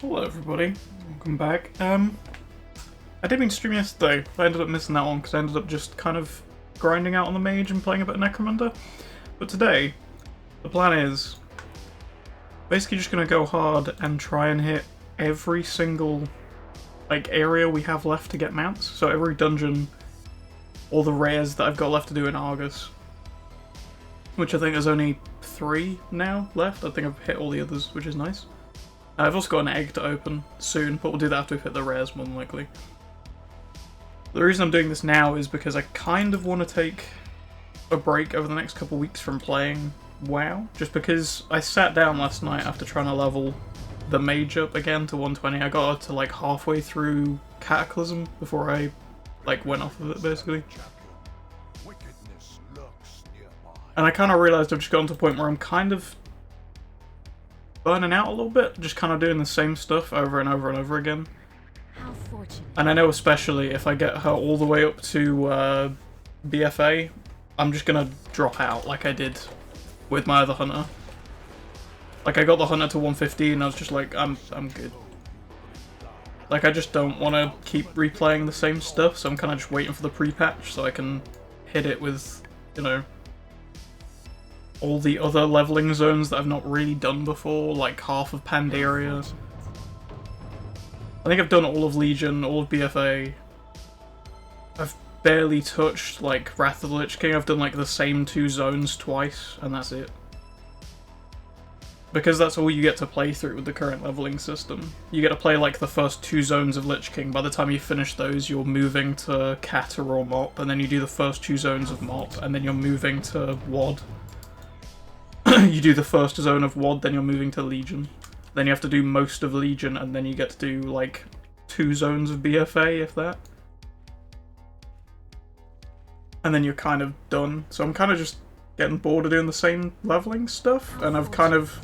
Hello everybody, welcome back. I did mean to stream yesterday, but I ended up missing that one because I ended up just kind of grinding out on the mage and playing a bit of Necromunda. But today, the plan is basically just going to go hard and try and hit every single area we have left to get mounts. So every dungeon, all the rares that I've got left to do in Argus, which I think there's only 3 now left. I think I've hit all the others, which is nice. I've also got an egg to open soon, but we'll do that after we've hit the rares more than likely. The reason I'm doing this now is because I kind of want to take a break over the next couple weeks from playing WoW, just because I sat down last night after trying to level the mage up again to 120. I got to like halfway through Cataclysm before I went off of it basically. And I kind of realised I've just gotten to a point where I'm kind of burning out a little bit, just kind of doing the same stuff over and over and over again. How fortunate. And I know especially if I get her all the way up to BFA, I'm just gonna drop out like I did with my other hunter. Like I got the hunter to 115 and I was just like, I'm good. Like I just don't want to keep replaying the same stuff, so I'm kind of just waiting for the pre-patch so I can hit it with, you know, all the other leveling zones that I've not really done before, like half of Pandaria. I think I've done all of Legion, all of BFA. I've barely touched like Wrath of the Lich King. I've done like the same 2 zones twice, and that's it. Because that's all you get to play through with the current leveling system. You get to play like the first 2 zones of Lich King. By the time you finish those, you're moving to Kata or Mop, and then you do the first 2 zones of Mop, and then you're moving to WoD. You do the first zone of WoD, then you're moving to Legion. Then you have to do most of Legion, and then you get to do, like, 2 zones of BFA, if that. And then you're kind of done. So I'm kind of just getting bored of doing the same leveling stuff, and I've kind of...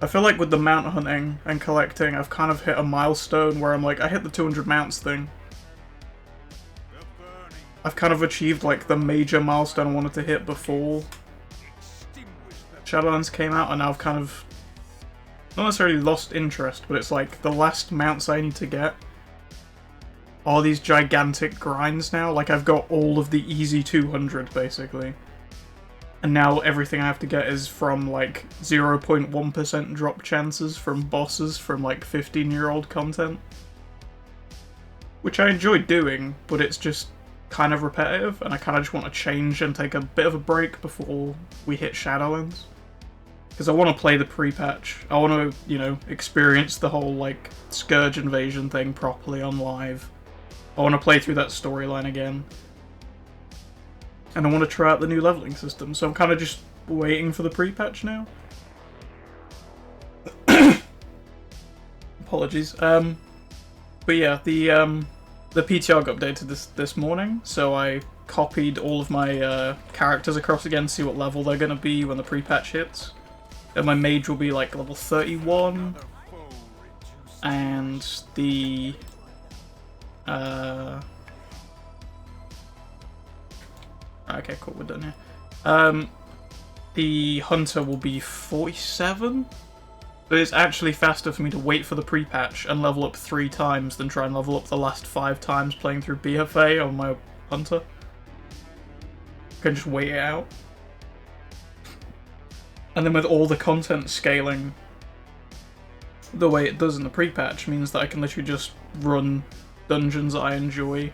I feel like with the mount hunting and collecting, I've kind of hit a milestone where I'm like, I hit the 200 mounts thing. I've kind of achieved, like, the major milestone I wanted to hit before Shadowlands came out, and now I've kind of not necessarily lost interest, but it's like the last mounts I need to get are these gigantic grinds now. Like I've got all of the easy 200 basically, and now everything I have to get is from like 0.1% drop chances from bosses from like 15-year-old content, which I enjoy doing, but it's just kind of repetitive, and I kind of just want to change and take a bit of a break before we hit Shadowlands. Because I want to play the pre-patch. I want to, you know, experience the whole, like, Scourge invasion thing properly on live. I want to play through that storyline again. And I want to try out the new leveling system, so I'm kind of just waiting for the pre-patch now. Apologies. But yeah, the PTR got updated this morning, so I copied all of my characters across again to see what level they're going to be when the pre-patch hits. And my mage will be like level 31, and the okay, cool, we're done here. The hunter will be 47, but it's actually faster for me to wait for the pre-patch and level up 3 times than try and level up the last 5 times playing through BFA on my hunter. I can just wait it out. And then with all the content scaling the way it does in the pre-patch means that I can literally just run dungeons that I enjoy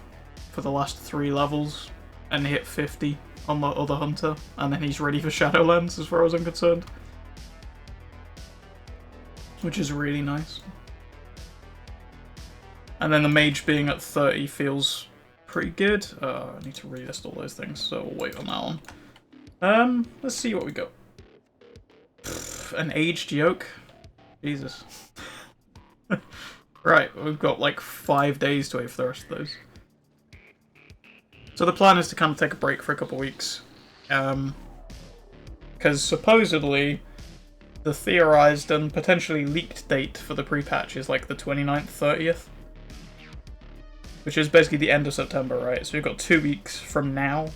for the last 3 levels and hit 50 on my other hunter, and then he's ready for Shadowlands as far as I'm concerned. Which is really nice. And then the mage being at 30 feels pretty good. I need to relist all those things, so we'll wait on that one. Let's see what we got. An aged yoke? Jesus. Right, we've got like 5 days to wait for the rest of those. So the plan is to kind of take a break for a couple weeks. Because supposedly the theorized and potentially leaked date for the pre-patch is like the 29th, 30th. Which is basically the end of September, right? So we've got 2 weeks from now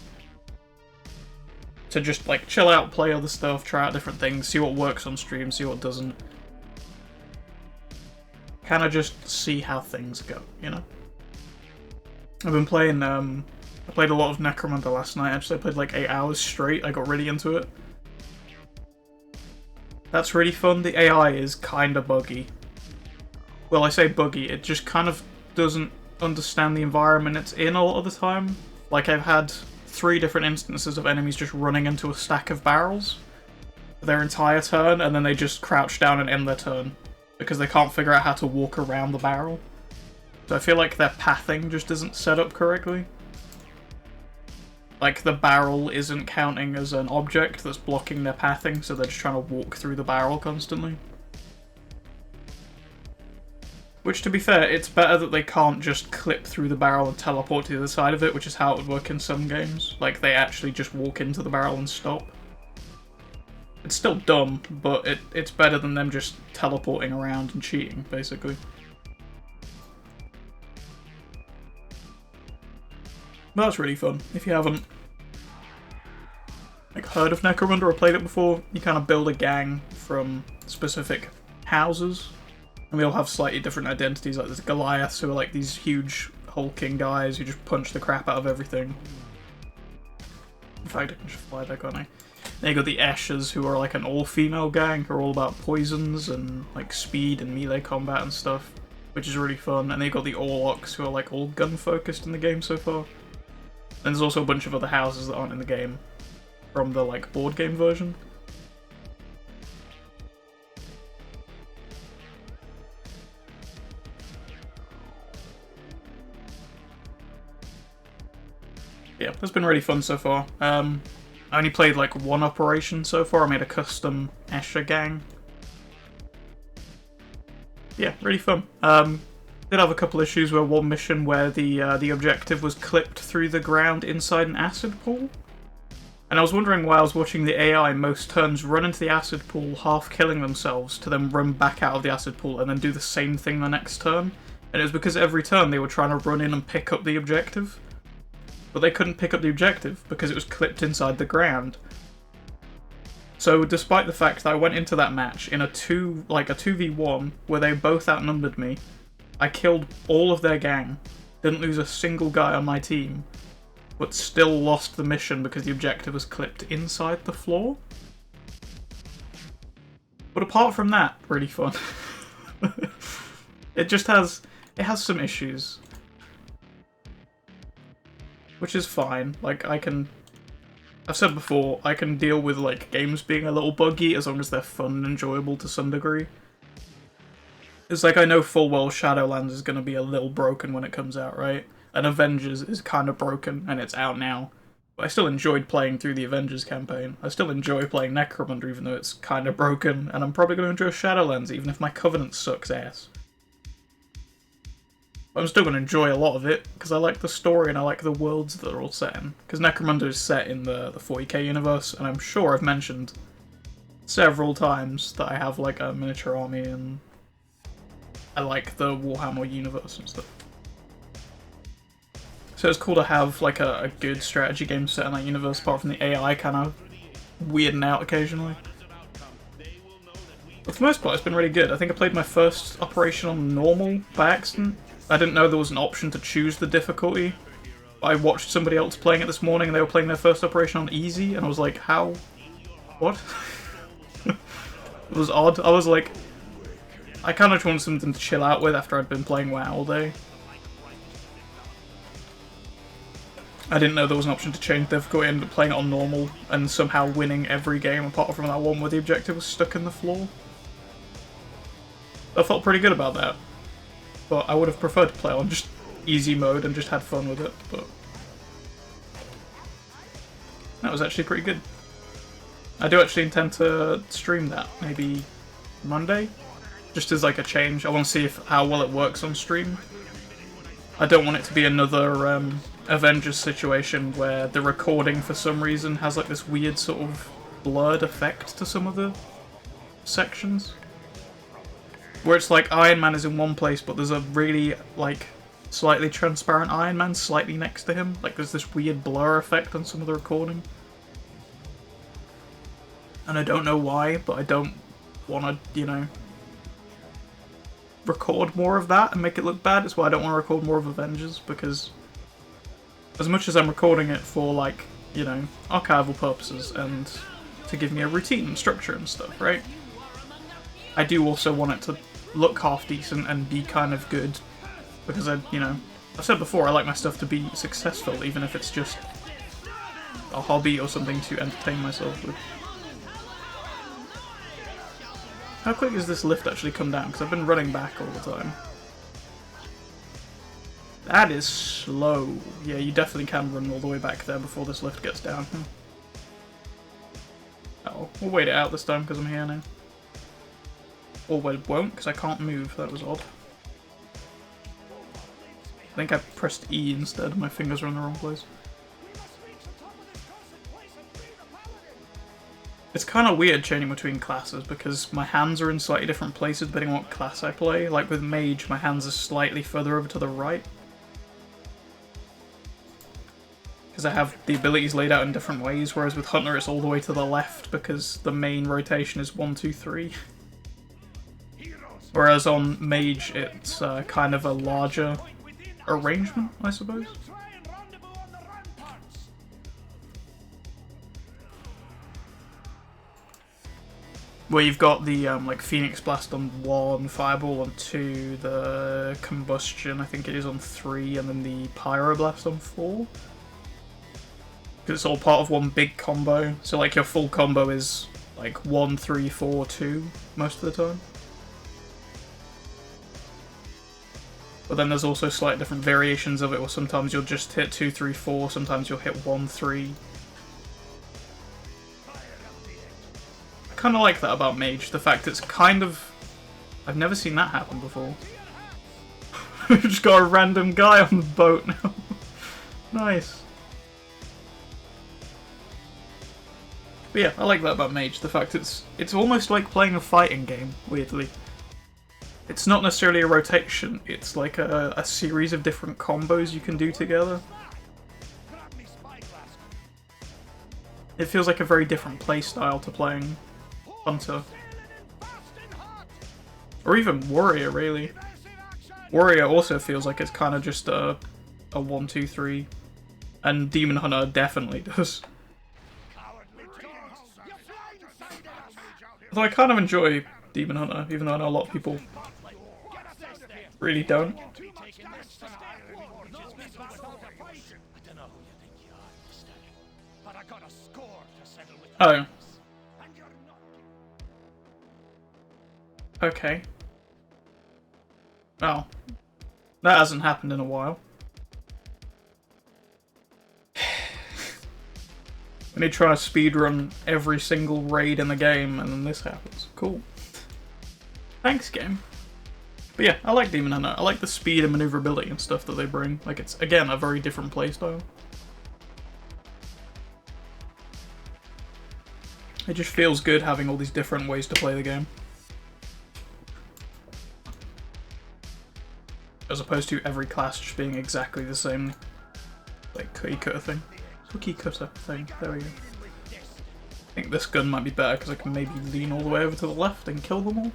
to just like chill out, play other stuff, try out different things, see what works on stream, see what doesn't. kind of just see how things go, you know? I've been playing, I played a lot of Necromunda last night. Actually, I played like 8 hours straight. I got really into it. That's really fun. The AI is kind of buggy. Well, I say buggy, it just kind of doesn't understand the environment it's in a lot of the time. Like, I've had 3 different instances of enemies just running into a stack of barrels for their entire turn, and then they just crouch down and end their turn because they can't figure out how to walk around the barrel. So I feel like their pathing just isn't set up correctly. Like, the barrel isn't counting as an object that's blocking their pathing, so they're just trying to walk through the barrel constantly. Which, to be fair, it's better that they can't just clip through the barrel and teleport to the other side of it, which is how it would work in some games. Like, they actually just walk into the barrel and stop. It's still dumb, but it's better than them just teleporting around and cheating, basically. But that's really fun. If you haven't like heard of Necromunda or played it before, you kind of build a gang from specific houses. And we all have slightly different identities, like there's Goliaths, who are like these huge hulking guys who just punch the crap out of everything. In fact, I can just fly there, can't I? Then you got the Esches, who are like an all-female gang, who are all about poisons and like speed and melee combat and stuff, which is really fun. And then you got the Orlocks, who are like all gun-focused in the game so far. And there's also a bunch of other houses that aren't in the game from the like board game version. Yeah, it's been really fun so far. I only played like 1 operation so far. I made a custom Escher gang. Yeah, really fun. Did have a couple issues where one mission where the objective was clipped through the ground inside an acid pool. And I was wondering why I was watching the AI most turns run into the acid pool, half killing themselves, to then run back out of the acid pool and then do the same thing the next turn. And it was because every turn they were trying to run in and pick up the objective. But they couldn't pick up the objective because it was clipped inside the ground. So despite the fact that I went into that match in a 2v1 where they both outnumbered me, I killed all of their gang, didn't lose a single guy on my team, but still lost the mission because the objective was clipped inside the floor. But apart from that, really fun. It has some issues. Which is fine. Like, I've said before, I can deal with like games being a little buggy as long as they're fun and enjoyable to some degree. It's like, I know full well Shadowlands is going to be a little broken when it comes out, right? And Avengers is kind of broken, and it's out now. But I still enjoyed playing through the Avengers campaign. I still enjoy playing Necromunda even though it's kind of broken, and I'm probably going to enjoy Shadowlands even if my Covenant sucks ass. But I'm still going to enjoy a lot of it, because I like the story and I like the worlds that are all set in. Because Necromunda is set in the 40k universe, and I'm sure I've mentioned several times that I have like a miniature army and I like the Warhammer universe and stuff. So it's cool to have like a good strategy game set in that universe, apart from the AI kind of weirding out occasionally. But for the most part, it's been really good. I think I played my first operation on normal by accident. I didn't know there was an option to choose the difficulty. I watched somebody else playing it this morning and they were playing their first operation on easy, and I was like, how? What? It was odd. I was like, I kind of just wanted something to chill out with after I'd been playing WoW all day. I didn't know there was an option to change difficulty. I ended up playing it on normal and somehow winning every game apart from that one where the objective was stuck in the floor. I felt pretty good about that. But I would have preferred to play on just easy mode and just had fun with it, but that was actually pretty good. I do actually intend to stream that, maybe Monday, just as like a change. I want to see how well it works on stream. I don't want it to be another Avengers situation where the recording for some reason has like this weird sort of blurred effect to some of the sections. Where it's like Iron Man is in one place, but there's a really, like, slightly transparent Iron Man slightly next to him. Like, there's this weird blur effect on some of the recording. And I don't know why, but I don't want to, you know, record more of that and make it look bad. It's why I don't want to record more of Avengers, because as much as I'm recording it for, like, you know, archival purposes and to give me a routine and structure and stuff, right? I do also want it to look half decent and be kind of good, because you know, I've said before, I like my stuff to be successful, even if it's just a hobby or something to entertain myself with. How quick does this lift actually come down? Because I've been running back all the time. That is slow. Yeah, you definitely can run all the way back there before this lift gets down. Oh, we'll wait it out this time because I'm here now. Or we won't, because I can't move. That was odd. I think I pressed E instead. My fingers are in the wrong place. It's kind of weird changing between classes because my hands are in slightly different places depending on what class I play. Like with Mage, my hands are slightly further over to the right. Because I have the abilities laid out in different ways, whereas with Hunter it's all the way to the left because the main rotation is 1, 2, 3. Whereas on Mage it's kind of a larger arrangement, I suppose. Where you've got the like Phoenix Blast on 1, Fireball on 2, the Combustion I think it is on 3, and then the Pyro Blast on 4. Because it's all part of one big combo. So like your full combo is like 1, 3, 4, 2 most of the time. But then there's also slight different variations of it, where sometimes you'll just hit 2, 3, 4, sometimes you'll hit 1, 3. I kind of like that about Mage, the fact it's kind of... I've never seen that happen before. We've just got a random guy on the boat now. Nice. But yeah, I like that about Mage, the fact it's almost like playing a fighting game, weirdly. It's not necessarily a rotation, it's like a series of different combos you can do together. It feels like a very different playstyle to playing Hunter. Or even Warrior, really. Warrior also feels like it's kind of just a 1, 2, 3. And Demon Hunter definitely does. Although I kind of enjoy Demon Hunter, even though I know a lot of people really don't. Oh. Okay. Oh. That hasn't happened in a while. We need to try to speedrun every single raid in the game, and then this happens. Cool. Thanks, game. But yeah, I like Demon Hunter. I like the speed and maneuverability and stuff that they bring. Like, it's, again, a very different playstyle. It just feels good having all these different ways to play the game. As opposed to every class just being exactly the same, like, cookie cutter thing. Cookie cutter thing, there we go. I think this gun might be better because I can maybe lean all the way over to the left and kill them all.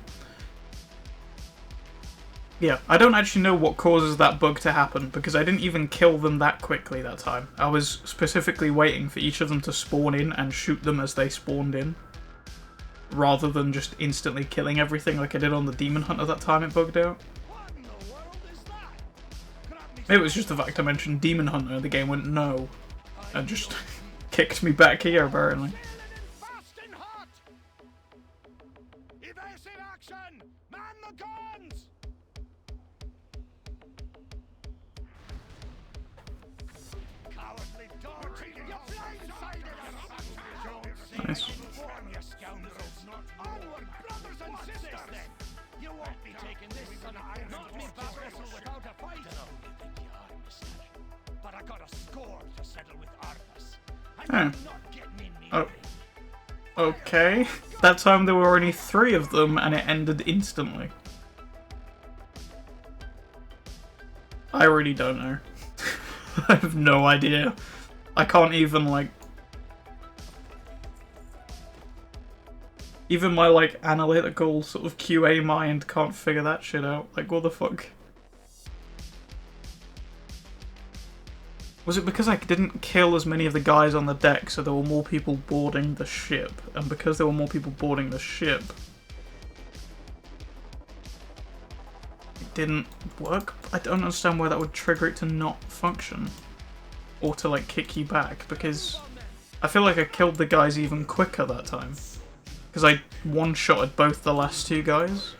Yeah, I don't actually know what causes that bug to happen because I didn't even kill them that quickly that time. I was specifically waiting for each of them to spawn in and shoot them as they spawned in, rather than just instantly killing everything like I did on the Demon Hunter that time it bugged out. Maybe it was just the fact I mentioned Demon Hunter and the game went no, and just kicked me back here apparently. Nice. Oh. Okay. That time there were only 3 of them and it ended instantly. I really don't know. I have no idea. I can't even, like... Even my, like, analytical sort of QA mind can't figure that shit out. Like, what the fuck? Was it because I didn't kill as many of the guys on the deck, so there were more people boarding the ship? And because there were more people boarding the ship, it didn't work? I don't understand why that would trigger it to not function. Or to, like, kick you back, because I feel like I killed the guys even quicker that time. Because I one-shotted both the last two guys,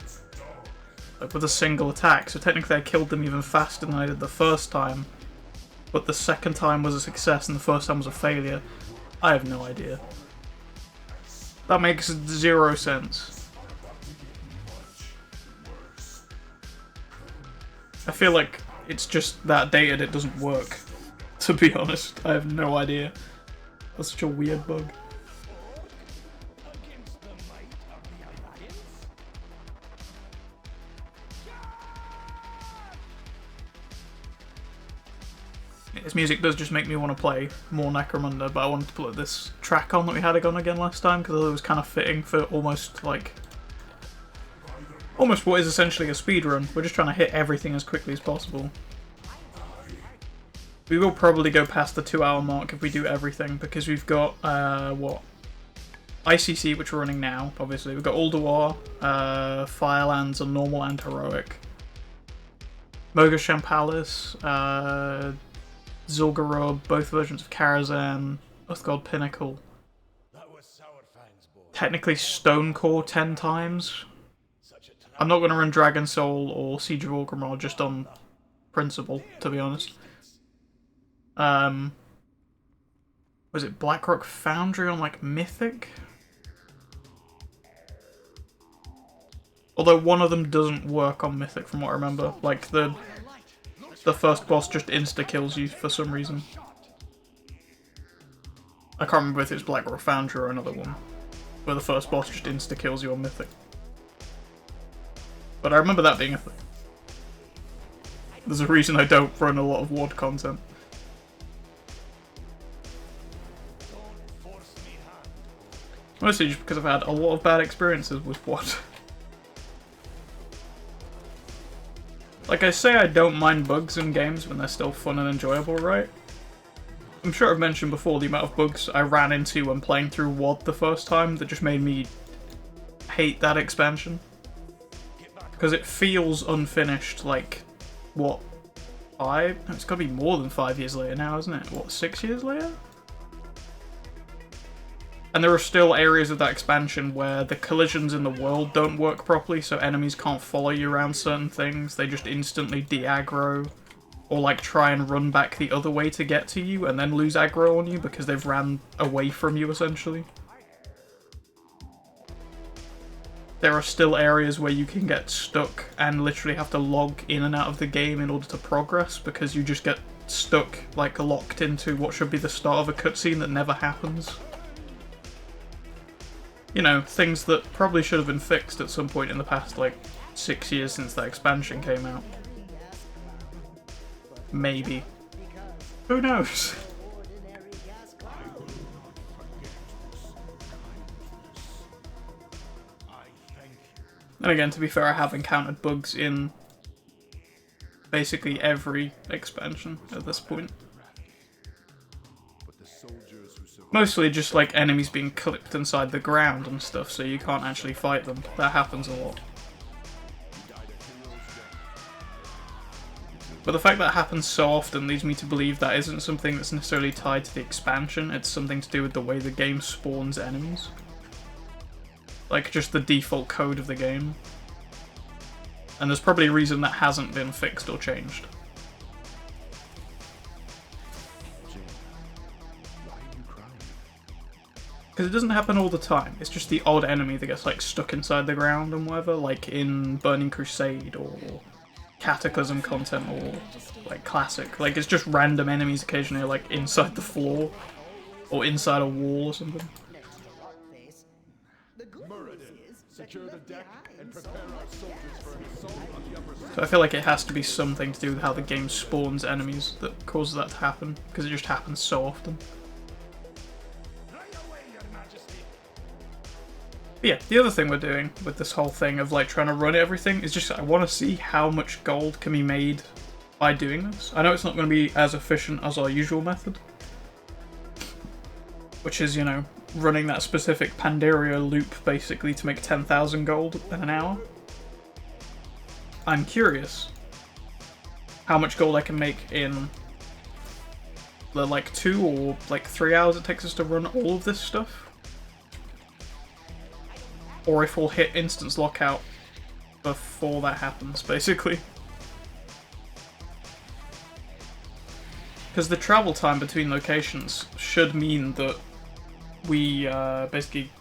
like, with a single attack, so technically I killed them even faster than I did the first time. But the second time was a success and the first time was a failure. I have no idea. That makes 0 sense. I feel like it's just that dated, it doesn't work. To be honest, I have no idea. That's such a weird bug. This music does just make me want to play more Necromunda, but I wanted to put this track on that we had on again last time, because I thought it was kind of fitting for almost what is essentially a speedrun. We're just trying to hit everything as quickly as possible. We will probably go past the 2-hour mark if we do everything, because we've got, ICC, which we're running now, obviously. We've got Ulduar, Firelands, and Normal and Heroic. Mogasham Palace, Zul'Gurub, both versions of Karazhan, Uthgard Pinnacle. Technically Stonecore 10 times. I'm not going to run Dragon Soul or Siege of Orgrimmar just on principle, to be honest. Was it Blackrock Foundry on, like, Mythic? Although one of them doesn't work on Mythic from what I remember. Like, the first boss just insta-kills you for some reason. I can't remember if it's Blackrock Foundry or another one, where the first boss just insta-kills you on Mythic. But I remember that being a thing. There's a reason I don't run a lot of WoD content. Mostly just because I've had a lot of bad experiences with WoD. Like I say, I don't mind bugs in games when they're still fun and enjoyable, right? I'm sure I've mentioned before the amount of bugs I ran into when playing through WoD the first time that just made me hate that expansion. Because it feels unfinished, like, what, 5? No, it's gotta be more than 5 years later now, isn't it? What, 6 years later? And there are still areas of that expansion where the collisions in the world don't work properly, so enemies can't follow you around certain things. They just instantly de-aggro, or like try and run back the other way to get to you and then lose aggro on you because they've ran away from you, essentially. There are still areas where you can get stuck and literally have to log in and out of the game in order to progress because you just get stuck, like locked into what should be the start of a cutscene that never happens. You know, things that probably should have been fixed at some point in the past, like, 6 years since that expansion came out. Maybe. Who knows? And again, to be fair, I have encountered bugs in basically every expansion at this point. Mostly just like enemies being clipped inside the ground and stuff, so you can't actually fight them. That happens a lot. But the fact that it happens so often leads me to believe that isn't something that's necessarily tied to the expansion, it's something to do with the way the game spawns enemies. Like, just the default code of the game. And there's probably a reason that hasn't been fixed or changed. Because it doesn't happen all the time, it's just the odd enemy that gets like stuck inside the ground and whatever, like in Burning Crusade or Cataclysm content or like Classic. Like it's just random enemies occasionally like inside the floor or inside a wall or something. So I feel like it has to be something to do with how the game spawns enemies that causes that to happen, because it just happens so often. But yeah, the other thing we're doing with this whole thing of like trying to run everything is just I want to see how much gold can be made by doing this. I know it's not going to be as efficient as our usual method, which is, you know, running that specific Pandaria loop basically to make 10,000 gold in an hour. I'm curious how much gold I can make in the like 2 or like 3 hours it takes us to run all of this stuff. Or if we'll hit instance lockout before that happens, basically. Because the travel time between locations should mean that we basically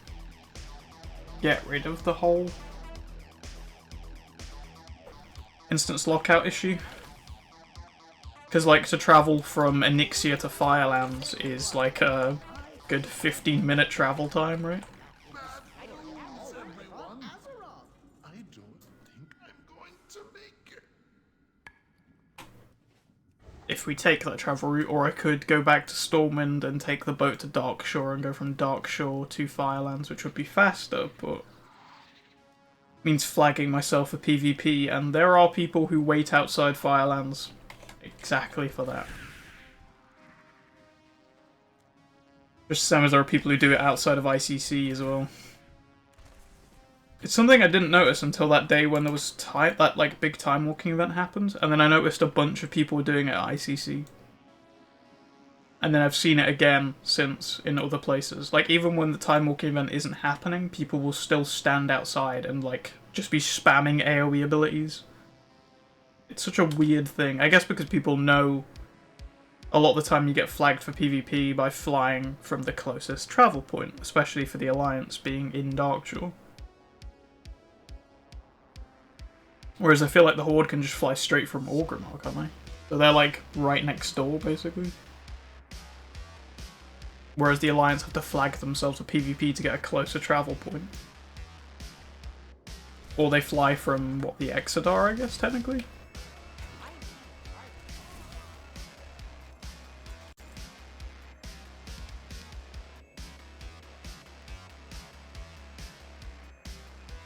get rid of the whole instance lockout issue. Because, like, to travel from Onyxia to Firelands is like a good 15-minute travel time, right? If we take that travel route, or I could go back to Stormwind and take the boat to Darkshore and go from Darkshore to Firelands, which would be faster, but means flagging myself for PvP, and there are people who wait outside Firelands exactly for that. Just the same as there are people who do it outside of ICC as well. It's something I didn't notice until that day when there was that like big time walking event happened, and then I noticed a bunch of people were doing it at ICC. And then I've seen it again since in other places. Like, even when the time walking event isn't happening, people will still stand outside and like just be spamming AoE abilities. It's such a weird thing. I guess because people know a lot of the time you get flagged for PvP by flying from the closest travel point, especially for the Alliance being in Darkshore. Whereas I feel like the Horde can just fly straight from Orgrimmar, can't they? So they're like right next door, basically. Whereas the Alliance have to flag themselves for PvP to get a closer travel point. Or they fly from, what, the Exodar, I guess, technically?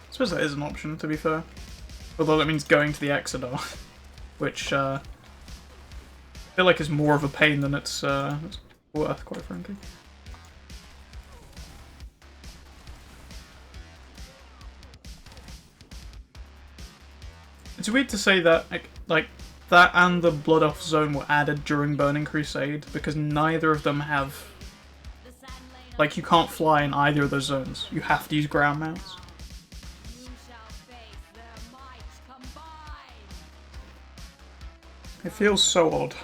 I suppose that is an option, to be fair. Although that means going to the Exodar, which I feel like is more of a pain than it's worth, quite frankly. It's weird to say that like that and the Blood Off Zone were added during Burning Crusade, because neither of them have, like, you can't fly in either of those zones. You have to use ground mounts. It feels so odd.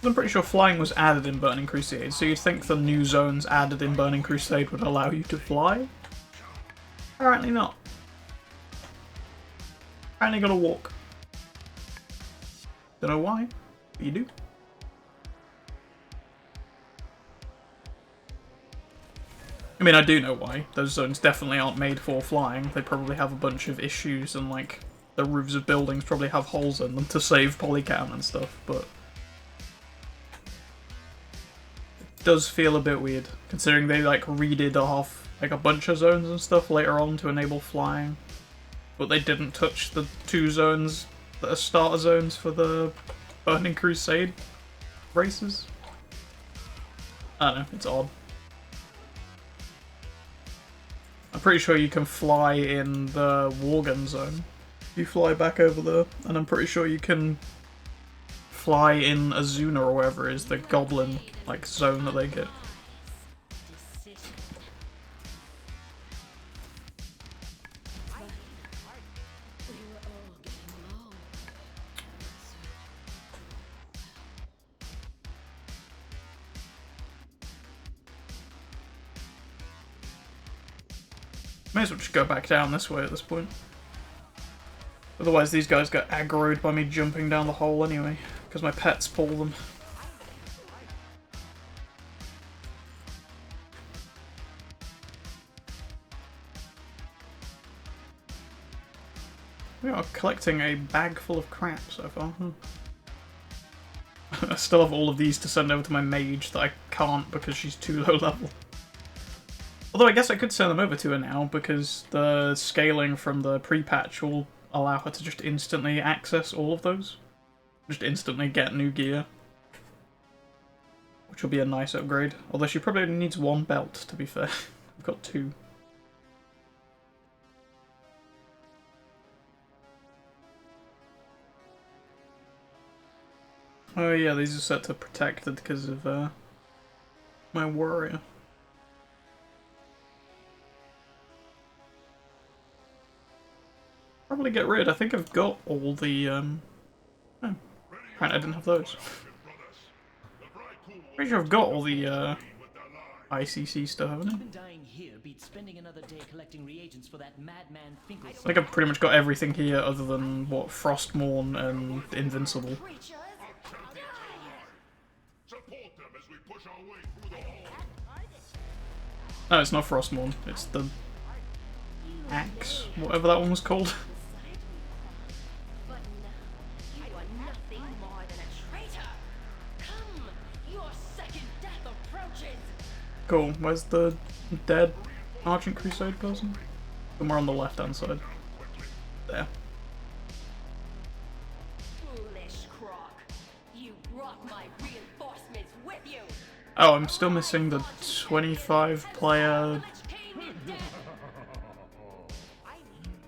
I'm pretty sure flying was added in Burning Crusade, so you'd think the new zones added in Burning Crusade would allow you to fly? Apparently not. Apparently gotta walk. Don't know why, but you do. I mean, I do know why. Those zones definitely aren't made for flying. They probably have a bunch of issues, and like the roofs of buildings probably have holes in them to save polycount and stuff, but it does feel a bit weird, considering they like redid off like a bunch of zones and stuff later on to enable flying, but they didn't touch the 2 zones that are starter zones for the Burning Crusade races. I don't know, it's odd. I'm pretty sure you can fly in the Worgen zone. You fly back over there, and I'm pretty sure you can fly in Azuna or wherever is the goblin like zone that they get. May as well just go back down this way at this point. Otherwise these guys get aggroed by me jumping down the hole anyway, because my pets pull them. We are collecting a bag full of crap so far. I still have all of these to send over to my mage that I can't because she's too low level. Although I guess I could send them over to her now because the scaling from the pre-patch will allow her to just instantly access all of those. Just instantly get new gear. Which will be a nice upgrade. Although she probably only needs one belt, to be fair. I've got two. Oh yeah, these are set to protected because of my warrior. Probably get rid. I think I've got all the oh, apparently I didn't have those. Pretty sure I've got all the ICC stuff, haven't I? I think I've pretty much got everything here other than what, Frostmourne and Invincible. No, it's not Frostmourne, it's the Axe, whatever that one was called. Cool, where's the dead Argent Crusade person? Somewhere on the left hand side. There. Foolish croc. You brought my reinforcements with you. Oh, I'm still missing the 25 player.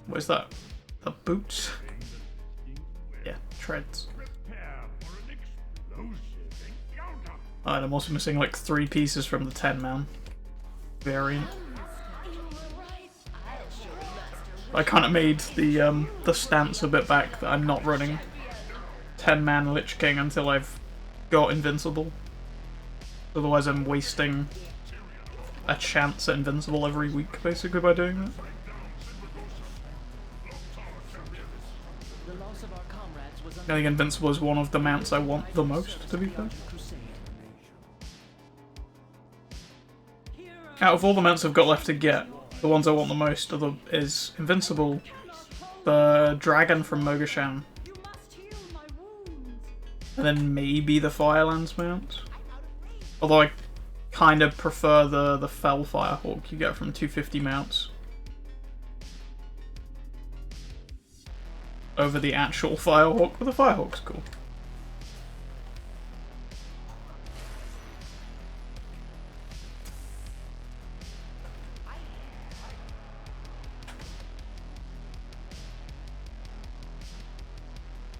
What is that? The boots? Yeah, treads. Oh, and I'm also missing like 3 pieces from the 10-man variant. I kind of made the stance a bit back that I'm not running 10-man Lich King until I've got Invincible. Otherwise I'm wasting a chance at Invincible every week, basically, by doing that. I think Invincible is one of the mounts I want the most, to be fair. Out of all the mounts I've got left to get, the ones I want the most is Invincible, the Dragon from Mogashan, and then maybe the Firelands mount. Although I kind of prefer the Fell Firehawk you get from 250 mounts over the actual Firehawk, but the Firehawk's cool.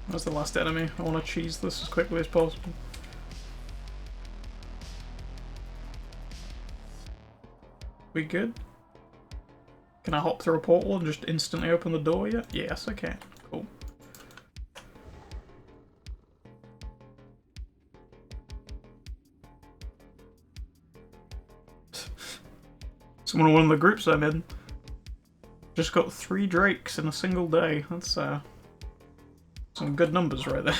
That's the last enemy. I want to cheese this as quickly as possible. We good? Can I hop through a portal and just instantly open the door yet? Yes, I can. Cool. Someone in one of the groups I'm in just got 3 drakes in a single day. That's some good numbers right there.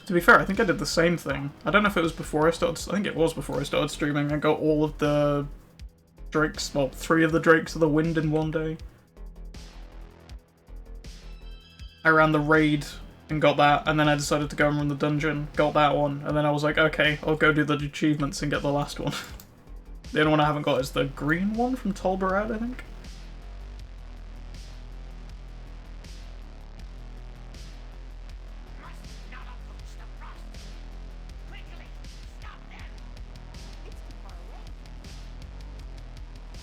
To be fair, I think I did the same thing. I don't know if it was before I started. I think it was before I started streaming. I got all of the drakes, well, 3 of the drakes of the wind in one day. I ran the raid and got that, and then I decided to go and run the dungeon, got that one, and then I was like, okay, I'll go do the achievements and get the last one. The only one I haven't got is the green one from Tolbarad, I think.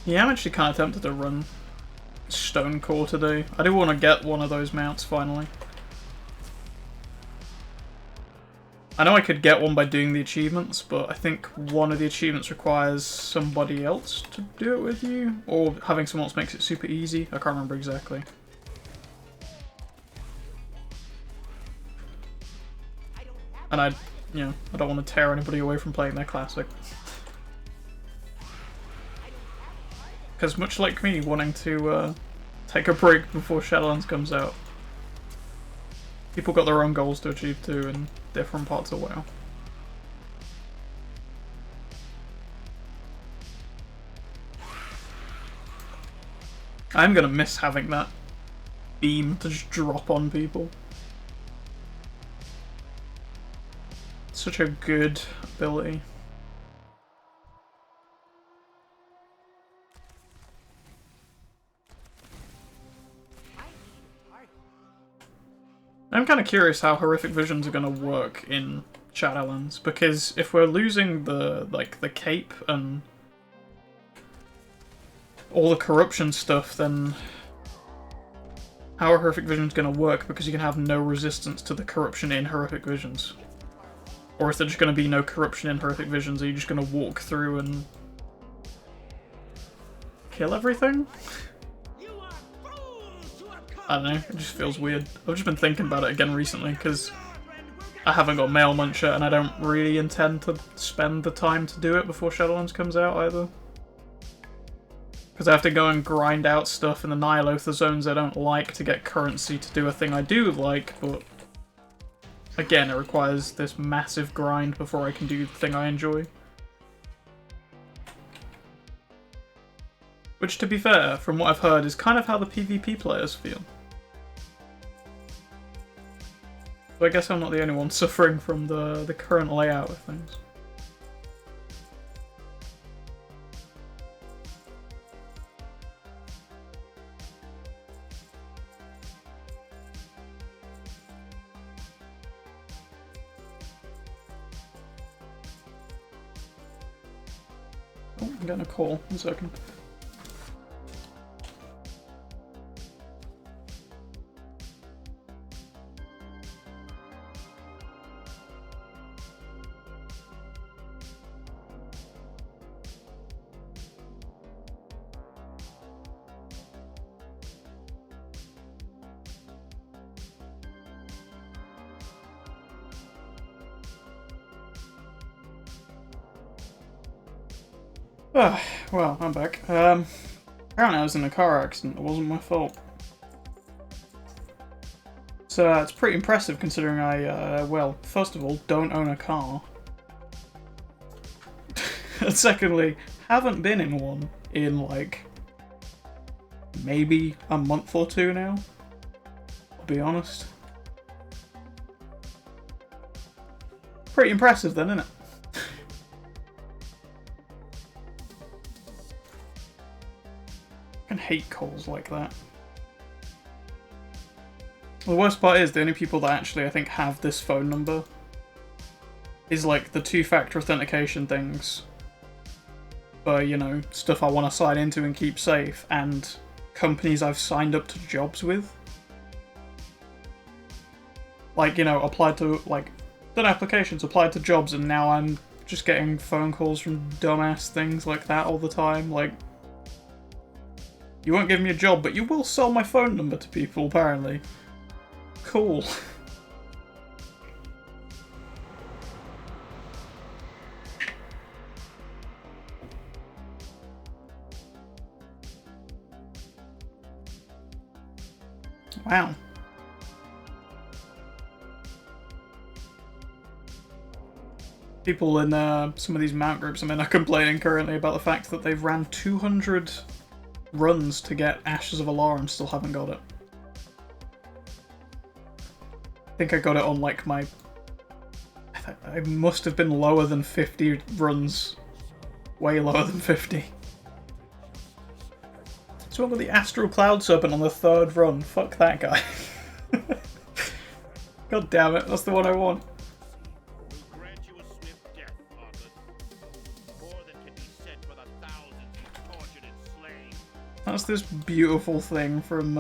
Yeah, I'm actually kind of tempted to run Stone Core today. I do want to get one of those mounts finally. I know I could get one by doing the achievements, but I think one of the achievements requires somebody else to do it with you, or having someone else makes it super easy. I can't remember exactly. And I don't want to tear anybody away from playing their classic. Because much like me wanting to take a break before Shadowlands comes out, people got their own goals to achieve too in different parts of WoW. I'm gonna miss having that beam to just drop on people. such a good ability. I'm kind of curious how horrific visions are going to work in Shadowlands, because if we're losing the cape and all the corruption stuff, then how are horrific visions going to work? Because you can have no resistance to the corruption in horrific visions. Or is there just going to be no corruption in horrific visions? Are you just going to walk through and kill everything? I don't know, it just feels weird. I've just been thinking about it again recently, because I haven't got Mail Muncher, and I don't really intend to spend the time to do it before Shadowlands comes out either. Because I have to go and grind out stuff in the Nylothar zones I don't like to get currency to do a thing I do like, but again, it requires this massive grind before I can do the thing I enjoy. Which, to be fair, from what I've heard, is kind of how the PvP players feel. So I guess I'm not the only one suffering from the current layout of things. Oh, I'm getting a call. 1 second. Well, I'm back. Apparently I was in a car accident. It wasn't my fault. So it's pretty impressive considering I, well, first of all, don't own a car. And secondly, haven't been in one in, like, maybe a month or two now. I'll be honest. Pretty impressive then, isn't it? I hate calls like that. The worst part is the only people that actually I think have this phone number is like the two-factor authentication things for, you know, stuff I want to sign into and keep safe, and companies I've signed up to jobs with. Like, you know, applied to, like, done applications, applied to jobs, and now I'm just getting phone calls from dumbass things like that all the time, like, you won't give me a job, but you will sell my phone number to people, apparently. Cool. Wow. People in some of these mount groups I'm in are complaining currently about the fact that they've ran 200 runs to get Ashes of Alara and still haven't got it. I think I got it on like my... I must have been lower than 50 runs. Way lower than 50. What's wrong with the Astral Cloud Serpent on the 3rd run? Fuck that guy. God damn it, that's the one I want. That's this beautiful thing from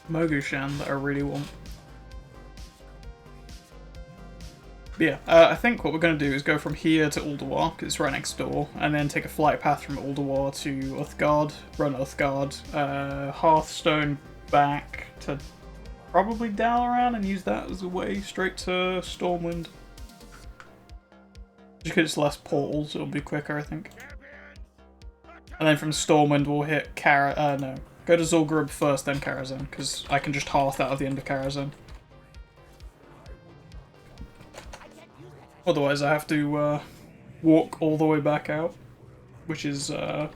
Mogushan that I really want. But yeah, I think what we're going to do is go from here to Ulduar, because it's right next door, and then take a flight path from Ulduar to Uthgard, run Uthgard, Hearthstone back to probably Dalaran, and use that as a way straight to Stormwind. Just because it's less portals, it'll be quicker, I think. And then from Stormwind we'll hit no. Go to Zul'Gurub first, then Karazhan, because I can just hearth out at the end of Karazhan. Otherwise I have to walk all the way back out, which is not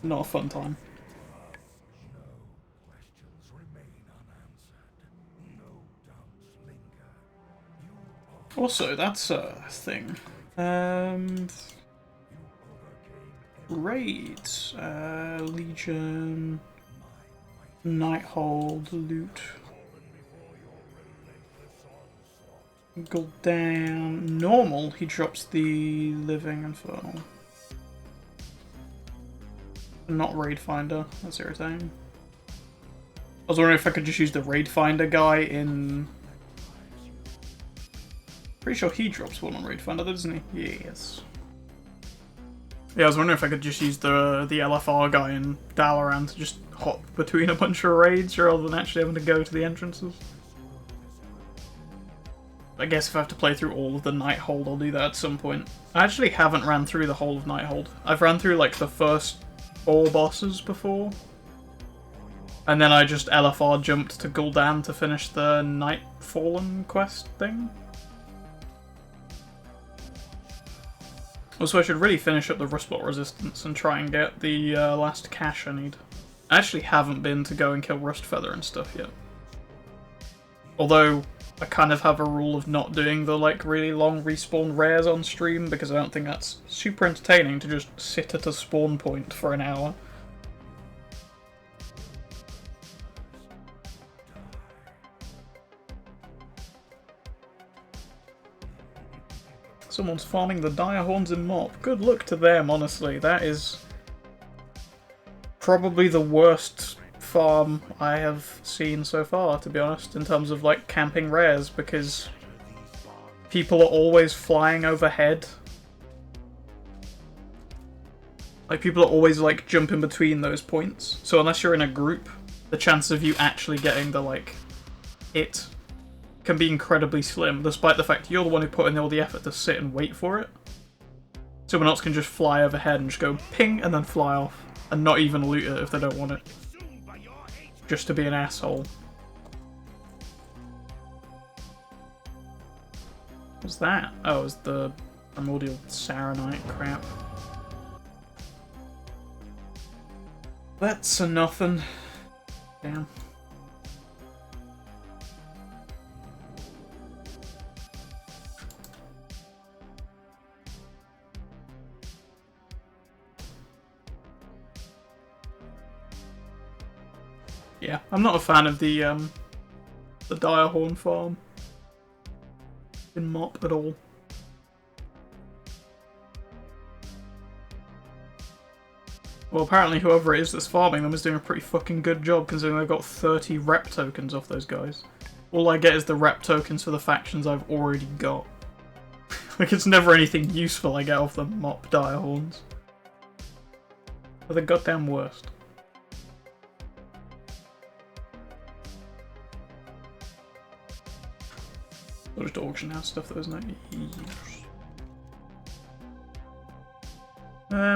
a fun time. Also, that's a thing. Raids. Legion. Nighthold. Loot. Go down. Normal, he drops the Living Infernal. Not Raid Finder. That's irritating. I was wondering if I could just use the Raid Finder guy in... Pretty sure he drops one on Raid Finder, doesn't he? Yes. Yeah, I was wondering if I could just use the LFR guy in Dalaran to just hop between a bunch of raids rather than actually having to go to the entrances. I guess if I have to play through all of the Nighthold, I'll do that at some point. I actually haven't ran through the whole of Nighthold. I've ran through like the first 4 bosses before. And then I just LFR jumped to Gul'dan to finish the Nightfallen quest thing. Also, I should really finish up the Rustblot Resistance and try and get the last cache I need. I actually haven't been to go and kill Rustfeather and stuff yet. Although, I kind of have a rule of not doing the like really long respawn rares on stream because I don't think that's super entertaining to just sit at a spawn point for an hour. Someone's farming the Direhorns in Mop. Good luck to them, honestly. That is probably the worst farm I have seen so far, to be honest, in terms of like camping rares, because people are always flying overhead. Like, people are always like jumping between those points. So unless you're in a group, the chance of you actually getting the like hit can be incredibly slim, despite the fact you're the one who put in all the effort to sit and wait for it. Someone else can just fly overhead and just go ping and then fly off, and not even loot it if they don't want it. Just to be an asshole. What's that? Oh, it was the primordial Saronite crap. That's a nothing. Damn. Yeah, I'm not a fan of the Direhorn farm in Mop at all. Well, apparently whoever it is that's farming them is doing a pretty fucking good job, considering they've got 30 rep tokens off those guys. All I get is the rep tokens for the factions I've already got. Like, it's never anything useful I get off the Mop Direhorns. They're the goddamn worst. Or just auction house stuff that was not used.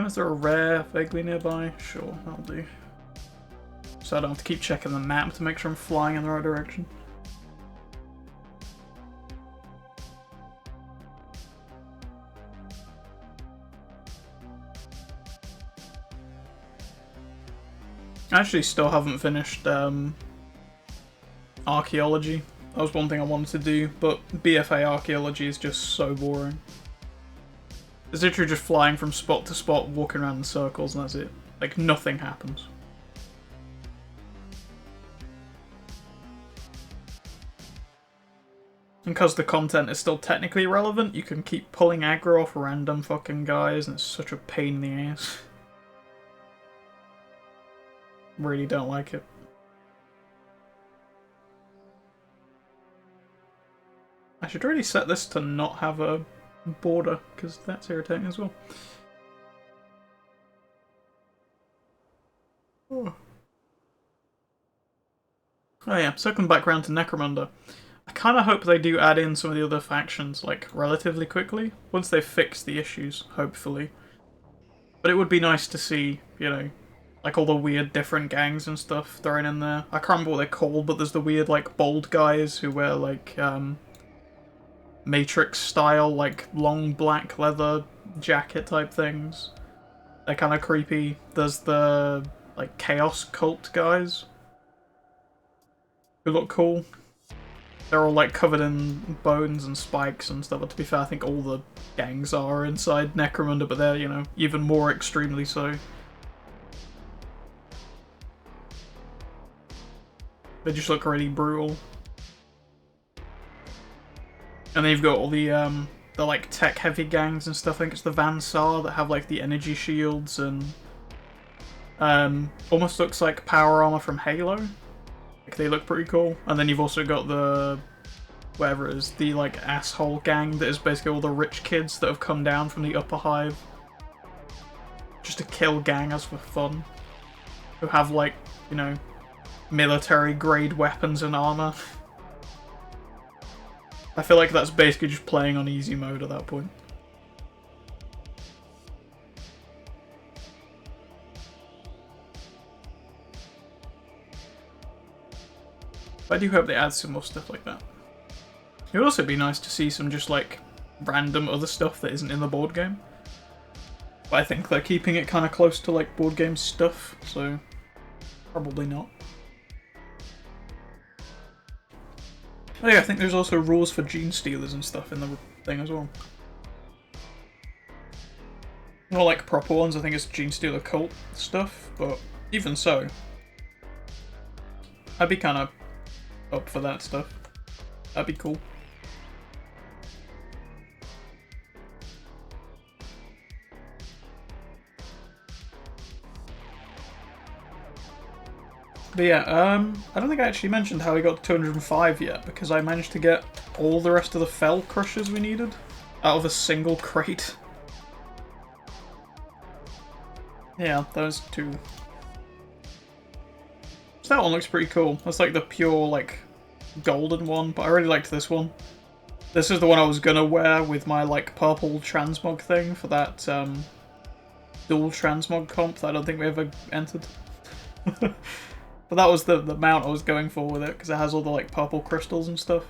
Is there a rare vaguely nearby? Sure, that'll do. So I don't have to keep checking the map to make sure I'm flying in the right direction. I actually still haven't finished archaeology. That was one thing I wanted to do, but BFA archaeology is just so boring. It's literally just flying from spot to spot, walking around in circles, and that's it. Like, nothing happens. And because the content is still technically relevant, you can keep pulling aggro off random fucking guys, and it's such a pain in the ass. Really don't like it. I should really set this to not have a border, because that's irritating as well. Oh yeah, circling back around to Necromunda. I kind of hope they do add in some of the other factions, like, relatively quickly, once they fix the issues, hopefully. But it would be nice to see, you know, like all the weird different gangs and stuff thrown in there. I can't remember what they're called, but there's the weird, like, bold guys who wear, like, Matrix style, like, long black leather jacket type things. They're kind of creepy. There's the, like, Chaos Cult guys who look cool. they're all like covered in bones and spikes and stuff. But to be fair, I think all the gangs are inside Necromunda, but they're, you know, even more extremely so. They just look really brutal. And then you've got all the like tech-heavy gangs and stuff. I think it's the Vansar that have like the energy shields and almost looks like power armor from Halo. Like, they look pretty cool. And then you've also got the whatever it is, the like asshole gang that is basically all the rich kids that have come down from the upper hive just to kill gangers for fun. Who have like, you know, military grade weapons and armor. I feel like that's basically just playing on easy mode at that point. But I do hope they add some more stuff like that. It would also be nice to see some just like random other stuff that isn't in the board game. But I think they're keeping it kind of close to like board game stuff, so probably not. Oh yeah, I think there's also rules for gene stealers and stuff in the thing as well. Not like proper ones, I think it's gene stealer cult stuff, but even so, I'd be kind of up for that stuff. That'd be cool. But yeah, I don't think I actually mentioned how we got to 205 yet, because I managed to get all the rest of the Fell Crushers we needed out of a single crate. Yeah, those two. So that one looks pretty cool. That's like the pure, like, golden one, but I really liked this one. This is the one I was gonna wear with my, like, purple transmog thing for that, dual transmog comp that I don't think we ever entered. But that was the mount I was going for with it, because it has all the like purple crystals and stuff.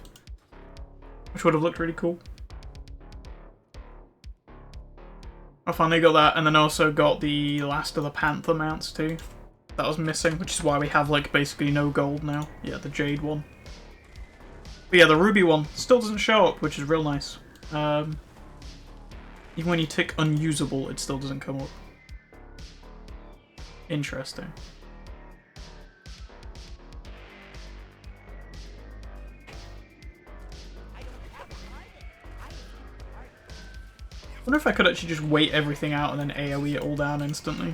Which would have looked really cool. I finally got that, and then also got the last of the Panther mounts too. That was missing, which is why we have like basically no gold now. Yeah, the Jade one. But yeah, the Ruby one still doesn't show up, which is real nice. Even when you tick unusable, it still doesn't come up. Interesting. I wonder if I could actually just wait everything out and then AoE it all down instantly.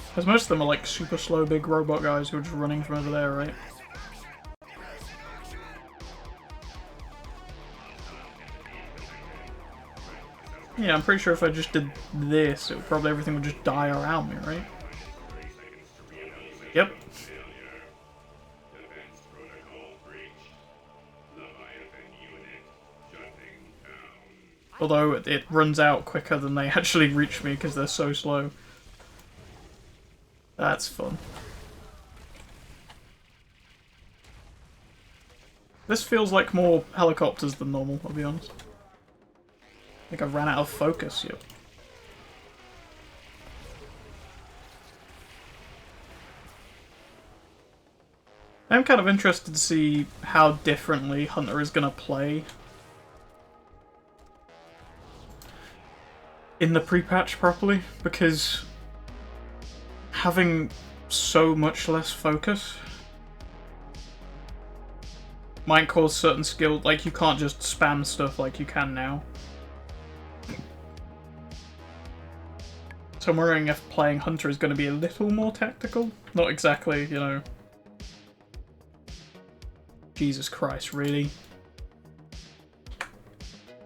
Because most of them are like super slow big robot guys who are just running from over there, right? Yeah, I'm pretty sure if I just did this, it would probably everything would just die around me, right? Yep. Although it runs out quicker than they actually reach me because they're so slow. That's fun. This feels like more helicopters than normal, I'll be honest. I think I've ran out of focus, yep. I'm kind of interested to see how differently Hunter is going to play in the pre-patch properly, because having so much less focus might cause certain skills, like you can't just spam stuff like you can now. So I'm wondering if playing Hunter is going to be a little more tactical. Not exactly, you know. Jesus Christ, really?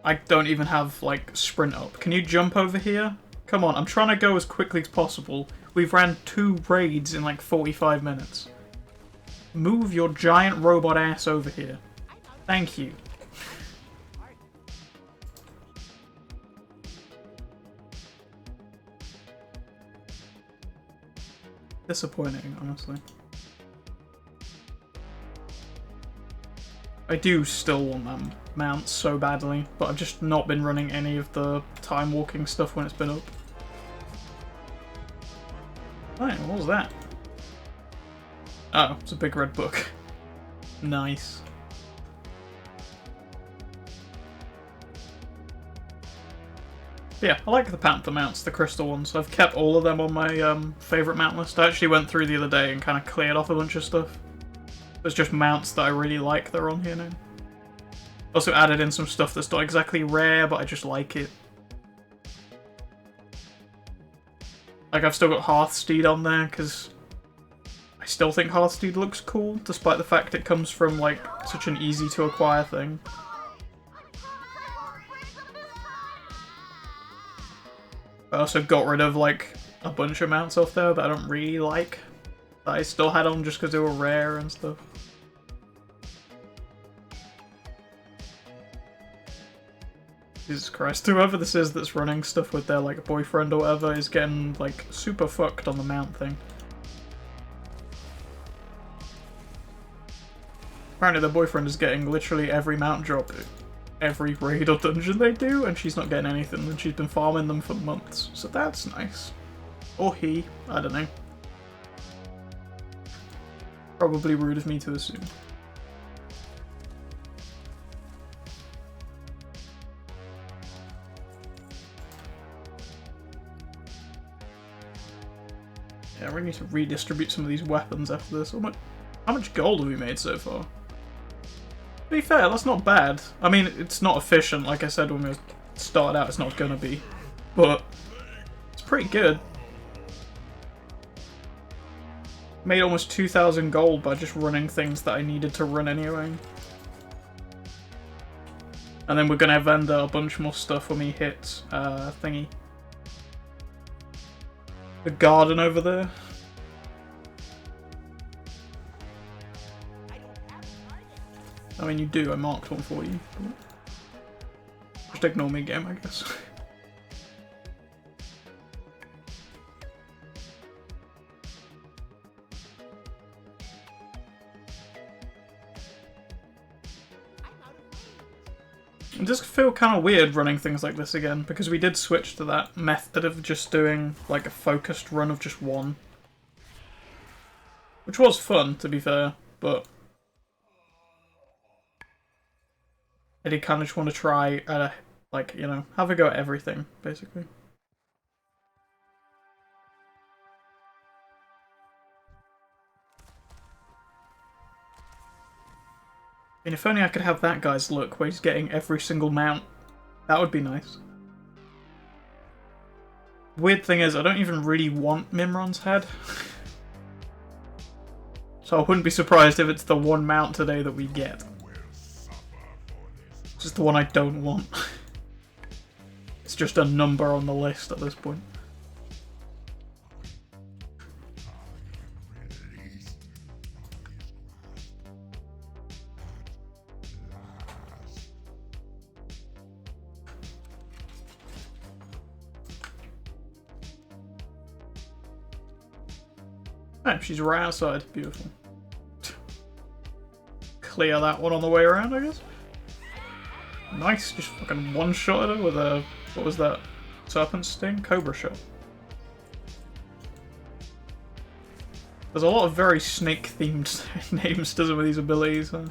I don't even have, like, sprint up. Can you jump over here? Come on, I'm trying to go as quickly as possible. We've ran 2 raids in, like, 45 minutes. Move your giant robot ass over here. Thank you. Disappointing, honestly. I do still want that mount so badly, but I've just not been running any of the time walking stuff when it's been up. Right, what was that? Oh, it's a big red book. Nice. Yeah, I like the Panther mounts, the crystal ones. I've kept all of them on my favourite mount list. I actually went through the other day and kind of cleared off a bunch of stuff. There's just mounts that I really like that are on here now. Also added in some stuff that's not exactly rare, but I just like it. Like, I've still got Hearthsteed on there, because I still think Hearthsteed looks cool, despite the fact it comes from, like, such an easy-to-acquire thing. I also got rid of, like, a bunch of mounts off there that I don't really like, that I still had on just because they were rare and stuff. Jesus Christ, whoever this is that's running stuff with their, like, boyfriend or whatever is getting, like, super fucked on the mount thing. Apparently their boyfriend is getting literally every mount drop, every raid or dungeon they do, and she's not getting anything, and she's been farming them for months. So that's nice. Or he, I don't know. Probably rude of me to assume. Yeah, we need to redistribute some of these weapons after this. How much gold have we made so far? To be fair, that's not bad. I mean, it's not efficient, like I said when we started out, it's not gonna be. But it's pretty good. Made almost 2,000 gold by just running things that I needed to run anyway. And then we're gonna vendor a bunch more stuff when we hit thingy. The garden over there. I mean, you do. I marked one for you. Just ignore me, game, I guess. It does feel kind of weird running things like this again, because we did switch to that method of just doing, like, a focused run of just one. Which was fun, to be fair, but I did kind of just want to try, like, you know, have a go at everything, basically. And if only I could have that guy's look, where he's getting every single mount. That would be nice. Weird thing is, I don't even really want Mimron's head. So I wouldn't be surprised if it's the one mount today that we get. Just the one I don't want. It's just a number on the list at this point. Oh, she's right outside. Beautiful. Clear that one on the way around, I guess. Nice, just fucking one-shot her with a... what was that? Serpent Sting? Cobra Shot. There's a lot of very snake-themed names to some of these abilities. Huh?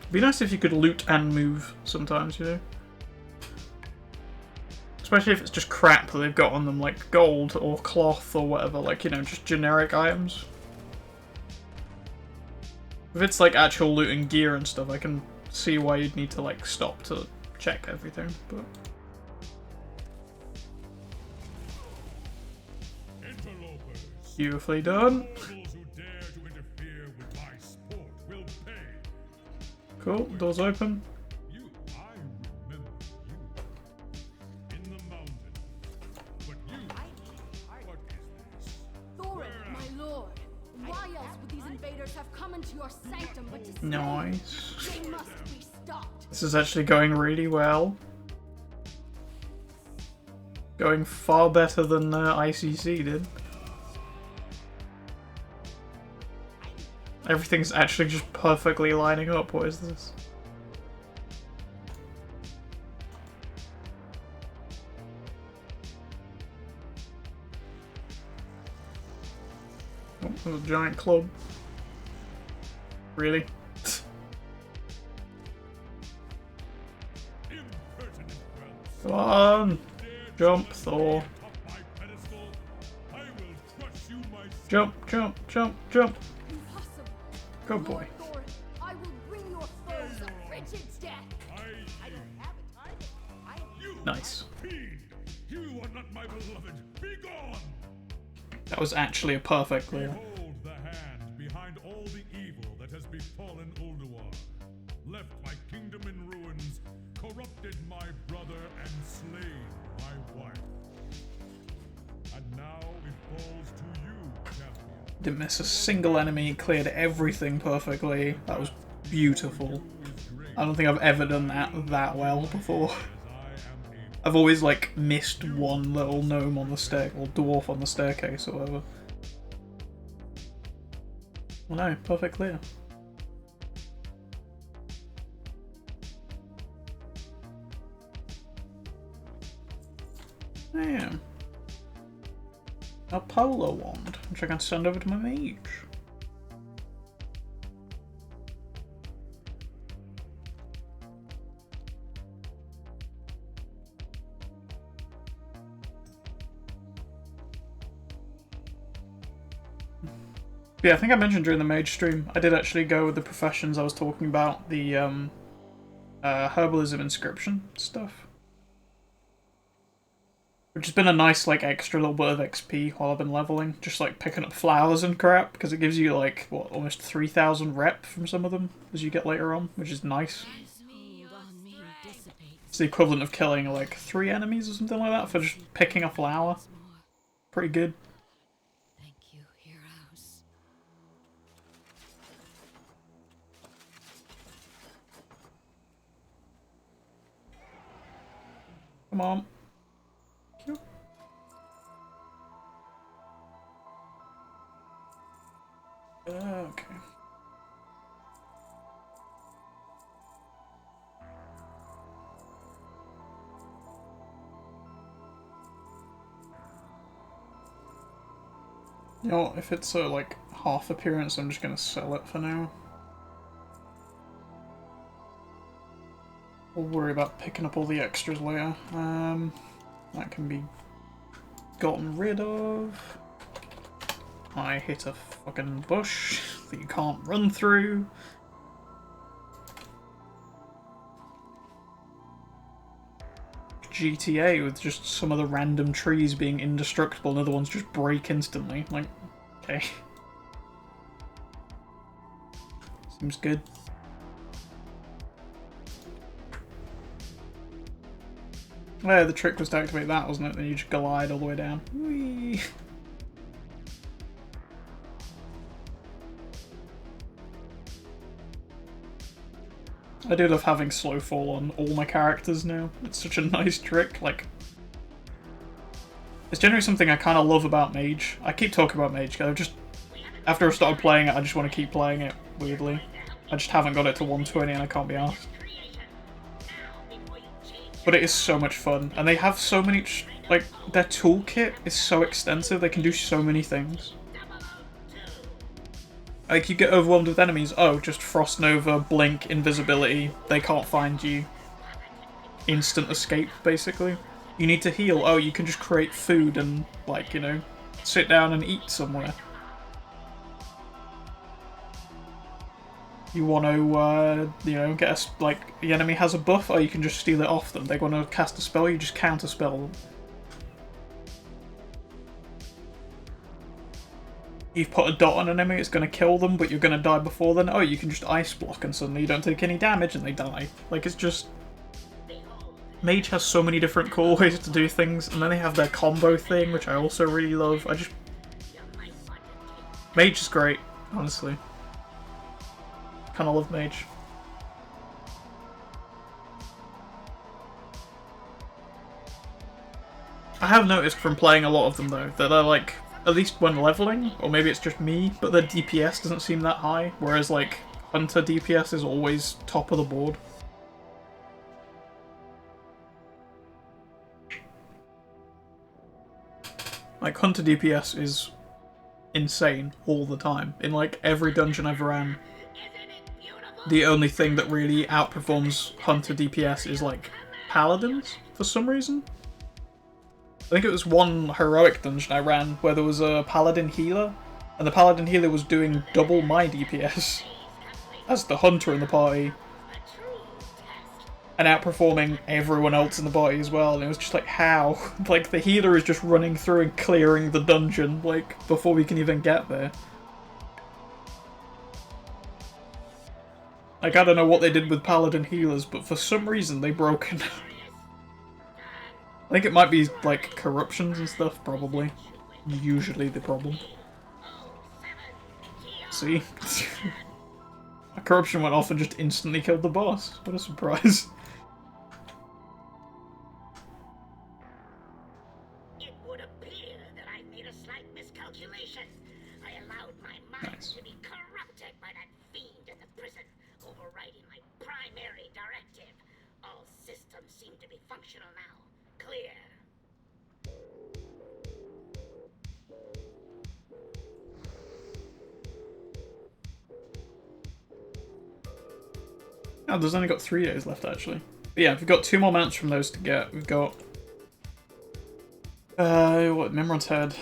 It'd be nice if you could loot and move sometimes, you know? Especially if it's just crap that they've got on them, like gold or cloth or whatever, like, you know, just generic items. If it's like actual loot and gear and stuff, I can see why you'd need to like stop to check everything, but... Beautifully done. Cool, doors open. Nice. This is actually going really well. Going far better than ICC did. Everything's actually just perfectly lining up. What is this? Oh, there's a giant club. Really? Come on! Jump, Thor. Jump, jump, jump, jump. Impossible. Good boy. Lord Thor, I will bring your foes a wretched death. I don't have a target. Nice. You are not my beloved. Be gone. That was actually a perfect clear. Behold the hand behind all the evil that has befallen Ulduar. Left my kingdom in ruins, corrupted my brother, and slain my wife. And now it falls to you, champion. Didn't miss a single enemy, cleared everything perfectly. That was beautiful. I don't think I've ever done that well before. I've always like missed one little gnome on the stair or dwarf on the staircase or whatever. Well, no, perfect clear. Damn. A polar wand, which I can send over to my mage. Yeah, I think I mentioned during the mage stream, I did actually go with the professions I was talking about, the herbalism inscription stuff. Which has been a nice, like, extra little bit of XP while I've been leveling. Just, like, picking up flowers and crap, because it gives you, like, what, almost 3,000 rep from some of them as you get later on, which is nice. It's the equivalent of killing, like, 3 enemies or something like that for just picking a flower. Pretty good. Thank you, heroes. Come on. Okay. You know what, if it's a, like, half appearance, I'm just gonna sell it for now. We'll worry about picking up all the extras later. That can be gotten rid of. I hit a fucking bush that you can't run through. GTA with just some of the random trees being indestructible and other ones just break instantly. Like, okay. Seems good. Yeah, the trick was to activate that, wasn't it? Then you just glide all the way down. Whee! I do love having slow fall on all my characters now. It's such a nice trick. Like, it's generally something I kind of love about Mage. I keep talking about Mage because after I started playing it, I just want to keep playing it. Weirdly, I just haven't got it to 120, and I can't be asked. But it is so much fun, and they have so many. Like, their toolkit is so extensive. They can do so many things. Like, you get overwhelmed with enemies, oh, just Frost Nova, Blink, Invisibility, they can't find you. Instant escape, basically. You need to heal, oh, you can just create food and, like, you know, sit down and eat somewhere. You want to, you know, get a, like, the enemy has a buff, oh, you can just steal it off them. They want to cast a spell, you just counter-spell them. You've put a dot on an enemy, it's going to kill them, but you're going to die before then. Oh, you can just ice block and suddenly you don't take any damage and they die. Like, it's just... Mage has so many different cool ways to do things, and then they have their combo thing, which I also really love. Mage is great, honestly. Kinda love Mage. I have noticed from playing a lot of them, though, that they're like... At least when leveling, or maybe it's just me, but their DPS doesn't seem that high, whereas like Hunter DPS is always top of the board. Like Hunter DPS is insane all the time. In like every dungeon I've ran, the only thing that really outperforms Hunter DPS is like Paladins for some reason. I think it was one heroic dungeon I ran where there was a Paladin healer, and the Paladin healer was doing double my DPS as the Hunter in the party, and outperforming everyone else in the party as well. And it was just like, how? Like, the healer is just running through and clearing the dungeon, like, before we can even get there. Like, I don't know what they did with Paladin healers, but for some reason they broken. I think it might be, like, corruptions and stuff, probably. Usually the problem. See? A corruption went off and just instantly killed the boss. What a surprise. It would appear that I made a slight miscalculation. I allowed my mind Nice. to be corrupted by that fiend in the prison, overriding my primary directive. All systems seem to be functional now. Clear. Oh, there's only got 3 days left, actually. But yeah, we've got 2 more mounts from those to get. We've got... what? Mimron's Head.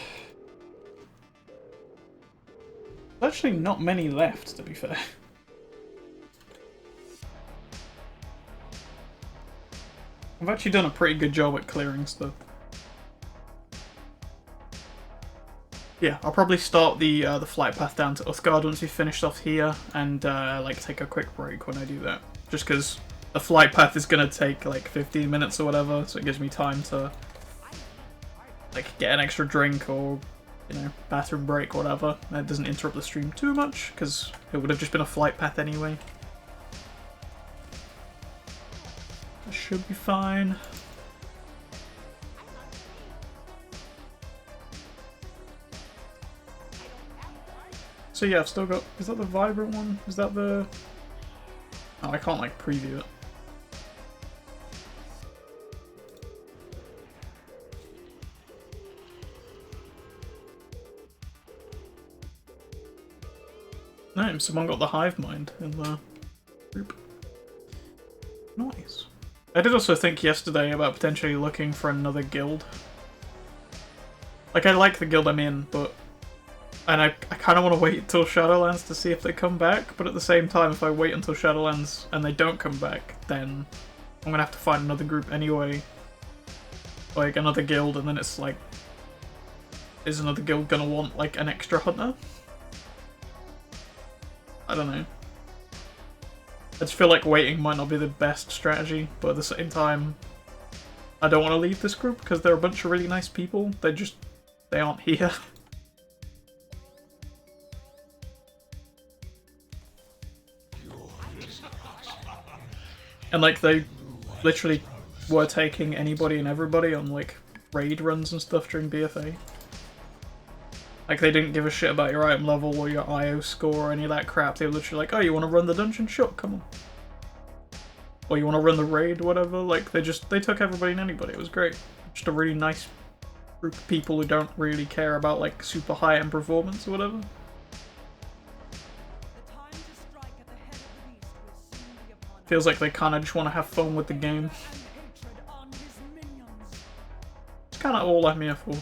There's actually not many left, to be fair. I've actually done a pretty good job at clearing stuff. Yeah, I'll probably start the flight path down to Uthgard once we've finished off here, and like take a quick break when I do that. Just because the flight path is gonna take like 15 minutes or whatever, so it gives me time to like get an extra drink or, you know, bathroom break or whatever. That doesn't interrupt the stream too much because it would have just been a flight path anyway. That should be fine. So yeah, I've still got... Is that the Vibrant one? Is that the... Oh, I can't, like, preview it. No, someone got the hive mind in the group. Nice. I did also think yesterday about potentially looking for another guild. Like, I like the guild I'm in, but... And I kind of want to wait until Shadowlands to see if they come back, but at the same time, if I wait until Shadowlands and they don't come back, then I'm going to have to find another group anyway. Like, another guild, and then it's like... Is another guild going to want, like, an extra hunter? I don't know. I just feel like waiting might not be the best strategy, but at the same time, I don't want to leave this group because they're a bunch of really nice people. They aren't here. And like they literally were taking anybody and everybody on like raid runs and stuff during BFA. Like they didn't give a shit about your item level or your IO score or any of that crap. They were literally like, oh, you want to run the dungeon? Sure, come on. Or you want to run the raid, whatever. Like they took everybody and anybody. It was great. Just a really nice group of people who don't really care about like super high end performance or whatever. Feels like they kind of just want to have fun with the game. It's kind of all I'm here for.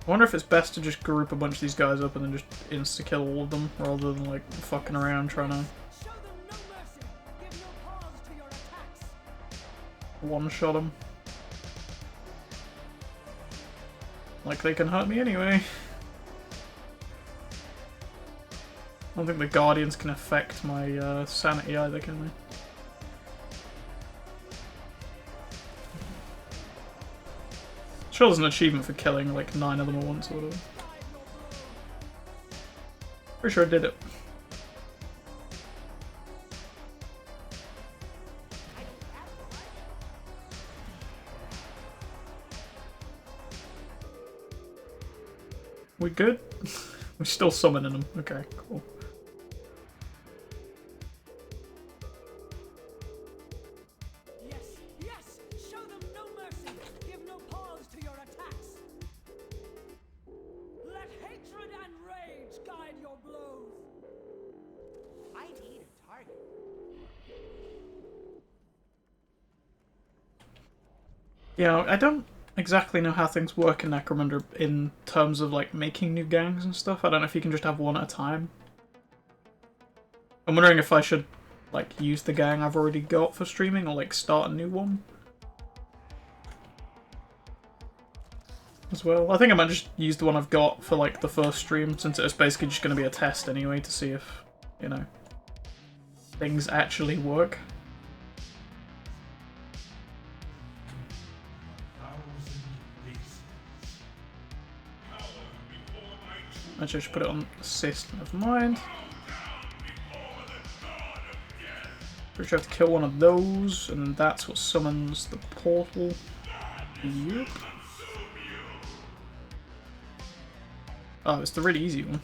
I wonder if it's best to just group a bunch of these guys up and then just insta-kill all of them, rather than like fucking around trying to one-shot them. Like they can hurt me anyway. I don't think the Guardians can affect my sanity either, can they? Sure there's an achievement for killing like 9 of them at once or whatever. Pretty sure I did it. We good? We're still summoning them. Okay, cool. Yeah, I don't exactly know how things work in Necromunda in terms of like making new gangs and stuff. I don't know if you can just have one at a time. I'm wondering if I should like use the gang I've already got for streaming or like start a new one as well. I think I might just use the one I've got for like the first stream, since it's basically just going to be a test anyway to see if, you know, things actually work. Actually, I should put it on assist. Never mind. Pretty sure I have to kill one of those, and that's what summons the portal. Yep. Oh, it's the really easy one.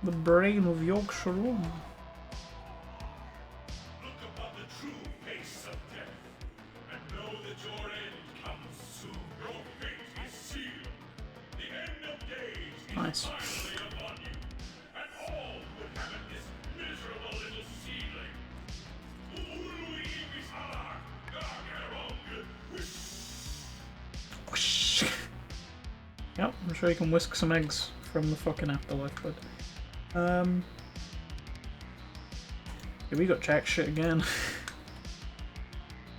The brain of Yorkshire Rum. Look upon the true face of death, and know that your end comes soon. Your fate is sealed. The end of days is Nice. finally upon you, and all who inhabit this miserable little seedling. Ului Visala, Gagerong, Whoosh. Yep, I'm sure you can whisk some eggs from the fucking afterlife, but yeah, we got jack shit again.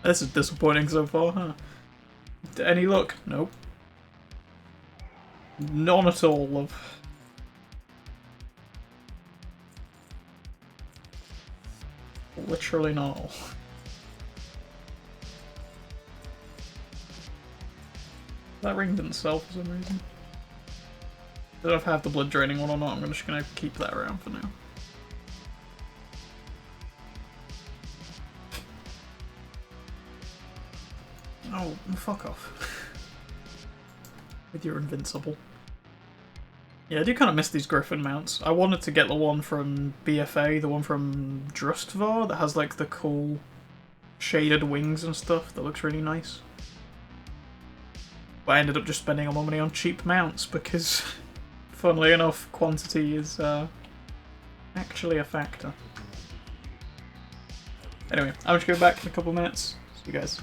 This is disappointing so far, huh? Any luck? Nope. None at all, love. Literally not all. That ring didn't sell for some reason. I don't know if I have the blood draining one or not. I'm just gonna keep that around for now. Oh, fuck off. With your invincible. Yeah, I do kind of miss these griffin mounts. I wanted to get the one from BFA, the one from Drustvar, that has like the cool shaded wings and stuff that looks really nice. But I ended up just spending all my money on cheap mounts because, funnily enough, quantity is actually a factor. Anyway, I'm just going back in a couple minutes. See you guys.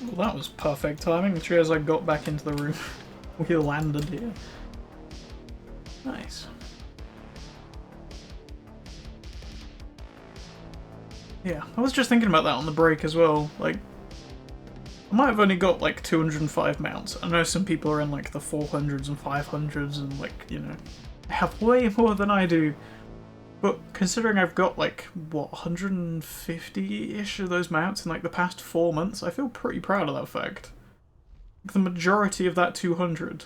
Well, that was perfect timing. Literally as I got back into the room, we landed here. Nice. Yeah, I was just thinking about that on the break as well. Like, I might have only got like 205 mounts. I know some people are in like the 400s and 500s and like, you know, have way more than I do. But considering I've got like, what, 150-ish of those mounts in like the past 4 months, I feel pretty proud of that fact. The majority of that 200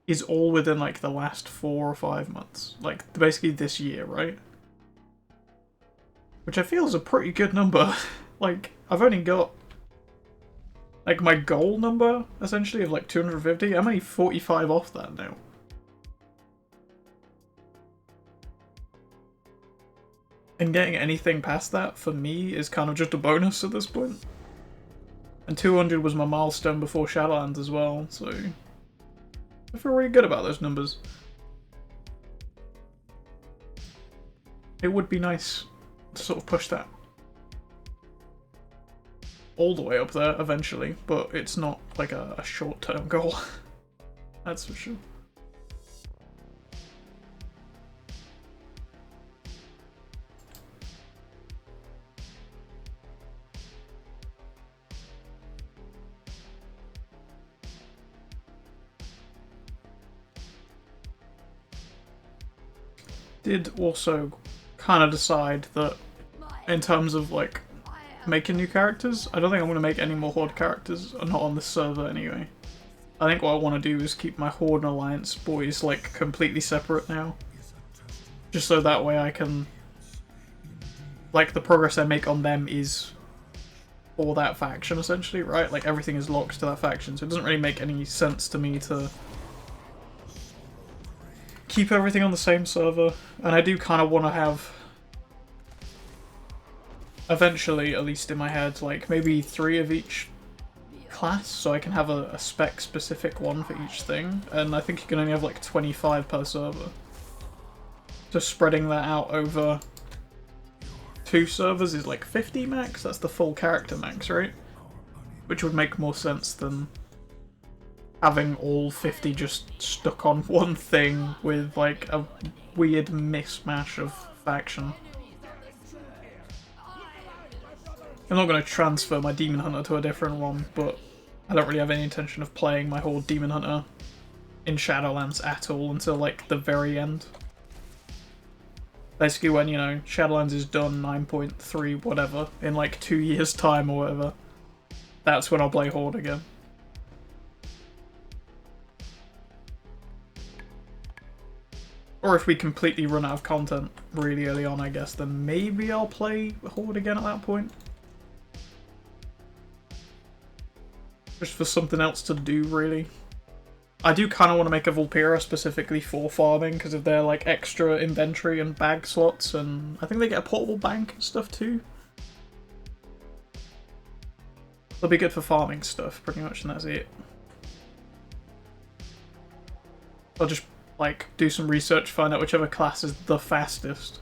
is all within like the last 4 or 5 months. Like, basically this year, right? Which I feel is a pretty good number. Like, I've only got like my goal number, essentially, of like 250. I'm only 45 off that now. And getting anything past that, for me, is kind of just a bonus at this point. And 200 was my milestone before Shadowlands as well, so I feel really good about those numbers. It would be nice to sort of push that all the way up there eventually, but it's not like a short-term goal. That's for sure. Did also kind of decide that in terms of like making new characters, I don't think I'm going to make any more Horde characters, not on this server anyway. I think what I want to do is keep my Horde and Alliance boys like completely separate now. Just so that way I can, like, the progress I make on them is for that faction essentially, right? Like everything is locked to that faction, so it doesn't really make any sense to me to keep everything on the same server. And I do kind of want to have, eventually, at least in my head, like maybe 3 of each class, so I can have a spec specific one for each thing, and I think you can only have like 25 per server. So spreading that out over 2 servers is like 50 max, that's the full character max, right? Which would make more sense than having all 50 just stuck on one thing with like a weird mismatch of faction. I'm not going to transfer my Demon Hunter to a different one, but I don't really have any intention of playing my Horde Demon Hunter in Shadowlands at all until like the very end. Basically when, you know, Shadowlands is done 9.3 whatever, in like 2 years time or whatever, that's when I'll play Horde again. Or if we completely run out of content really early on, I guess, then maybe I'll play Horde again at that point. Just for something else to do, really. I do kind of want to make a Vulpera specifically for farming, because of their like extra inventory and bag slots, and I think they get a portable bank and stuff too. They'll be good for farming stuff, pretty much, and that's it. I'll just like do some research, find out whichever class is the fastest.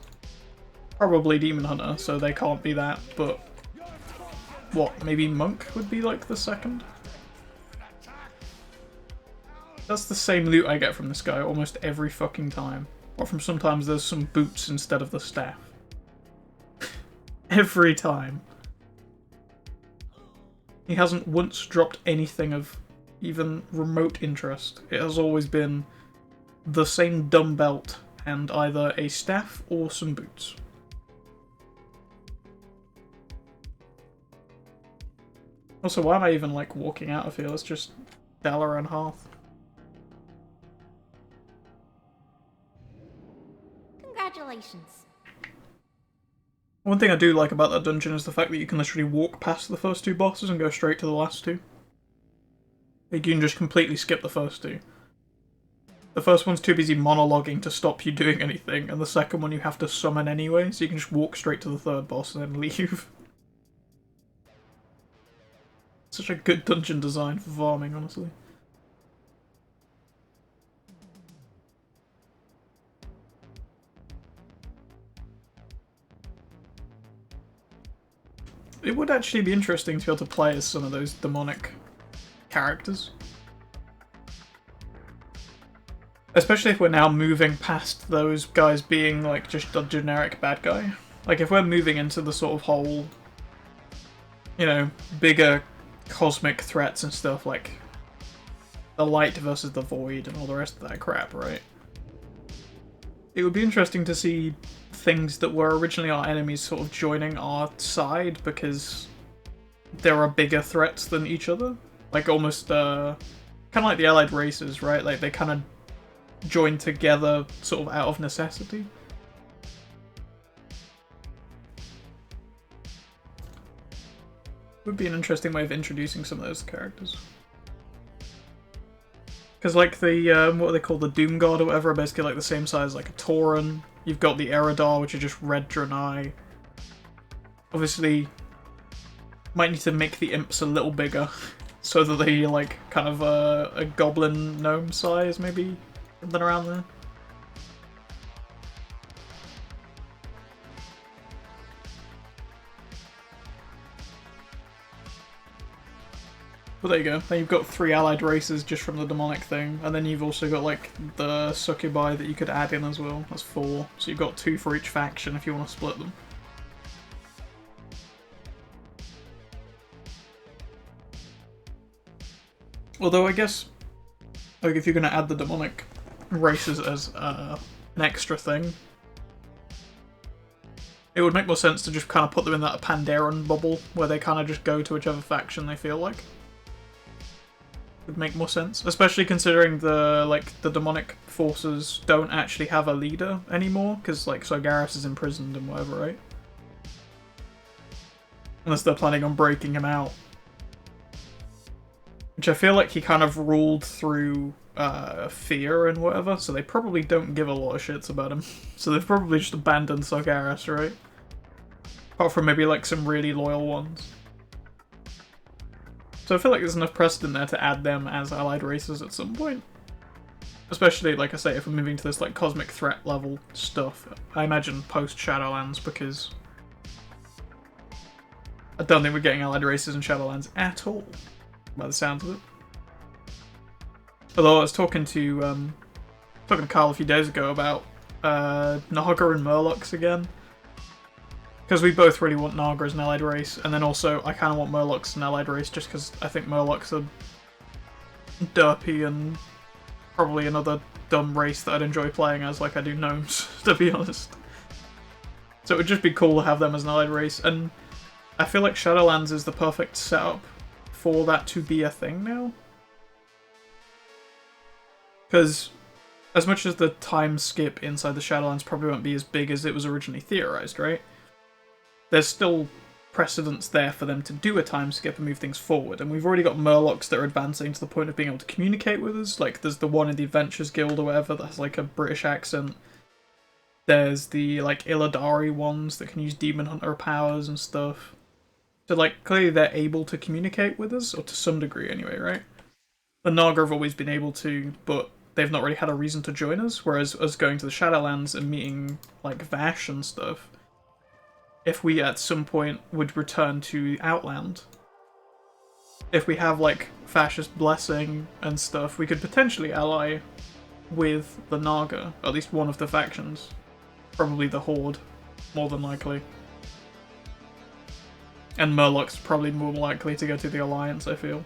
Probably Demon Hunter, so they can't be that, but what, maybe Monk would be like the second? That's the same loot I get from this guy almost every fucking time. Or from sometimes there's some boots instead of the staff. Every time. He hasn't once dropped anything of even remote interest. It has always been the same dumb belt and either a staff or some boots. Also, why am I even like walking out of here? Let's just Dalaran and Hearth. Congratulations. One thing I do like about that dungeon is the fact that you can literally walk past the first 2 bosses and go straight to the last 2. Like, you can just completely skip the first 2. The first one's too busy monologuing to stop you doing anything, and the second one you have to summon anyway, so you can just walk straight to the 3rd boss and then leave. Such a good dungeon design for farming, honestly. it would actually be interesting to be able to play as some of those demonic characters. Especially if we're now moving past those guys being like just a generic bad guy. Like if we're moving into the sort of whole, you know, bigger cosmic threats and stuff like the light versus the void and all the rest of that crap, right? It would be interesting to see things that were originally our enemies sort of joining our side because there are bigger threats than each other. Like almost, kind of like the allied races, right? Like they kind of join together sort of out of necessity. Would be an interesting way of introducing some of those characters. Because like the, what are they called, the Doom God or whatever, are basically like the same size like a Tauren. You've got the Eridar, which are just red Draenei. Obviously, might need to make the imps a little bigger, so that they like kind of a goblin gnome size, maybe? Something around there. Well, there you go. Then you've got 3 allied races just from the demonic thing, and then you've also got like the succubi that you could add in as well. That's 4. So you've got 2 for each faction if you want to split them. Although I guess, like if you're going to add the demonic races as an extra thing, it would make more sense to just kind of put them in that Pandaren bubble where they kind of just go to whichever faction they feel like. Would make more sense, especially considering the demonic forces don't actually have a leader anymore, because like Sargeras is imprisoned and whatever, right? Unless they're planning on breaking him out, which I feel like he kind of ruled through fear and whatever, so they probably don't give a lot of shits about him. So they've probably just abandoned Sargeras, right? Apart from maybe like some really loyal ones. So I feel like there's enough precedent there to add them as allied races at some point. Especially, like I say, if we're moving to this like cosmic threat level stuff. I imagine post Shadowlands, because I don't think we're getting allied races in Shadowlands at all, by the sounds of it. Although I was talking to Carl a few days ago about Naga and Murlocs again. Because we both really want Naga as an allied race, and then also I kind of want Murlocs as an allied race just because I think Murlocs are derpy and probably another dumb race that I'd enjoy playing as, like I do gnomes, to be honest. So it would just be cool to have them as an allied race, and I feel like Shadowlands is the perfect setup for that to be a thing now. Because as much as the time skip inside the Shadowlands probably won't be as big as it was originally theorized, right? There's still precedence there for them to do a time skip and move things forward, and we've already got Murlocs that are advancing to the point of being able to communicate with us. Like, there's the one in the Adventures Guild or whatever that has like a British accent. There's the like Illidari ones that can use Demon Hunter powers and stuff. So like, clearly they're able to communicate with us, or to some degree anyway, right? The Naga have always been able to, but they've not really had a reason to join us, whereas us going to the Shadowlands and meeting like Vash and stuff, if we at some point would return to Outland, if we have like Fascist Blessing and stuff, we could potentially ally with the Naga, at least one of the factions. Probably the Horde, more than likely. And Murloc's probably more likely to go to the Alliance, I feel.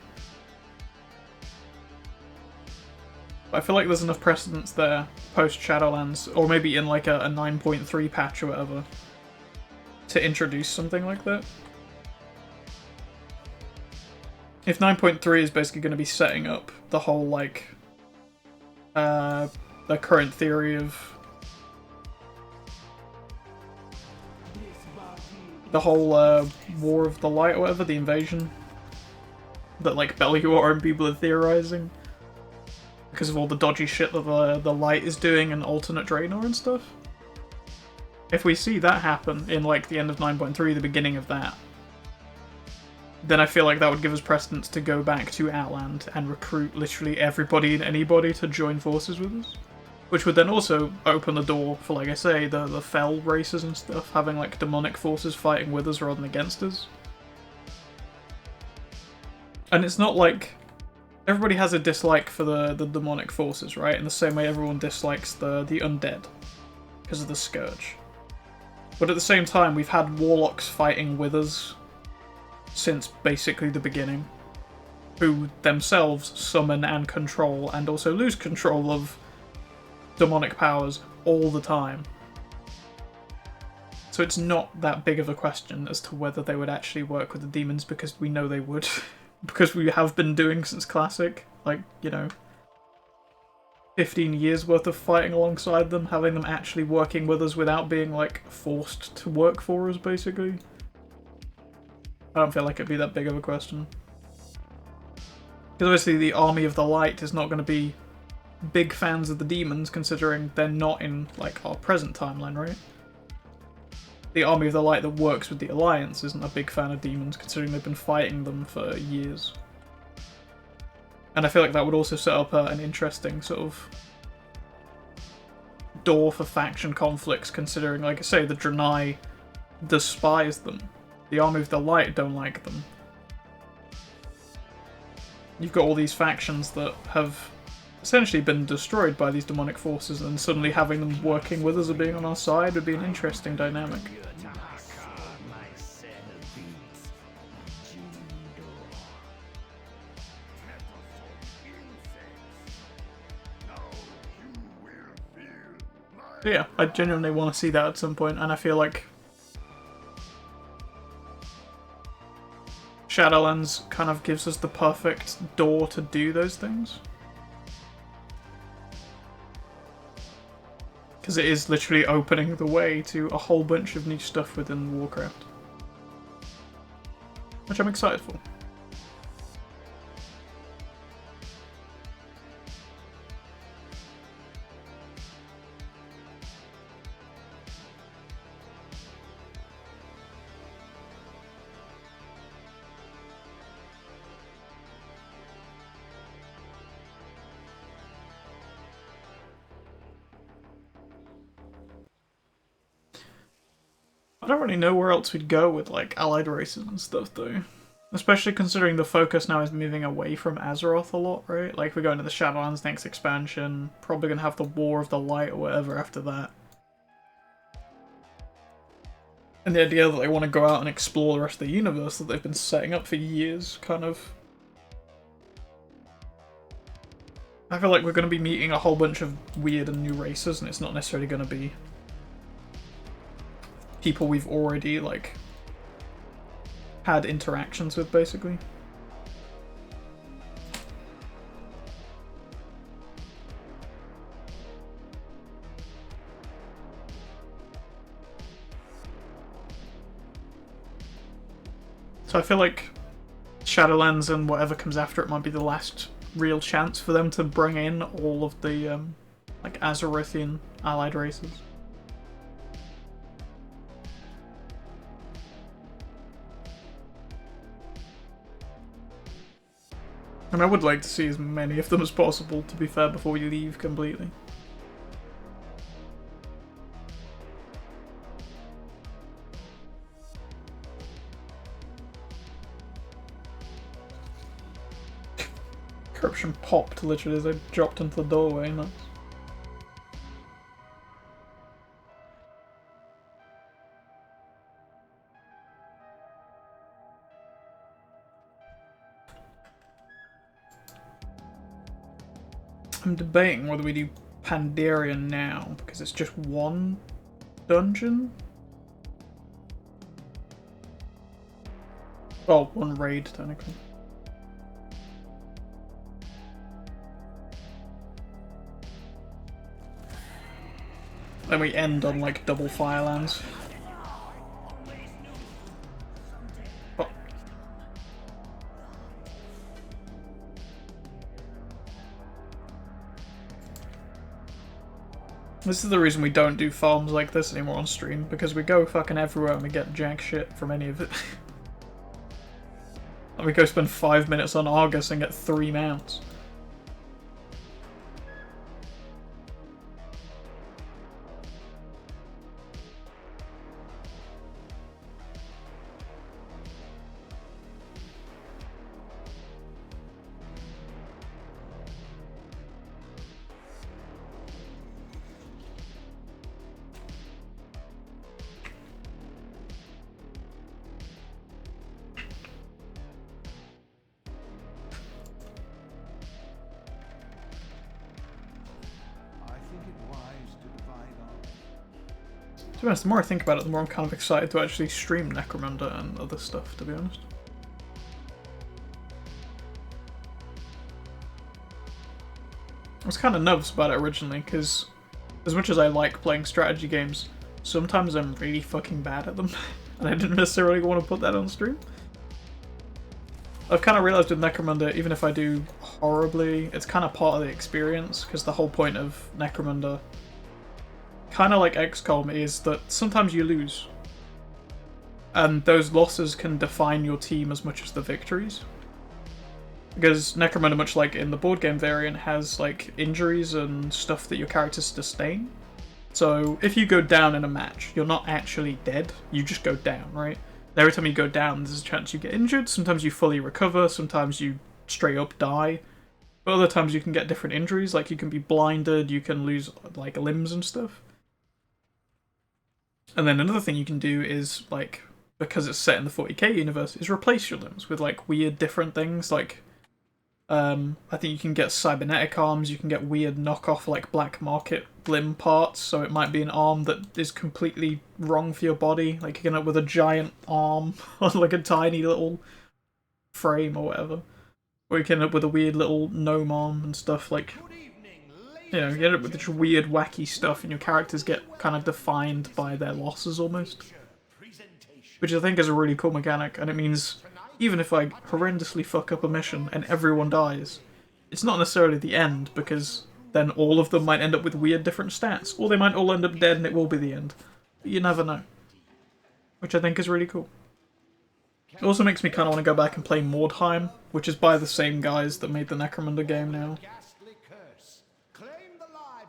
But I feel like there's enough precedence there, post Shadowlands, or maybe in like a 9.3 patch or whatever, to introduce something like that. If 9.3 is basically going to be setting up the whole, like, the current theory of the whole War of the Light or whatever, the invasion that, like, Belluar and people are theorizing because of all the dodgy shit that the Light is doing and alternate Draenor and stuff. If we see that happen in, like, the end of 9.3, the beginning of that, then I feel like that would give us precedence to go back to Outland and recruit literally everybody and anybody to join forces with us. Which would then also open the door for, like I say, the Fel races and stuff, having, like, demonic forces fighting with us rather than against us. And it's not like everybody has a dislike for the demonic forces, right? In the same way everyone dislikes the undead because of the scourge. But at the same time, we've had warlocks fighting withers since basically the beginning, who themselves summon and control and also lose control of demonic powers all the time. So it's not that big of a question as to whether they would actually work with the demons, because we know they would. Because we have been doing since Classic, like, you know, 15 years worth of fighting alongside them, having them actually working with us without being, like, forced to work for us, basically. I don't feel like it'd be that big of a question. Because obviously the Army of the Light is not going to be big fans of the demons, considering they're not in, like, our present timeline, right? The Army of the Light that works with the Alliance isn't a big fan of demons, considering they've been fighting them for years. And I feel like that would also set up an interesting sort of door for faction conflicts, considering, like I say, the Draenei despise them. The Army of the Light don't like them. You've got all these factions that have essentially been destroyed by these demonic forces, and suddenly having them working with us or being on our side would be an interesting dynamic. But yeah, I genuinely want to see that at some point, and I feel like Shadowlands kind of gives us the perfect door to do those things. Because it is literally opening the way to a whole bunch of new stuff within Warcraft. Which I'm excited for. I don't really know where else we'd go with, like, allied races and stuff, though. Especially considering the focus now is moving away from Azeroth a lot, right? Like, we're going to the Shadowlands next expansion, probably gonna have the War of the Light or whatever after that. And the idea that they want to go out and explore the rest of the universe that they've been setting up for years, kind of... I feel like we're going to be meeting a whole bunch of weird and new races, and it's not necessarily going to be people we've already, like, had interactions with, basically. So I feel like Shadowlands and whatever comes after it might be the last real chance for them to bring in all of the, like, Azerothian allied races. And I would like to see as many of them as possible, to be fair, before we leave completely. Corruption popped literally as I dropped into the doorway, nice. I'm debating whether we do Pandaria now, because it's just one dungeon? Well, one raid, technically. Then we end on, like, double Firelands. Oh. This is the reason we don't do farms like this anymore on stream, because we go fucking everywhere and we get jack shit from any of it. And we go spend 5 minutes on Argus and get 3 mounts. To be honest, the more I think about it, the more I'm kind of excited to actually stream Necromunda and other stuff, to be honest. I was kind of nervous about it originally, because as much as I like playing strategy games, sometimes I'm really fucking bad at them, and I didn't necessarily want to put that on stream. I've kind of realised with Necromunda, even if I do horribly, it's kind of part of the experience, because the whole point of Necromunda, kind of like XCOM, is that sometimes you lose. And those losses can define your team as much as the victories. Because Necromunda, much like in the board game variant, has like injuries and stuff that your characters sustain. So if you go down in a match, you're not actually dead, you just go down, right? Every time you go down, there's a chance you get injured, sometimes you fully recover, sometimes you straight up die. But other times you can get different injuries, like you can be blinded, you can lose like limbs and stuff. And then another thing you can do is, like, because it's set in the 40k universe, is replace your limbs with like weird different things, like I think you can get cybernetic arms, you can get weird knockoff like black market limb parts, so it might be an arm that is completely wrong for your body, like you can end up with a giant arm on like a tiny little frame or whatever. Or you can end up with a weird little gnome arm and stuff, like, you know, you end up with this weird wacky stuff and your characters get kind of defined by their losses almost. Which I think is a really cool mechanic, and it means even if I horrendously fuck up a mission and everyone dies, it's not necessarily the end, because then all of them might end up with weird different stats, or they might all end up dead and it will be the end. But you never know. Which I think is really cool. It also makes me kind of want to go back and play Mordheim, which is by the same guys that made the Necromunda game now.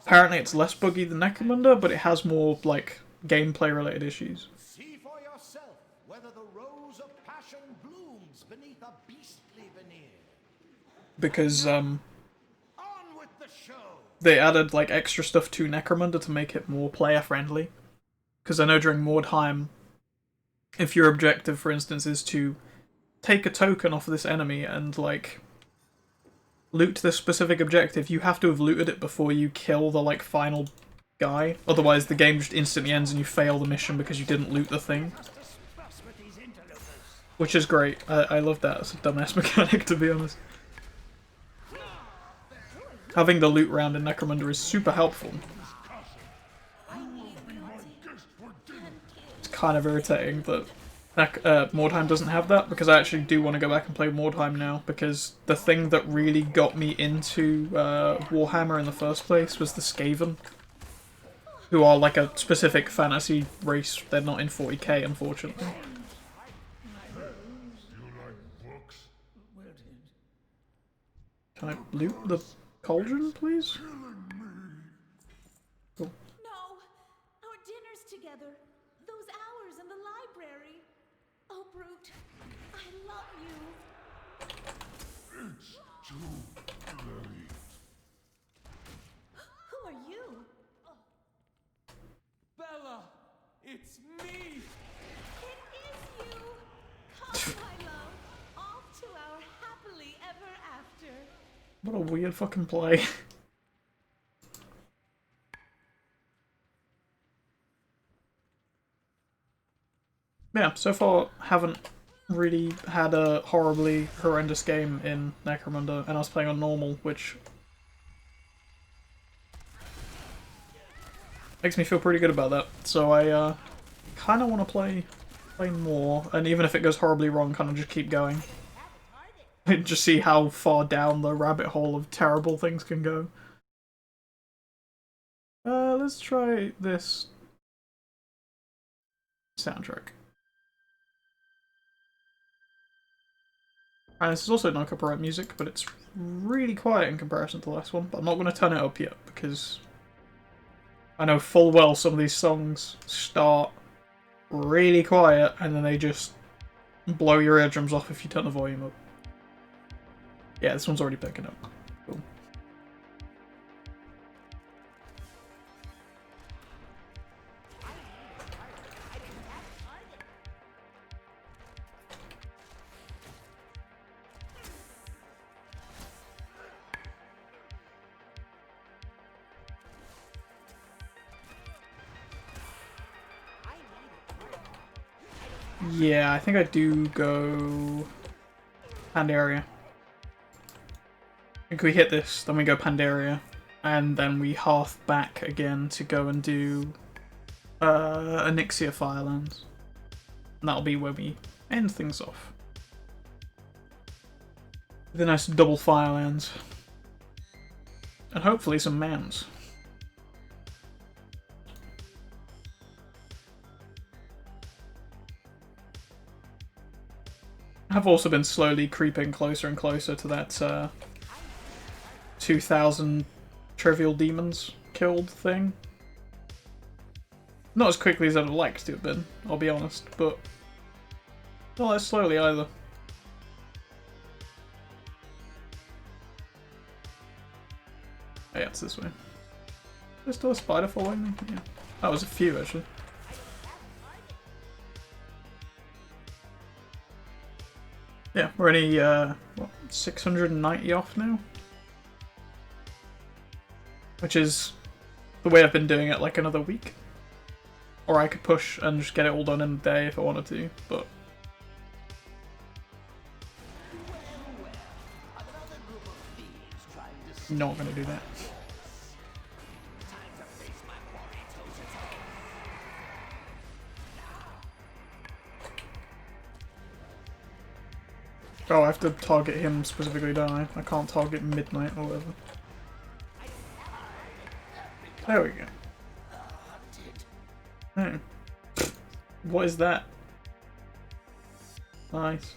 Apparently it's less buggy than Necromunda, but it has more, like, gameplay related issues. See for yourself whether the rose of passion blooms beneath a beastly veneer. Because, On with the show. they added, like, extra stuff to Necromunda to make it more player friendly. Because I know during Mordheim, if your objective, for instance, is to take a token off of this enemy and, like, loot this specific objective, you have to have looted it before you kill the, like, final guy. Otherwise, the game just instantly ends and you fail the mission because you didn't loot the thing. Which is great. I love that. It's a dumbass mechanic, to be honest. Having the loot round in Necromunda is super helpful. It's kind of irritating that Mordheim doesn't have that, because I actually do want to go back and play Mordheim now, because the thing that really got me into Warhammer in the first place was the Skaven, who are like a specific fantasy race. They're not in 40k, unfortunately. Can I loot the cauldron, please? Cool. No! Our dinners together. Those hours in the library. Oh, Brute. I love you. It's too late. Who are you? Bella, it's me! It is you! Come, my love. Off to our happily ever after. What a weird fucking play. Yeah, so far haven't really had a horribly horrendous game in Necromunda, and I was playing on normal, which makes me feel pretty good about that. So I kind of want to play more, and even if it goes horribly wrong, kind of just keep going. And just see how far down the rabbit hole of terrible things can go. Let's try this soundtrack. And this is also non-copyright music, but it's really quiet in comparison to the last one. But I'm not going to turn it up yet, because I know full well some of these songs start really quiet, and then they just blow your eardrums off if you turn the volume up. Yeah, this one's already picking up. Cool. Yeah, I think I do go Pandaria. If we hit this, then we go Pandaria, and then we half back again to go and do Onyxia Firelands. And that'll be where we end things off. With a nice double Firelands. And hopefully some mounds. I've also been slowly creeping closer and closer to that 2,000 trivial demons killed thing. Not as quickly as I'd have liked to have been, I'll be honest, but not as slowly either. Oh, yeah, it's this way. There's still a spider following me? Yeah. That was a few, actually. Yeah, we're only, what, 690 off now? Which is the way I've been doing it, like another week. Or I could push and just get it all done in a day if I wanted to, but... Not gonna do that. Oh, I have to target him specifically, don't I? I can't target Midnight or whatever. There we go. Oh. What is that? Nice.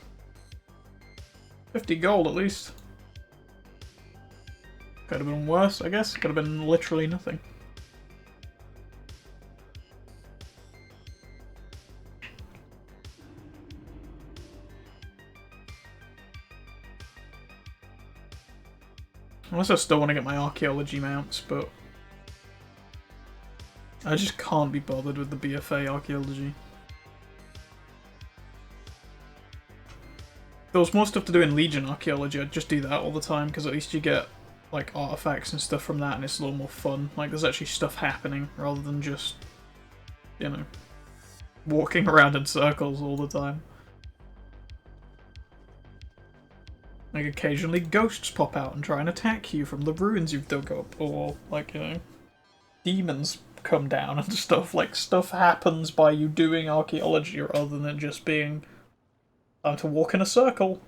50 gold at least. Could have been worse, I guess. Could have been literally nothing. Unless I still want to get my archaeology mounts, but I just can't be bothered with the BFA archaeology. If there was more stuff to do in Legion archaeology, I'd just do that all the time, because at least you get like artifacts and stuff from that, and it's a little more fun. Like, there's actually stuff happening, rather than just, you know, walking around in circles all the time. Like, occasionally ghosts pop out and try and attack you from the ruins you've dug up, or, like, you know, demons come down and stuff. Like, stuff happens by you doing archaeology rather than it just being time to walk in a circle.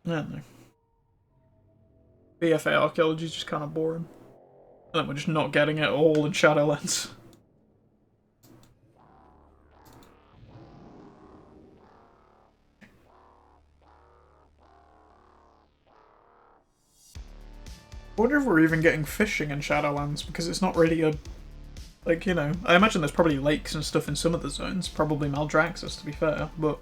I don't know. BFA archaeology is just kind of boring. And then we're just not getting it all in Shadowlands. I wonder if we're even getting fishing in Shadowlands, because it's not really a... Like, you know, I imagine there's probably lakes and stuff in some of the zones. Probably Maldraxxus, to be fair, but...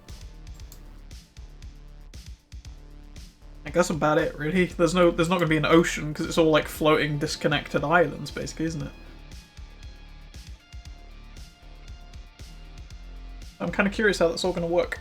I guess that's about it, really. There's not going to be an ocean, because it's all, like, floating, disconnected islands, basically, isn't it? I'm kind of curious how that's all going to work.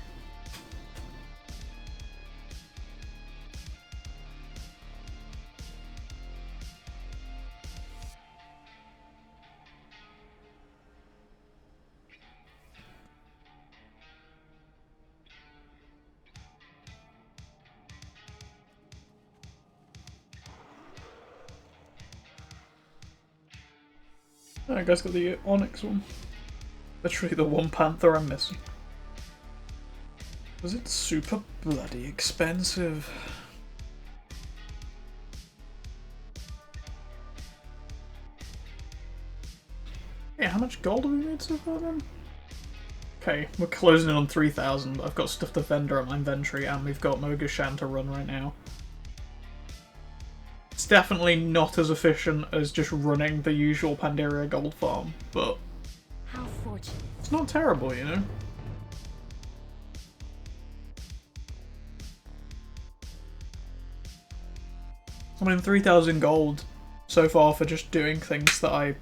I guess got the Onyx one. Literally the one panther I'm missing. Was it super bloody expensive? Yeah, how much gold have we made so far then? Okay, we're closing in on 3,000. I've got stuff to vendor at my inventory, and we've got Mogashan to run right now. It's definitely not as efficient as just running the usual Pandaria gold farm, but How fortunate. it's not terrible, you know? I mean, 3,000 gold so far for just doing things that I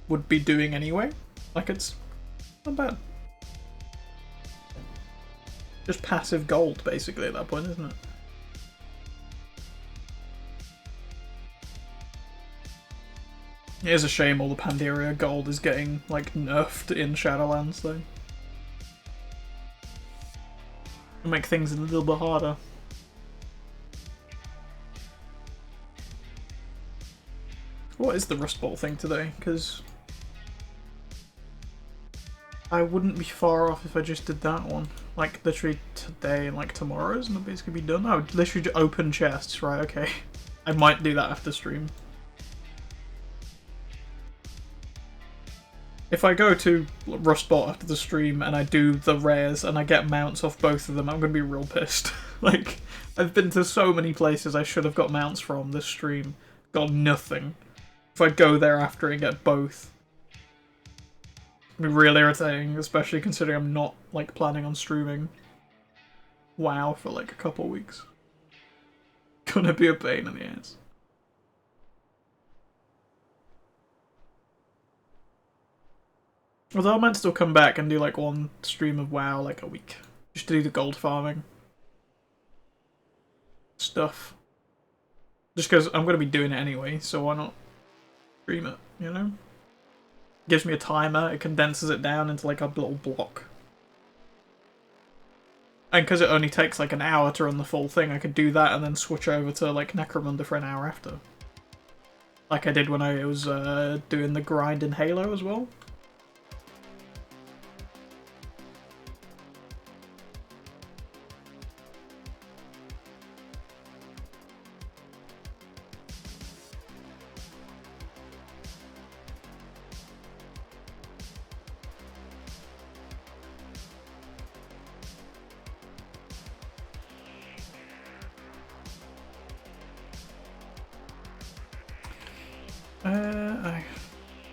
would be doing anyway. Like, it's not bad. Just passive gold, basically, at that point, isn't it? It is a shame all the Pandaria gold is getting, like, nerfed in Shadowlands, though. It'll make things a little bit harder. What is the Rust Bowl thing today? Because I wouldn't be far off if I just did that one. Like, literally today and, like, tomorrow's, and it'll basically be done. I would literally open chests, right, okay. I might do that after stream. If I go to Rustbot after the stream and I do the rares and I get mounts off both of them, I'm gonna be real pissed. Like, I've been to so many places I should have got mounts from this stream. Got nothing. If I go there after and get both. It'd be real irritating, especially considering I'm not, like, planning on streaming WoW for, like, a couple weeks. Gonna be a pain in the ass. Although I might still come back and do like one stream of WoW like a week. Just to do the gold farming stuff. Just because I'm going to be doing it anyway, so why not stream it, you know? Gives me a timer, it condenses it down into like a little block. And because it only takes like an hour to run the full thing, I could do that and then switch over to like Necromunda for an hour after. Like I did when I was doing the grind in Halo as well.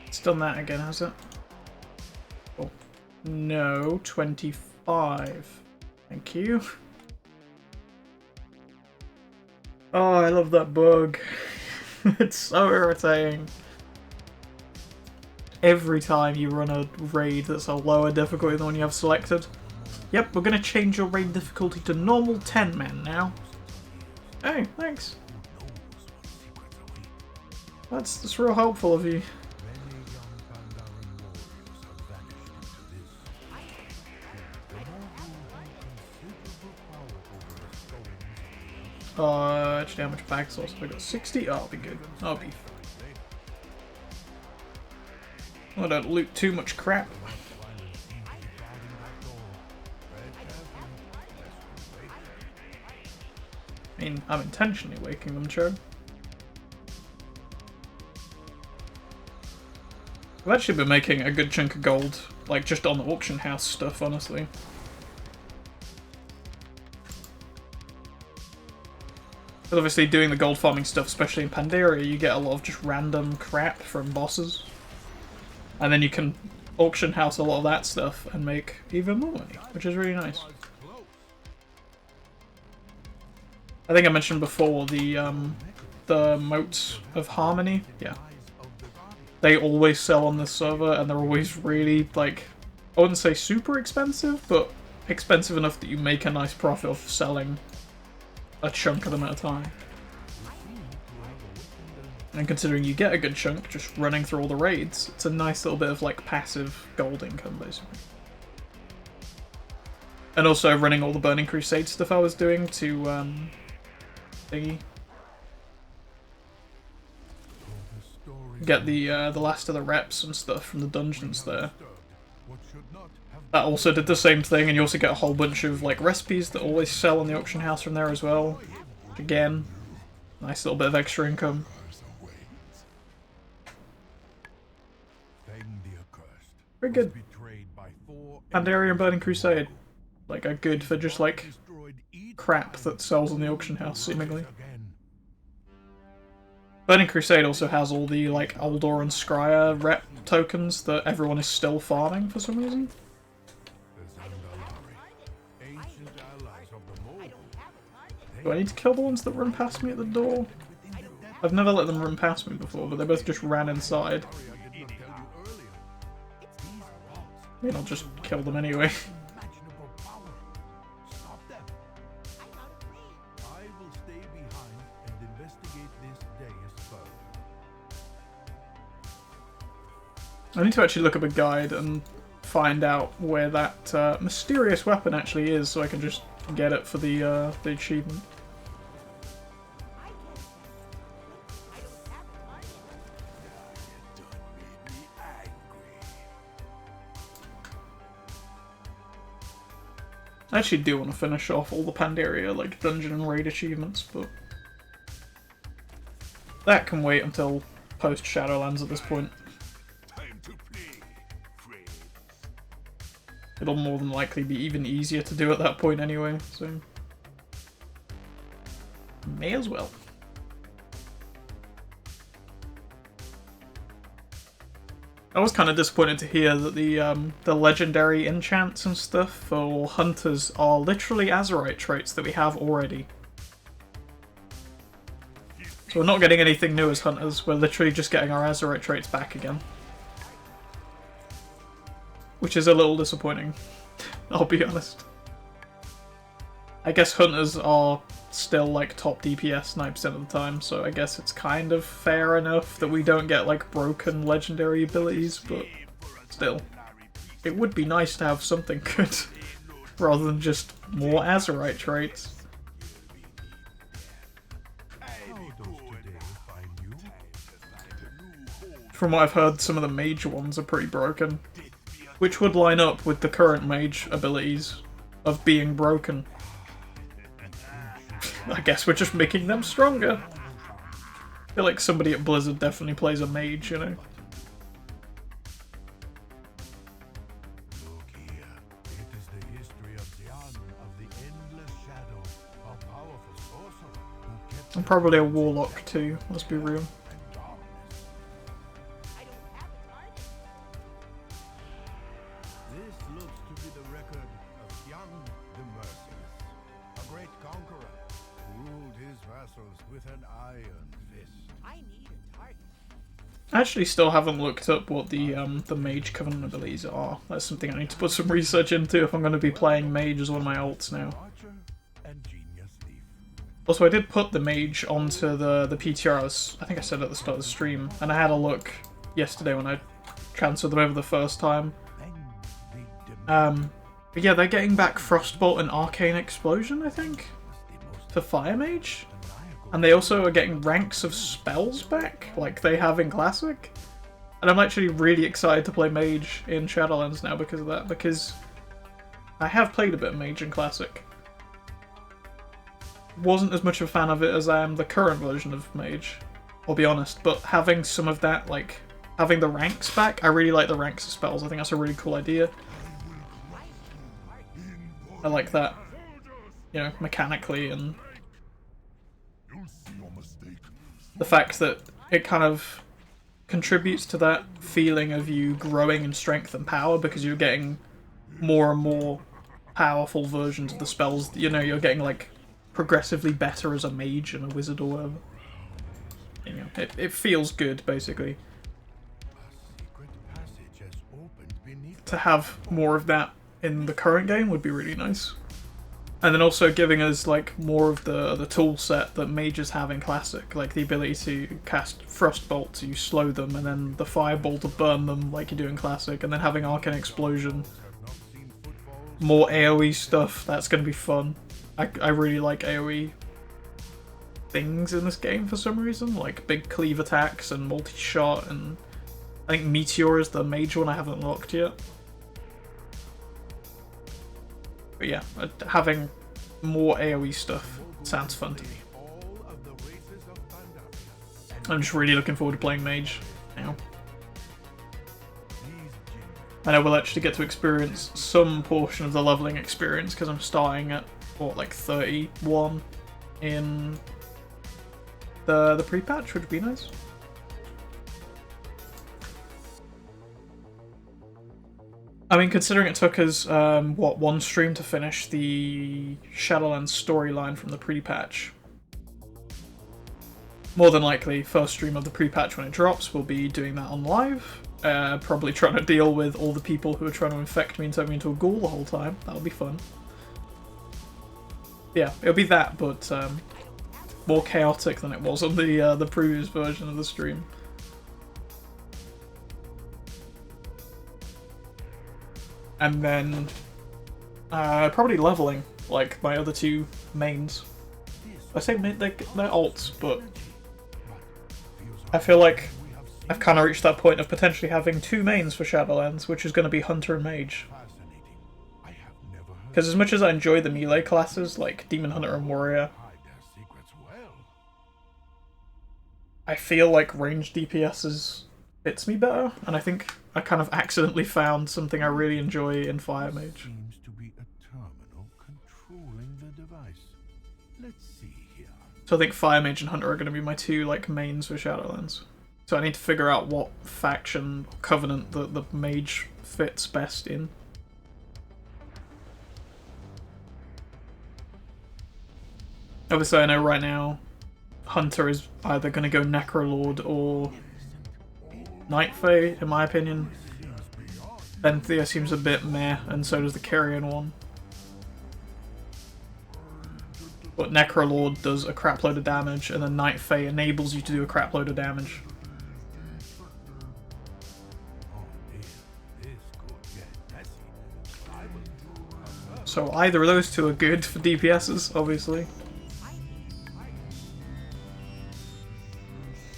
It's done that again, has it? Oh. No, 25. Thank you. Oh, I love that bug. It's so irritating. Every time you run a raid that's a lower difficulty than the one you have selected. Yep, we're gonna change your raid difficulty to normal 10 men now. Hey, thanks. That's real helpful of you. Actually, how much bag sauce have I got? 60? Oh, I'll be good. I'll be. I don't loot too much crap. I mean, I'm intentionally waking them, Joe. I've actually been making a good chunk of gold, like just on the auction house stuff, honestly. But obviously doing the gold farming stuff, especially in Pandaria, you get a lot of just random crap from bosses. And then you can auction house a lot of that stuff and make even more money, which is really nice. I think I mentioned before the motes of Harmony. Yeah. They always sell on this server, and they're always really, like, I wouldn't say super expensive, but expensive enough that you make a nice profit off selling a chunk of them at a time. And considering you get a good chunk just running through all the raids, it's a nice little bit of, like, passive gold income, basically. And also running all the Burning Crusade stuff I was doing to, thingy. Get the last of the reps and stuff from the dungeons there. That also did the same thing, and you also get a whole bunch of like recipes that always sell on the auction house from there as well. Again, nice little bit of extra income. Very good. Pandaria and Burning Crusade, like, are good for just like crap that sells on the auction house, seemingly. Burning Crusade also has all the, like, Aldor and Scryer rep tokens that everyone is still farming for some reason. Do I need to kill the ones that run past me at the door? I've never let them run past me before, but they both just ran inside. I mean, I'll just kill them anyway. I need to actually look up a guide and find out where that mysterious weapon actually is, so I can just get it for the achievement. I actually do want to finish off all the Pandaria, like, dungeon and raid achievements, but that can wait until post-Shadowlands at this point. It'll more than likely be even easier to do at that point anyway, so may as well. I was kind of disappointed to hear that the legendary enchants and stuff for hunters are literally Azerite traits that we have already. So we're not getting anything new as hunters, we're literally just getting our Azerite traits back again. Which is a little disappointing, I'll be honest. I guess hunters are still like top DPS 90% of the time, so I guess it's kind of fair enough that we don't get like broken legendary abilities, but still. It would be nice to have something good, rather than just more Azerite traits. From what I've heard, some of the mage ones are pretty broken. Which would line up with the current mage abilities of being broken. I guess we're just making them stronger. I feel like somebody at Blizzard definitely plays a mage, you know? I'm probably a warlock too, let's be real. I actually still haven't looked up what the Mage Covenant abilities are. That's something I need to put some research into if I'm going to be playing Mage as one of my alts now. Also, I did put the Mage onto the PTR, I think I said at the start of the stream, and I had a look yesterday when I transferred them over the first time. But yeah, they're getting back Frostbolt and Arcane Explosion, I think, for Fire Mage. And they also are getting ranks of spells back, like they have in Classic. And I'm actually really excited to play Mage in Shadowlands now because of that, because I have played a bit of Mage in Classic. Wasn't as much of a fan of it as I am the current version of Mage, I'll be honest, but having some of that, like, having the ranks back, I really like the ranks of spells. I think that's a really cool idea. I like that, you know, mechanically, and the fact that it kind of contributes to that feeling of you growing in strength and power because you're getting more and more powerful versions of the spells. You know, you're getting like progressively better as a mage and a wizard or whatever. You know, it feels good, basically. To have more of that in the current game would be really nice. And then also giving us like more of the tool set that mages have in Classic, like the ability to cast Frostbolt to slow them, and then the Fireball to burn them like you do in Classic, and then having Arcane Explosion. More AoE stuff, that's going to be fun. I really like AoE things in this game for some reason, like big cleave attacks and multi-shot, and I think Meteor is the mage one I haven't unlocked yet. But yeah, having more AoE stuff sounds fun to me. I'm just really looking forward to playing Mage now. And I will actually get to experience some portion of the leveling experience because I'm starting at, what, like 31 in the pre-patch, which would be nice. I mean, considering it took us, what, one stream to finish the Shadowlands storyline from the pre-patch. More than likely, first stream of the pre-patch when it drops, we'll be doing that on live. Probably trying to deal with all the people who are trying to infect me and turn me into a ghoul the whole time. That'll be fun. Yeah, it'll be that, but more chaotic than it was on the previous version of the stream. and then probably leveling, like my other two mains. I say they're alts, but I feel like I've kind of reached that point of potentially having two mains for Shadowlands, which is going to be Hunter and Mage. Because as much as I enjoy the melee classes, like Demon Hunter and Warrior, I feel like ranged DPSs fits me better, and I think I kind of accidentally found something I really enjoy in Fire Mage. Seems to be a terminal controlling the device. Let's see here. So I think Fire Mage and Hunter are going to be my two like mains for Shadowlands. So I need to figure out what faction or covenant the mage fits best in. Obviously I know right now Hunter is either going to go Necrolord or Night Fae, in my opinion. Benthea seems a bit meh, and so does the Kyrian one. But Necrolord does a crap load of damage, and then Night Fae enables you to do a crap load of damage. So either of those two are good for DPSs, obviously.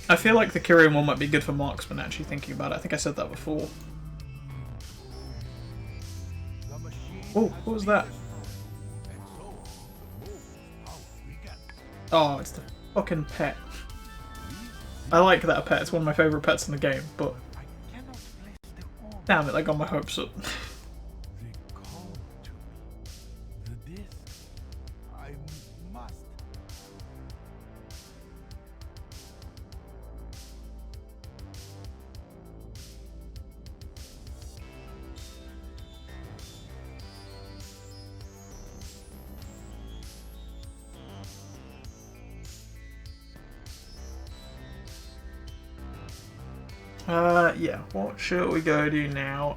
I feel like the Kyrian one might be good for marksman, actually, thinking about it. I think I said that before. Oh, what was that? Oh, it's the fucking pet. I like that pet, it's one of my favourite pets in the game, but... Damn it, I got my hopes up. Yeah, what should we go do now?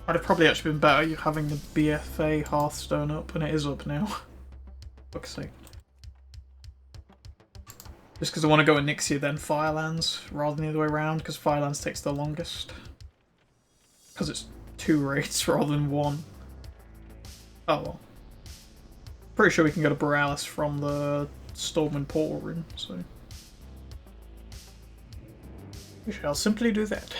I'd have probably actually been better having the BFA Hearthstone up, and it is up now. Fuck's sake. Just because I want to go with Nixia then Firelands, rather than the other way around, because Firelands takes the longest. Because it's 2 raids rather than 1. Oh well. Pretty sure we can go to Borealis from the Stormwind Portal room, so... We shall simply do that.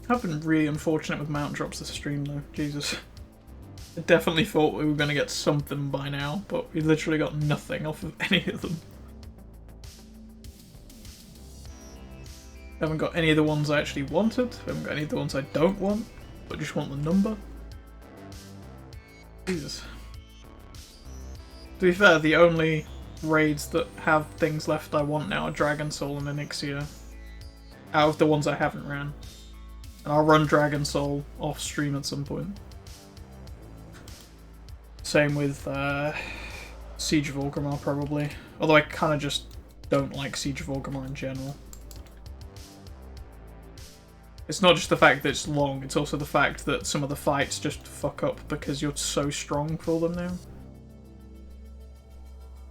I've been really unfortunate with mount drops this stream though, Jesus. I definitely thought we were going to get something by now, but we literally got nothing off of any of them. I haven't got any of the ones I actually wanted, I haven't got any of the ones I don't want, but just want the number. Jesus. To be fair, the only raids that have things left I want now are Dragon Soul and Onyxia, out of the ones I haven't ran. And I'll run Dragon Soul off stream at some point. Same with Siege of Orgrimmar probably, although I kind of just don't like Siege of Orgrimmar in general. It's not just the fact that it's long, it's also the fact that some of the fights just fuck up because you're so strong for them now.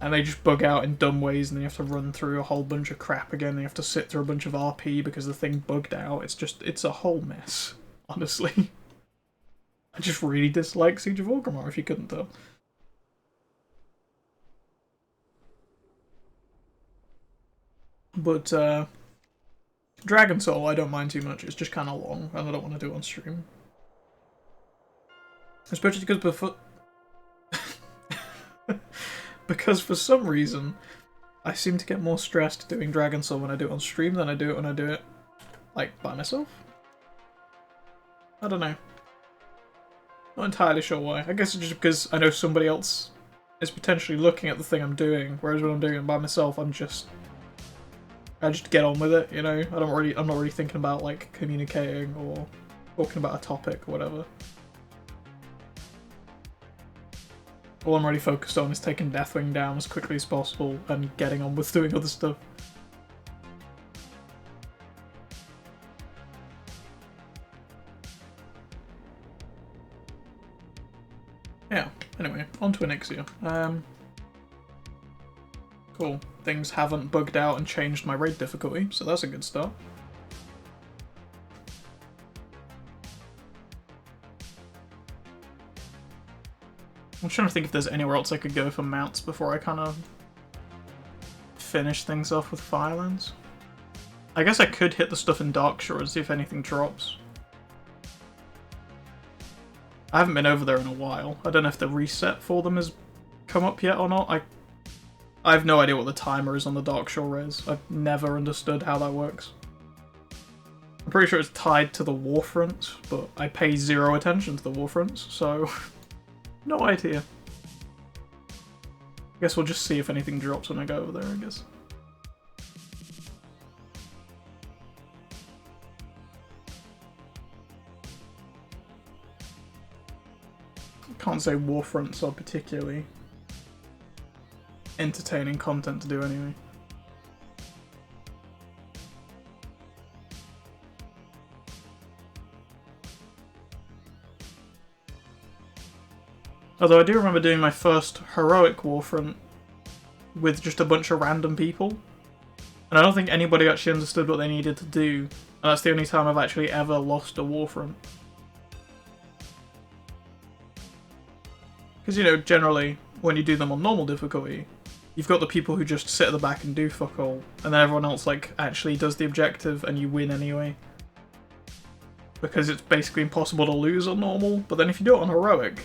And they just bug out in dumb ways and then you have to run through a whole bunch of crap again and you have to sit through a bunch of RP because the thing bugged out. It's a whole mess, honestly. I just really dislike Siege of Orgrimmar, if you couldn't tell. But, Dragon Soul, I don't mind too much. It's just kind of long, and I don't want to do it on stream. Especially because for some reason, I seem to get more stressed doing Dragon Soul when I do it on stream than I do it when I do it, like, by myself. I don't know. Not entirely sure why. I guess it's just because I know somebody else is potentially looking at the thing I'm doing, whereas when I'm doing it by myself, I just get on with it, you know? I'm not really thinking about, like, communicating or talking about a topic or whatever. All I'm really focused on is taking Deathwing down as quickly as possible and getting on with doing other stuff. Anyway, on to Onyxia. Cool. Things haven't bugged out and changed my raid difficulty, so that's a good start. I'm trying to think if there's anywhere else I could go for mounts before I kind of finish things off with Firelands. I guess I could hit the stuff in Darkshore and see if anything drops. I haven't been over there in a while. I don't know if the reset for them has come up yet or not. I have no idea what the timer is on the Darkshore res. I've never understood how that works. I'm pretty sure it's tied to the Warfronts, but I pay zero attention to the Warfronts, so no idea. I guess we'll just see if anything drops when I go over there, I guess. Can't say Warfronts are particularly entertaining content to do anyway. Although I do remember doing my first heroic Warfront with just a bunch of random people, and I don't think anybody actually understood what they needed to do, and that's the only time I've actually ever lost a Warfront. Because, you know, generally, when you do them on normal difficulty, you've got the people who just sit at the back and do fuck all, and then everyone else, like, actually does the objective, and you win anyway. Because it's basically impossible to lose on normal, but then if you do it on heroic,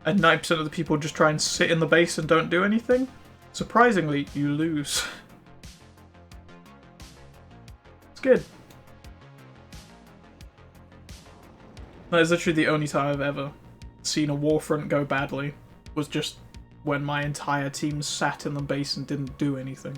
and 90% of the people just try and sit in the base and don't do anything, surprisingly, you lose. It's good. That is literally the only time I've ever seen a Warfront go badly, was just when my entire team sat in the base and didn't do anything.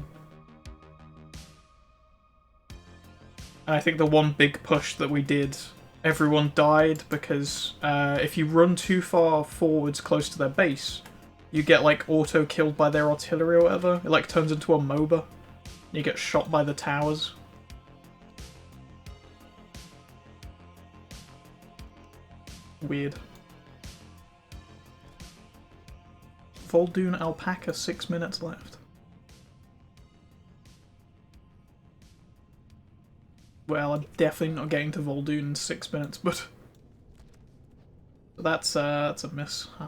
And I think the one big push that we did, everyone died because if you run too far forwards close to their base, you get like auto-killed by their artillery or whatever. It like turns into a MOBA. And you get shot by the towers. Weird. Voldoon Alpaca, 6 minutes left. Well, I'm definitely not getting to Voldoon in 6 minutes, but that's a miss. Huh.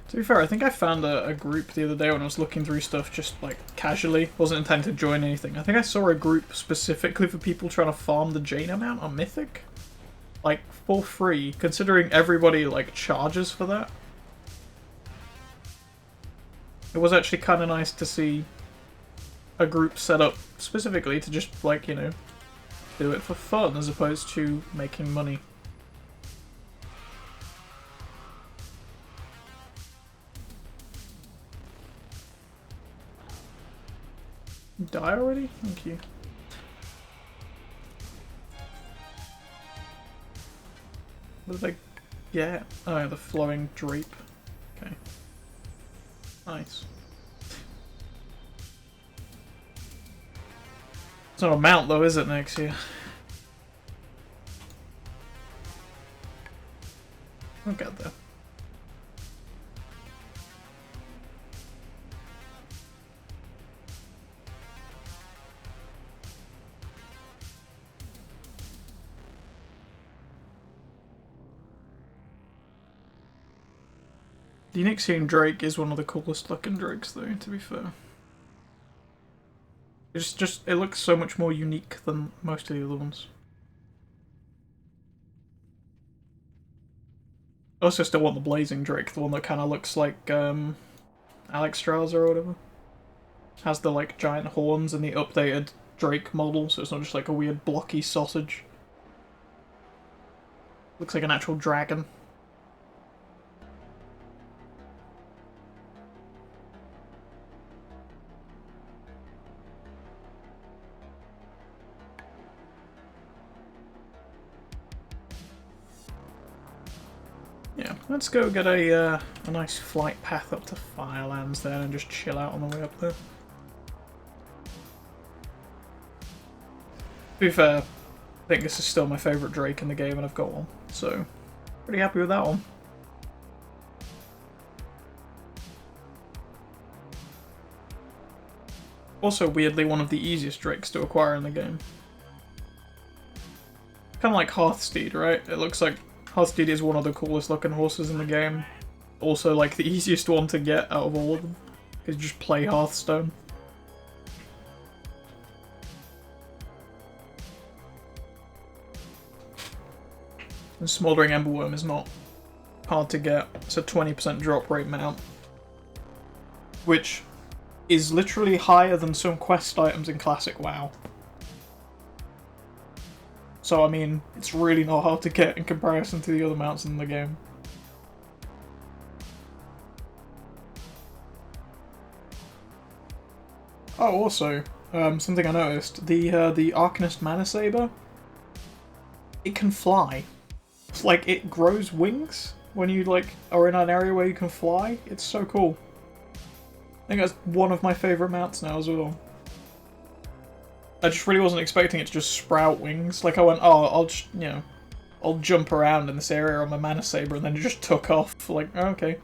To be fair, I think I found a group the other day when I was looking through stuff just, like, casually. Wasn't intending to join anything. I think I saw a group specifically for people trying to farm the Jaina mount on Mythic. Like, for free, considering everybody, like, charges for that. It was actually kind of nice to see a group set up specifically to just, like, you know, do it for fun as opposed to making money. Die already? Thank you. What did I get? Oh, yeah, the flowing drape. Okay. Nice. It's not a mount though, is it, next year? I'll get there. The Onyxian Drake is one of the coolest looking drakes though, to be fair. It's just, it looks so much more unique than most of the other ones. I also still want the Blazing Drake, the one that kind of looks like Alexstrasza or whatever. Has the like giant horns and the updated Drake model, so it's not just like a weird blocky sausage. Looks like an actual dragon. Yeah, let's go get a nice flight path up to Firelands then and just chill out on the way up there. To be fair, I think this is still my favourite Drake in the game and I've got one, so pretty happy with that one. Also, weirdly, one of the easiest Drakes to acquire in the game. Kind of like Hearthsteed, right? It looks like Hearthsteed is one of the coolest looking horses in the game. Also, like, the easiest one to get out of all of them. Because you just play Hearthstone. And Smouldering Emberworm is not hard to get. It's a 20% drop rate mount. Which is literally higher than some quest items in Classic WoW. So, I mean, it's really not hard to get in comparison to the other mounts in the game. Oh, also, something I noticed, the Arcanist Mana Saber, it can fly. It's like, it grows wings when you, like, are in an area where you can fly. It's so cool. I think that's one of my favourite mounts now as well. I just really wasn't expecting it to just sprout wings. Like, I went, oh, I'll just, you know, I'll jump around in this area on my Mana Saber, and then it just took off. Like, oh, okay.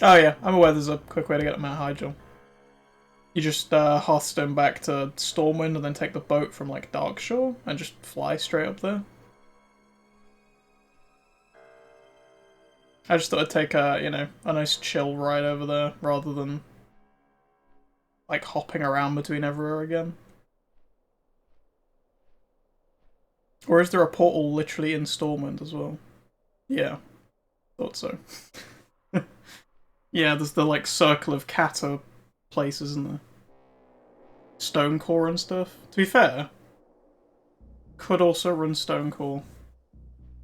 Oh yeah, I'm aware there's a quick way to get to Mount Hyjal. You just Hearthstone back to Stormwind and then take the boat from like Darkshore and just fly straight up there. I just thought I'd take a, you know, a nice chill ride over there rather than like hopping around between everywhere again. Or is there a portal literally in Stormwind as well? Yeah, thought so. Yeah, there's the like circle of Kata places in there. Stonecore and stuff. To be fair, could also run Stonecore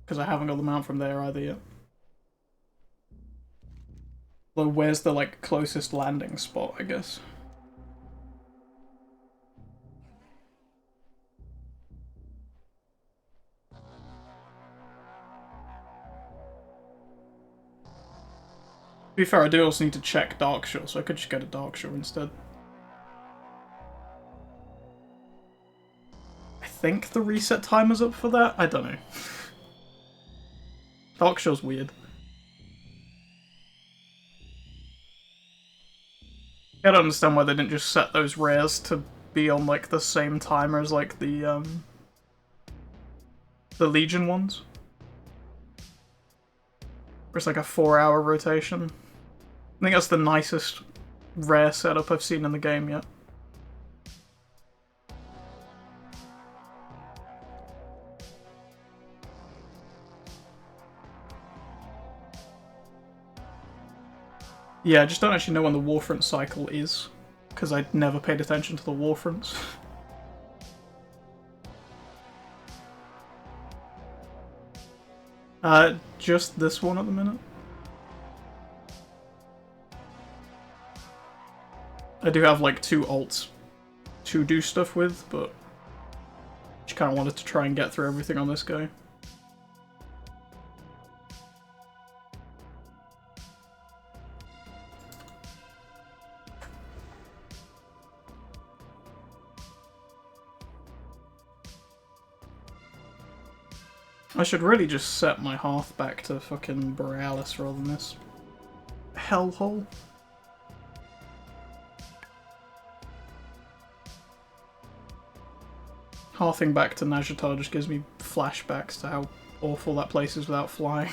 because I haven't got the mount from there either yet. Well, where's the like closest landing spot, I guess? To be fair, I do also need to check Darkshore, so I could just go to Darkshore instead. I think the reset timer's up for that? I don't know. Darkshore's weird. I don't understand why they didn't just set those rares to be on like the same timer as like the Legion ones. Where it's like a 4-hour rotation. I think that's the nicest rare setup I've seen in the game yet. Yeah, I just don't actually know when the Warfront cycle is, because I never paid attention to the Warfronts. Just this one at the minute. I do have like 2 alts to do stuff with, but just kind of wanted to try and get through everything on this guy. I should really just set my hearth back to fucking Borealis rather than this hellhole. Hearthing back to Nazjatar just gives me flashbacks to how awful that place is without flying.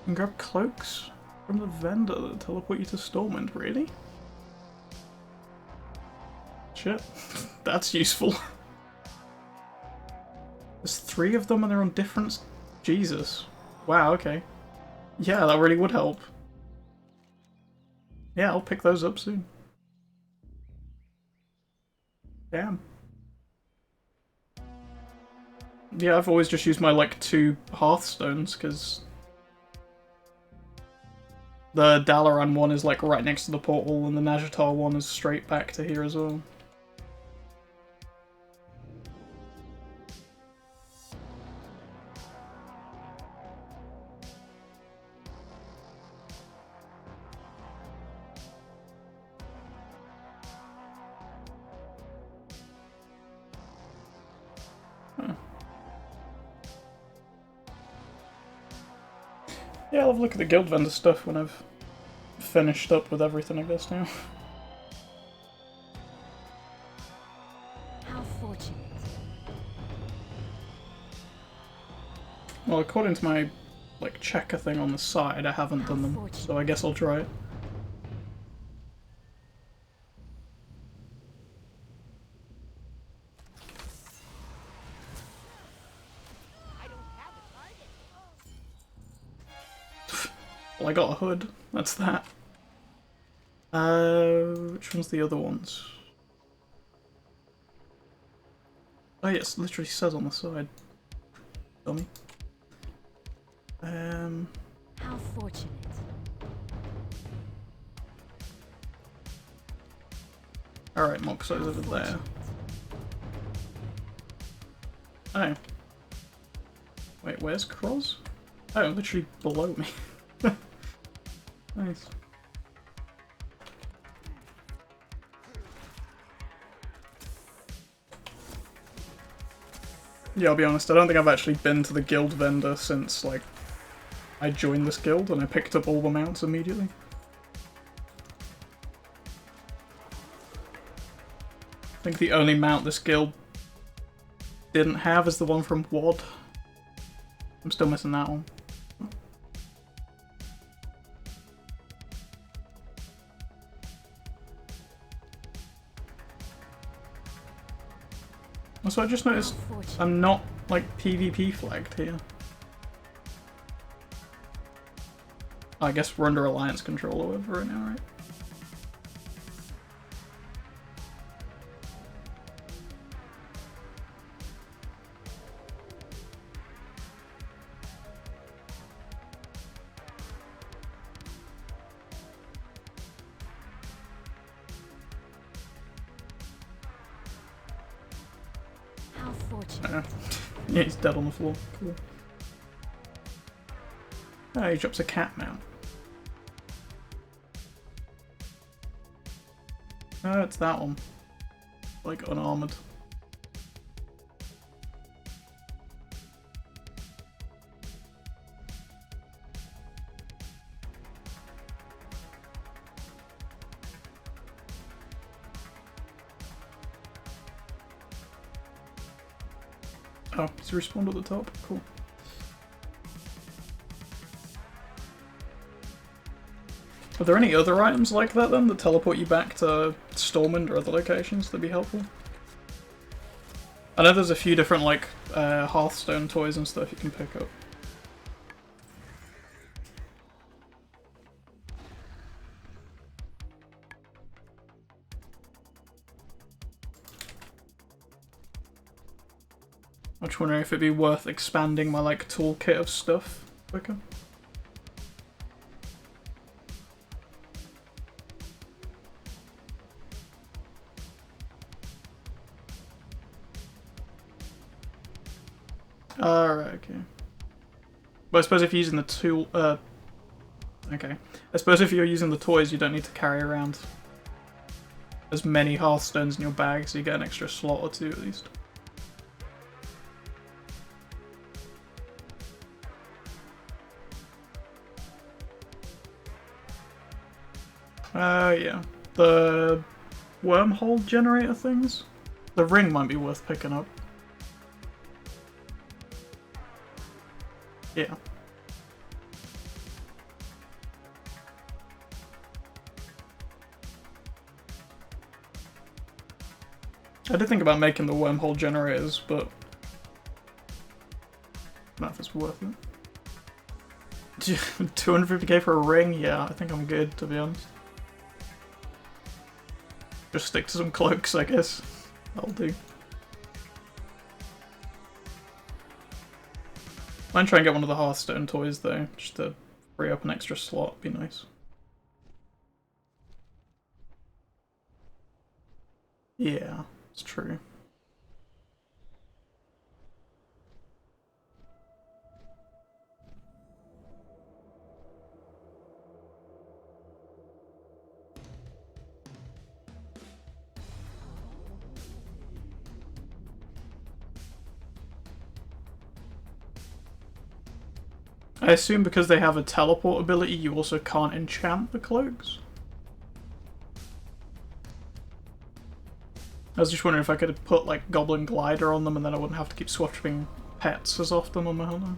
And grab cloaks from the vendor that teleport you to Stormwind, really? Shit, that's useful. There's 3 of them and they're on different... Jesus. Wow, okay. Yeah, that really would help. Yeah, I'll pick those up soon. Damn. Yeah, I've always just used my, like, 2 Hearthstones, because the Dalaran one is, like, right next to the portal, and the Nazjatar one is straight back to here as well. Yeah, I'll have a look at the guild vendor stuff when I've finished up with everything, I guess, now. How fortunate. Well, according to my, like, checker thing on the side, I haven't done them, so I guess I'll try it. Well, I got a hood. That's that. Which one's the other ones? Oh yeah, it literally says on the side. Dummy. How fortunate. Alright, Moxo's over there. Oh. Wait, where's Cross? Oh, literally below me. Nice. Yeah, I'll be honest, I don't think I've actually been to the guild vendor since, like, I joined this guild and I picked up all the mounts immediately. I think the only mount this guild didn't have is the one from WoD. I'm still missing that one. Also, I just noticed I'm not, like, PvP flagged here. I guess we're under Alliance control or whatever right now, right? How fortunate. Yeah, he's dead on the floor. Cool. Oh, he drops a cat mount. Oh, it's that one. Like, unarmored. Oh, he's respawned at the top. Cool. Are there any other items like that then that teleport you back to Stormwind or other locations that'd be helpful? I know there's a few different like Hearthstone toys and stuff you can pick up. I'm just wondering if it'd be worth expanding my like toolkit of stuff quicker. Alright, okay. But I suppose if you're using the tool, okay. I suppose if you're using the toys, you don't need to carry around as many Hearthstones in your bag, so you get an extra slot or two at least. Yeah. The wormhole generator things? The ring might be worth picking up. Yeah. I did think about making the wormhole generators, but I don't know if it's worth it. 250k for a ring? Yeah, I think I'm good, to be honest. Just stick to some cloaks, I guess. That'll do. Might try and get one of the Hearthstone toys though, just to free up an extra slot. Be nice. Yeah, it's true. I assume because they have a teleport ability, you also can't enchant the cloaks? I was just wondering if I could put, like, Goblin Glider on them and then I wouldn't have to keep swapping pets as often on my hunter.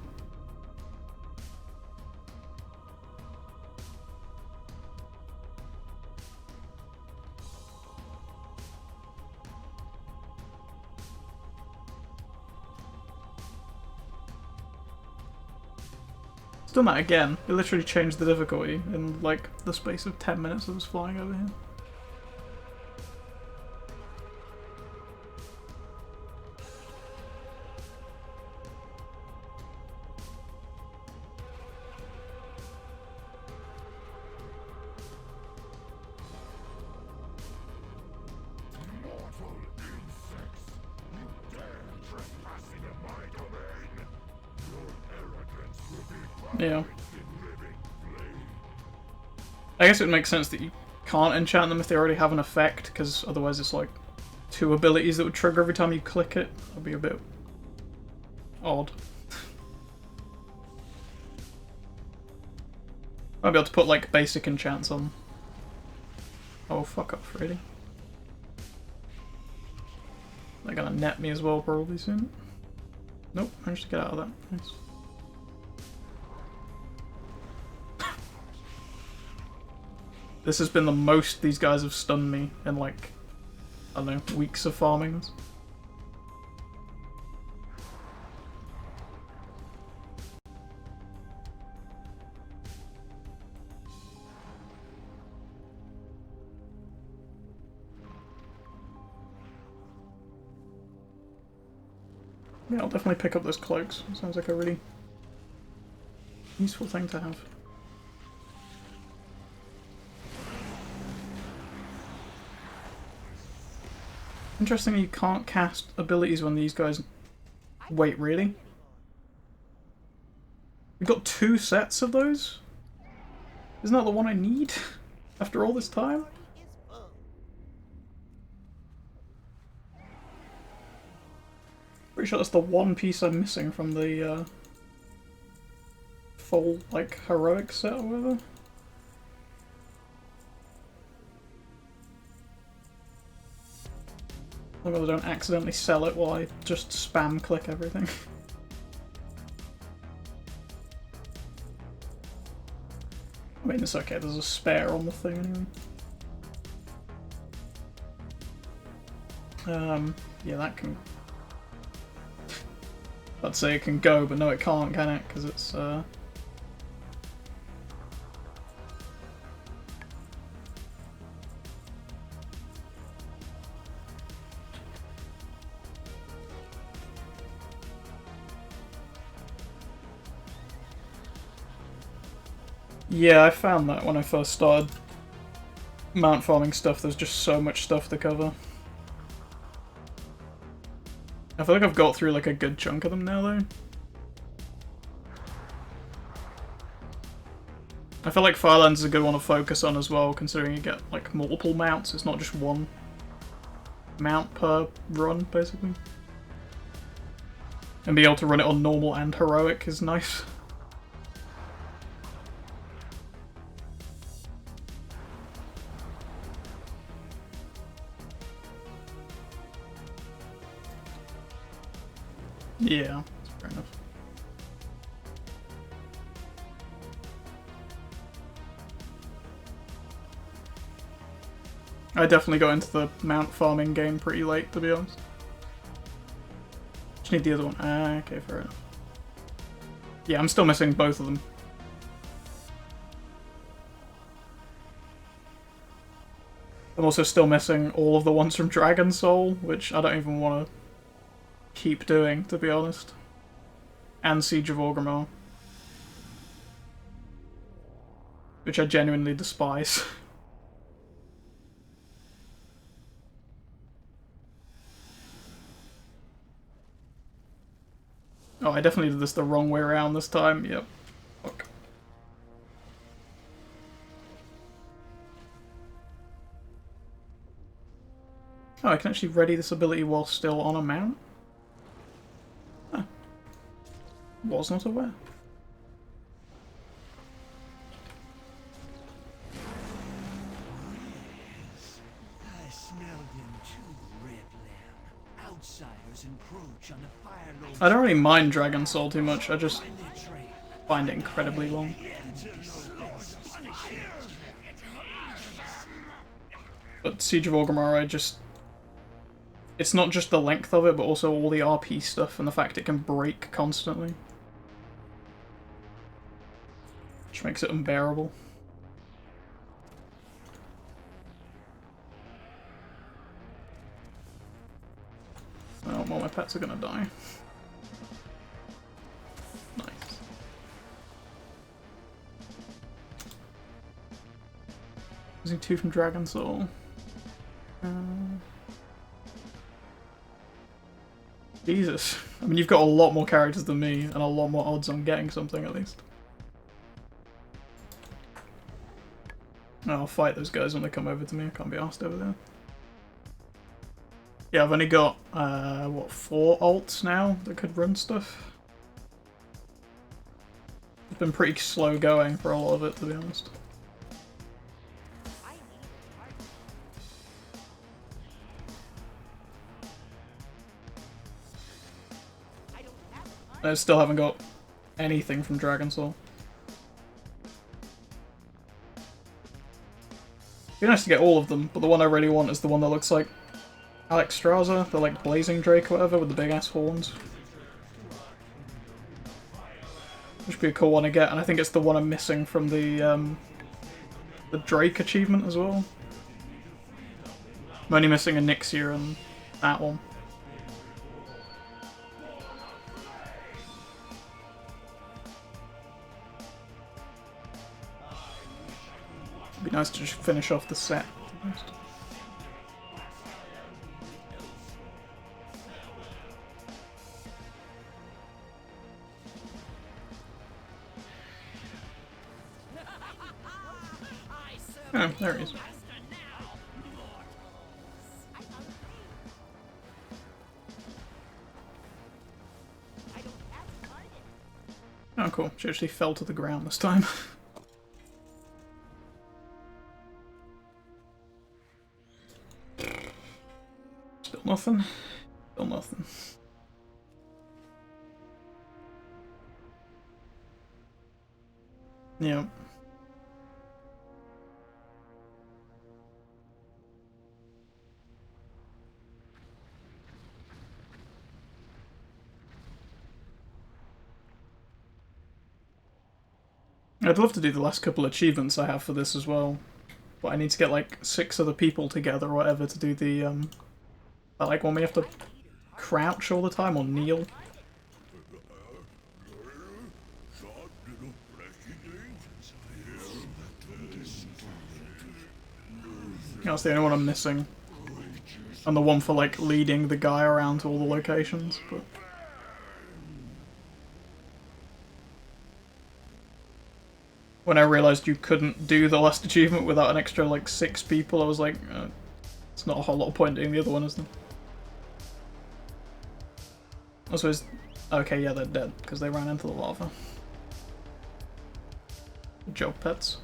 Done that again. It literally changed the difficulty in like the space of 10 minutes I was flying over here. Yeah. I guess it makes sense that you can't enchant them if they already have an effect, because otherwise it's like 2 abilities that would trigger every time you click it. That'd be a bit odd. Might be able to put like basic enchants on. Oh, fuck off, really. They're gonna net me as well probably soon. Nope, managed to get out of that. Nice. This has been the most these guys have stunned me in like, I don't know, weeks of farming this. Yeah, I'll definitely pick up those cloaks. Sounds like a really useful thing to have. Interestingly, you can't cast abilities when these guys... Wait, really? We've got 2 sets of those? Isn't that the one I need? After all this time? Pretty sure that's the one piece I'm missing from the full, like, heroic set or whatever. As long as I don't accidentally sell it while I just spam click everything. I mean, it's okay, there's a spare on the thing anyway. Yeah, that can... I'd say it can go, but no it can't, can it? Because it's, Yeah, I found that when I first started mount farming stuff, there's just so much stuff to cover. I feel like I've got through like a good chunk of them now though. I feel like Firelands is a good one to focus on as well, considering you get like multiple mounts, it's not just one mount per run, basically. And being able to run it on normal and heroic is nice. Yeah, that's fair enough. I definitely got into the mount farming game pretty late, to be honest. Just need the other one. Ah, okay, fair enough. Yeah, I'm still missing both of them. I'm also still missing all of the ones from Dragon Soul, which I don't even want to keep doing, to be honest. and Siege of Orgrimmar, which I genuinely despise. Oh, I definitely did this the wrong way around this time. Yep. Fuck. Oh, I can actually ready this ability while still on a mount? Huh. Was not aware. I smelled him too, Red Lamb. Outsiders encroach on the Fire Lord's I don't really mind Dragon Soul too much, I just trail. find it incredibly long. But Siege of Orgrimmar, I just... It's not just the length of it, but also all the RP stuff and the fact it can break constantly. Which makes it unbearable. Oh, well, my pets are gonna die. Nice. Using 2 from Dragon Soul. Jesus. I mean, you've got a lot more characters than me, and a lot more odds on getting something, at least. I'll fight those guys when they come over to me. I can't be arsed over there. Yeah, I've only got, what, 4 alts now that could run stuff? It's been pretty slow going for a lot of it, to be honest. I still haven't got anything from Dragon Soul. It'd be nice to get all of them, but the one I really want is the one that looks like Alexstrasza, the like Blazing Drake or whatever, with the big ass horns. Which would be a cool one to get, and I think it's the one I'm missing from the Drake achievement as well. I'm only missing a Nixia and that one. It'd be nice to just finish off the set. Oh, there he is. Oh, cool. She actually fell to the ground this time. Still nothing. Still nothing. Yep. I'd love to do the last couple achievements I have for this as well, but I need to get like 6 other people together or whatever to do the like when we have to crouch all the time or kneel. That's the only one I'm missing, and the one for like leading the guy around to all the locations. But when I realised you couldn't do the last achievement without an extra, like, 6 people, I was like, it's not a whole lot of point doing the other one, is there? I suppose... Okay, yeah, they're dead, because they ran into the lava. Good job, pets.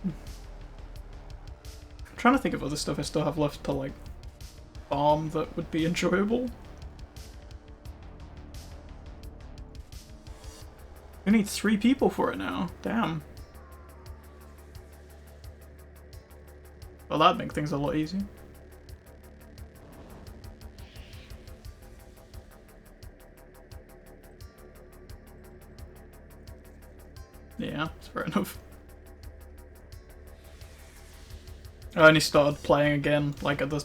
I'm trying to think of other stuff I still have left to, like, farm that would be enjoyable. We need 3 people for it now. Damn. Well, that'd make things a lot easier. Yeah, that's fair enough. I only started playing again, like at the...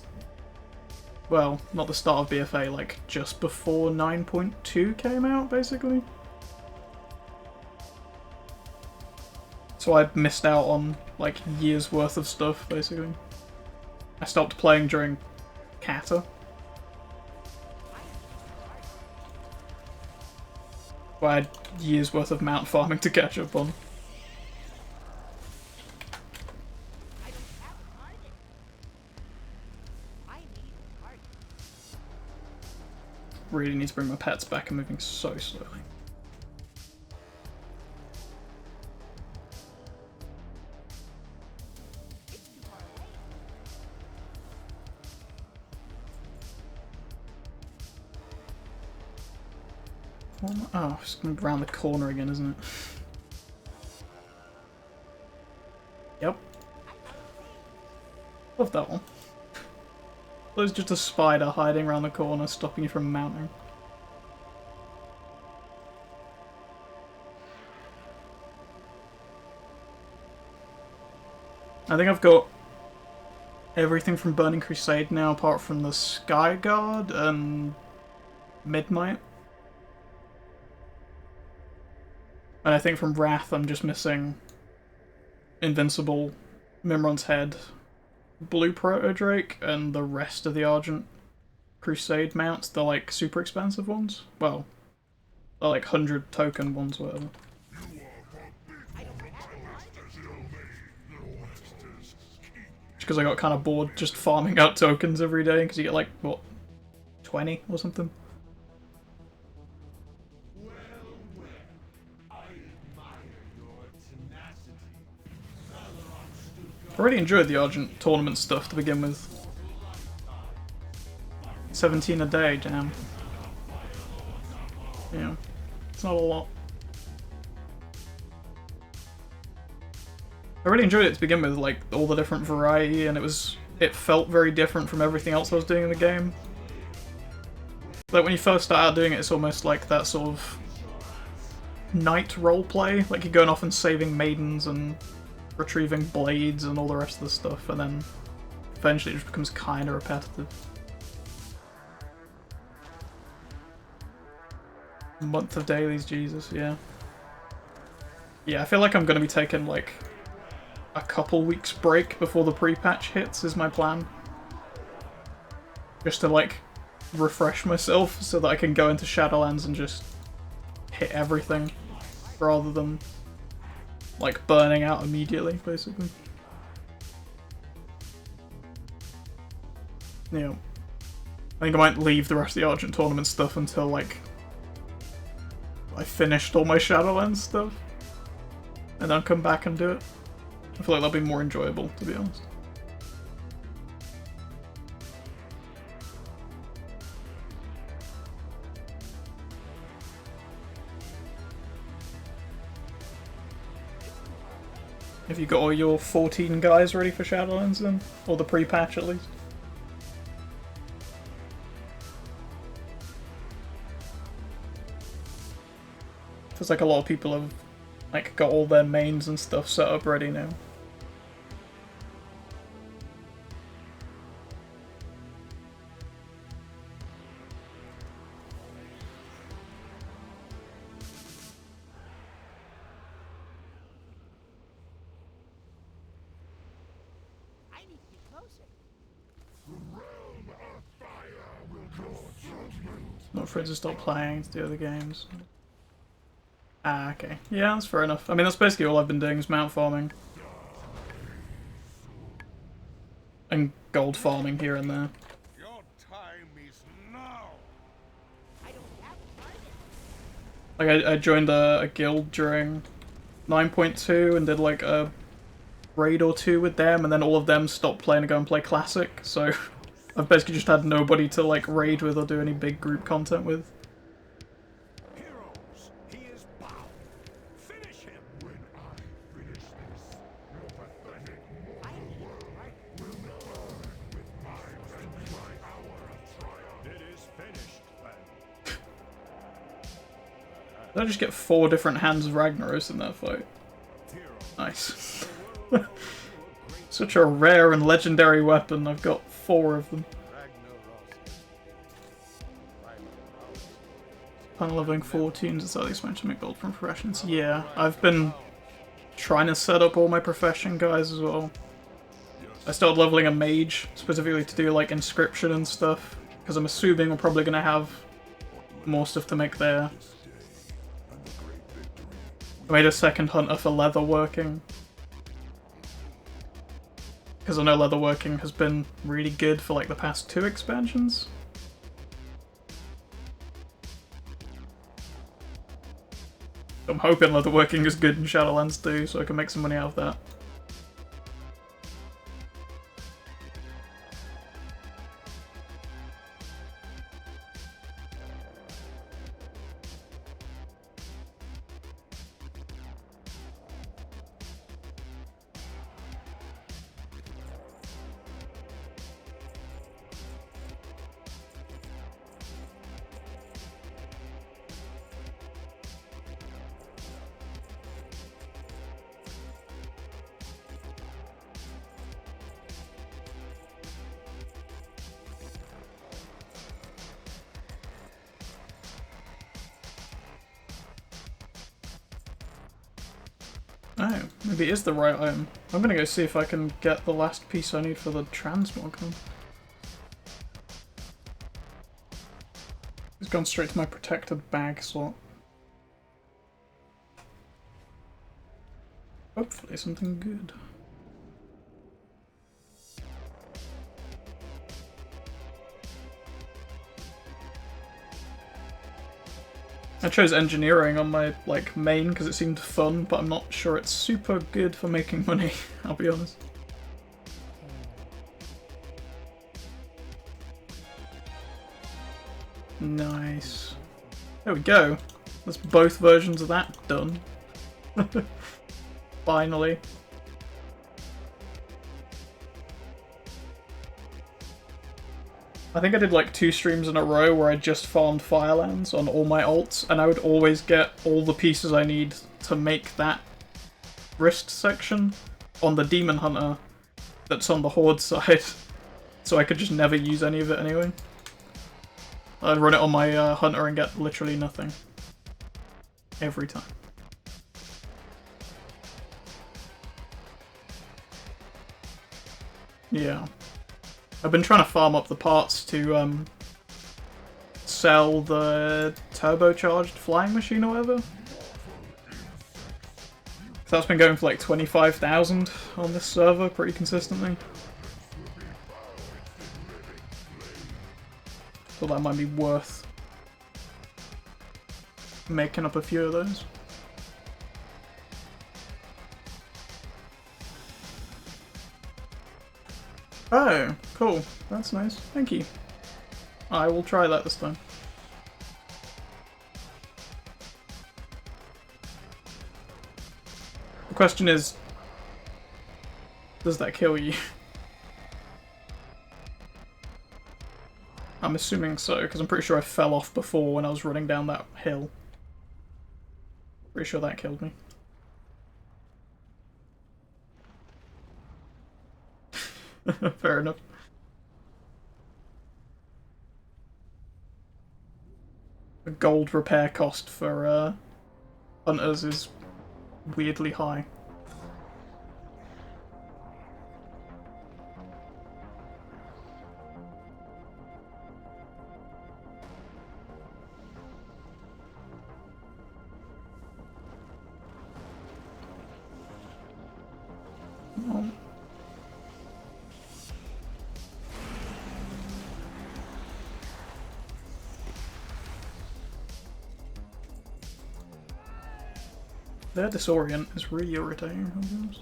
Well, not the start of BFA, like just before 9.2 came out, basically. So I missed out on, like, years worth of stuff, basically. I stopped playing during Kata. So I had years worth of mount farming to catch up on. Really need to bring my pets back. I'm moving so slowly. Oh, it's going around the corner again, isn't it? Yep. Love that one. There's just a spider hiding around the corner, stopping you from mounting. I think I've got everything from Burning Crusade now, apart from the Sky Guard and Midnight. And I think from Wrath I'm just missing Invincible, Mimron's Head, Blue Proto Drake, and the rest of the Argent Crusade mounts, the like super expensive ones. Well, the like 100 token ones, whatever. Just because I got kind of bored just farming out tokens every day, because you get like, what, 20 or something? I really enjoyed the Argent tournament stuff to begin with. 17 a day, damn. Yeah, it's not a lot. I really enjoyed it to begin with, like, all the different variety, and it felt very different from everything else I was doing in the game. Like, when you first start out doing it, it's almost like that sort of knight roleplay, like you're going off and saving maidens and retrieving blades and all the rest of the stuff, and then eventually it just becomes kinda repetitive. Month of dailies, Jesus, yeah. Yeah, I feel like I'm gonna be taking like a couple weeks break before the pre-patch hits is my plan. Just to like refresh myself so that I can go into Shadowlands and just hit everything rather than like burning out immediately, basically. Yeah. I think I might leave the rest of the Argent tournament stuff until like I finished all my Shadowlands stuff. And then come back and do it. I feel like that'll be more enjoyable, to be honest. Have you got all your 14 guys ready for Shadowlands then? Or the pre-patch at least? Feels like a lot of people have like got all their mains and stuff set up ready now. Not afraid to stop playing the other games. Ah, okay. Yeah, that's fair enough. I mean, that's basically all I've been doing is mount farming. And gold farming here and there. Your time is now. Like, I joined a guild during 9.2 and did like a raid or two with them, and then all of them stopped playing to go and play Classic, so I've basically just had nobody to like raid with or do any big group content with. Heroes, he is bound. Did I just get 4 different hands of Ragnaros in that fight? Nice. Such a rare and legendary weapon, I've got 4 of them. Upon leveling 14 to start the expansion, make gold from professions. Yeah, I've been trying to set up all my profession guys as well. I started leveling a mage, specifically to do like inscription and stuff, because I'm assuming we're probably going to have more stuff to make there. I made a second hunter for leatherworking, because I know leatherworking has been really good for like the past 2 expansions. I'm hoping leatherworking is good in Shadowlands too, so I can make some money out of that. Oh, maybe it is the right item. I'm gonna go see if I can get the last piece I need for the transmog then. It's gone straight to my protected bag slot. Hopefully something good. I chose engineering on my like main because it seemed fun, but I'm not sure it's super good for making money, I'll be honest. Nice. There we go. That's both versions of that done. Finally. I think I did like 2 streams in a row where I just farmed Firelands on all my alts, and I would always get all the pieces I need to make that wrist section on the Demon Hunter that's on the Horde side, so I could just never use any of it anyway. I'd run it on my Hunter and get literally nothing. Every time. Yeah. I've been trying to farm up the parts to sell the turbocharged flying machine or whatever. So that's been going for like 25,000 on this server pretty consistently. So that might be worth making up a few of those. Oh, cool. That's nice. Thank you. I will try that this time. The question is, does that kill you? I'm assuming so, because I'm pretty sure I fell off before when I was running down that hill. Pretty sure that killed me. Fair enough. The gold repair cost for hunters is weirdly high. Oh. Their disorient is really irritating sometimes.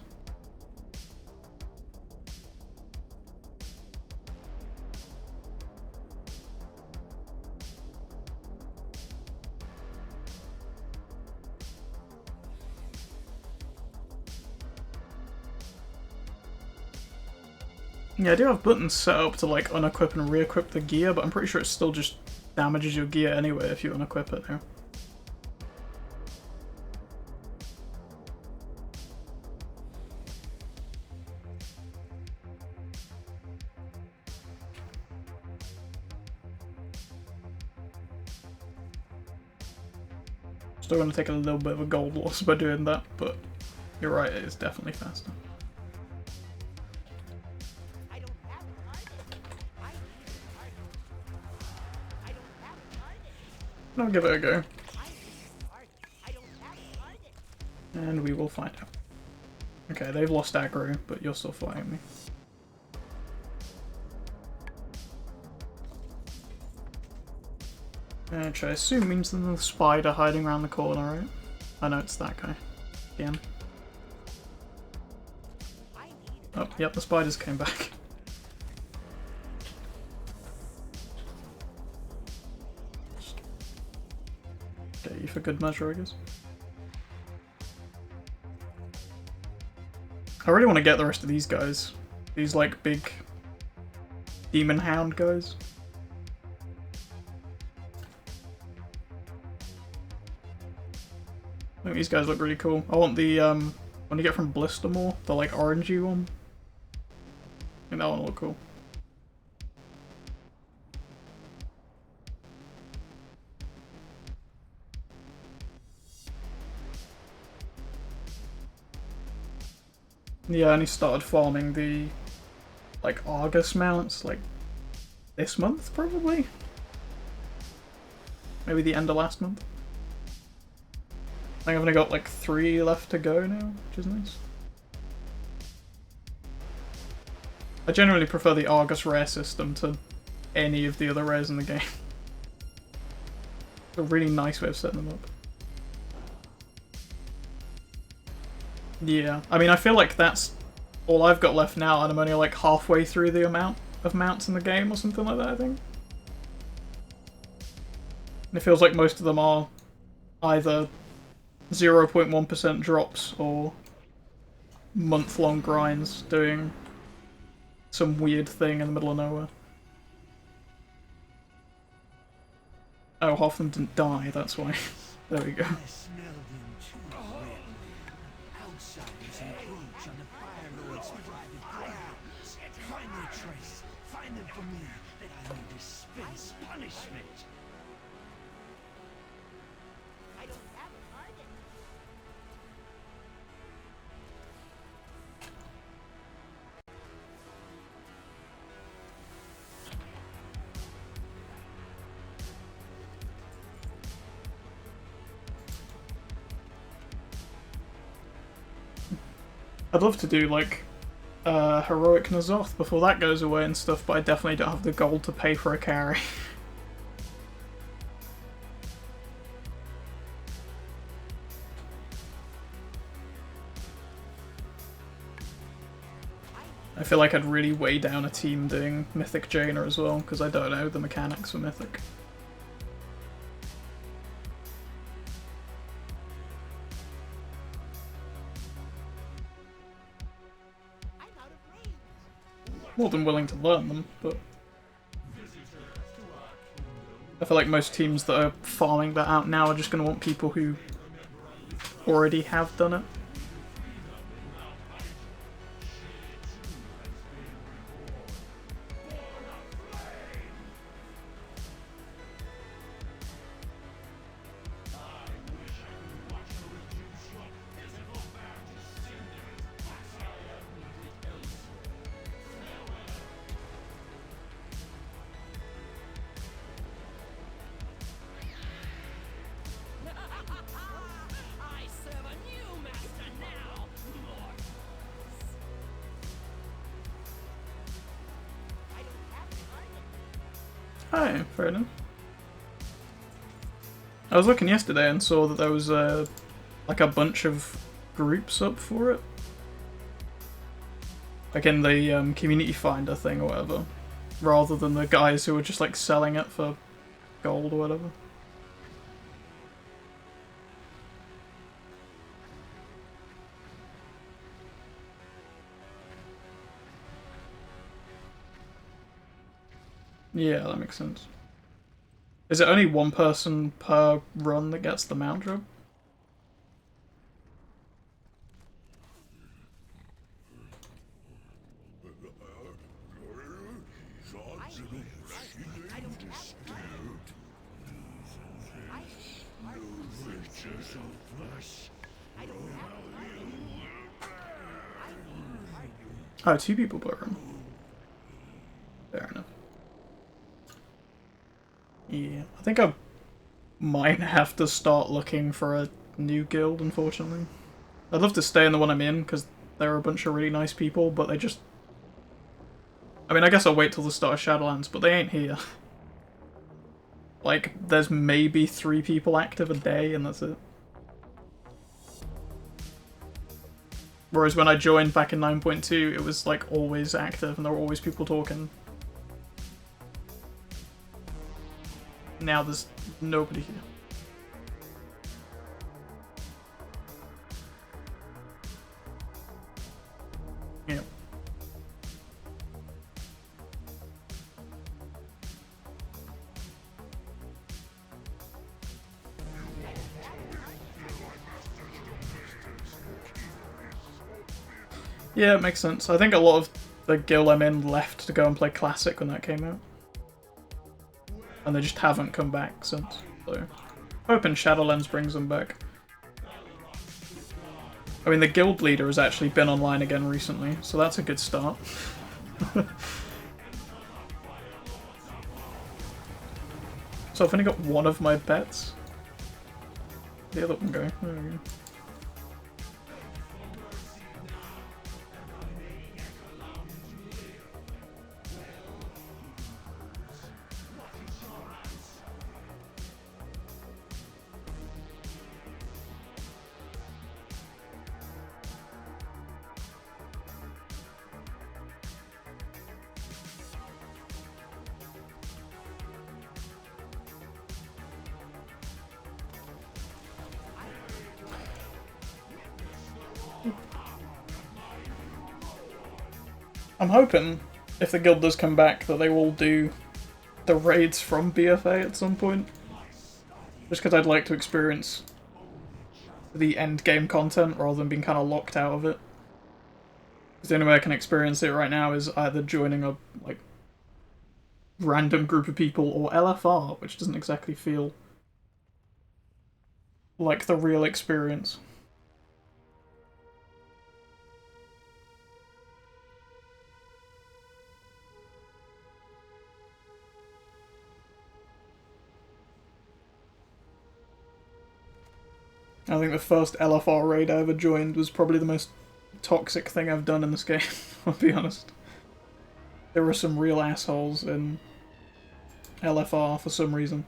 Yeah, I do have buttons set up to like unequip and re-equip the gear, but I'm pretty sure it still just damages your gear anyway if you unequip it now. Still going to take a little bit of a gold loss by doing that, but you're right, it is definitely faster. I'll give it a go. And we will find out. Okay, they've lost aggro, but you're still fighting me. Which I assume means there's a spider hiding around the corner, right? I know it's that guy. Again. Oh, yep, the spiders came back. Get you for good measure, I guess. I really want to get the rest of these guys. These, like, big demon hound guys. I think these guys look really cool. I want the, one you get from Blistermore, the, like, orangey one. I think that one will look cool. Yeah, I only started farming the, like, Argus mounts, like, this month, probably? Maybe the end of last month? I think I've only got, like, 3 left to go now, which is nice. I generally prefer the Argus rare system to any of the other rares in the game. It's a really nice way of setting them up. Yeah, I mean, I feel like that's all I've got left now, and I'm only like halfway through the amount of mounts in the game or something like that, I think. And it feels like most of them are either 0.1% drops or month-long grinds doing some weird thing in the middle of nowhere. Oh, half of them didn't die, that's why. There we go. Outsiders encroach on the Fire Lord's private grounds. Find their trace. Find them for me, that I may dispense punishment. I don't have a target. I'd love to do, like, Heroic Nazoth before that goes away and stuff, but I definitely don't have the gold to pay for a carry. I feel like I'd really weigh down a team doing Mythic Jaina as well, because I don't know the mechanics for Mythic. More than willing to learn them, but I feel like most teams that are farming that out now are just going to want people who already have done it. I serve a new master now, mortals. Hi, fair enough. I was looking yesterday and saw that there was like a bunch of groups up for it. Like in the community finder thing or whatever. Rather than the guys who were just like selling it for gold or whatever. Yeah, that makes sense. Is it only one person per run that gets the mount job? Oh, two people per room. Fair enough. Yeah, I think I might have to start looking for a new guild, unfortunately. I'd love to stay in the one I'm in, because there are a bunch of really nice people, but they just... I mean, I guess I'll wait till the start of Shadowlands, but they ain't here. Like, there's maybe 3 people active a day, and that's it. Whereas when I joined back in 9.2, it was, like, always active, and there were always people talking. Now there's nobody here. Yeah. Yeah, it makes sense. I think a lot of the guild I'm in left to go and play Classic when that came out. And they just haven't come back since, so... hoping Shadowlands brings them back. I mean, the guild leader has actually been online again recently, so that's a good start. So I've only got one of my bets. The other one go. There we go. I'm hoping, if the guild does come back, that they will do the raids from BFA at some point. Just because I'd like to experience the end game content rather than being kind of locked out of it. Because the only way I can experience it right now is either joining a like random group of people or LFR, which doesn't exactly feel like the real experience. I think the first LFR raid I ever joined was probably the most toxic thing I've done in this game, I'll be honest. There were some real assholes in LFR for some reason.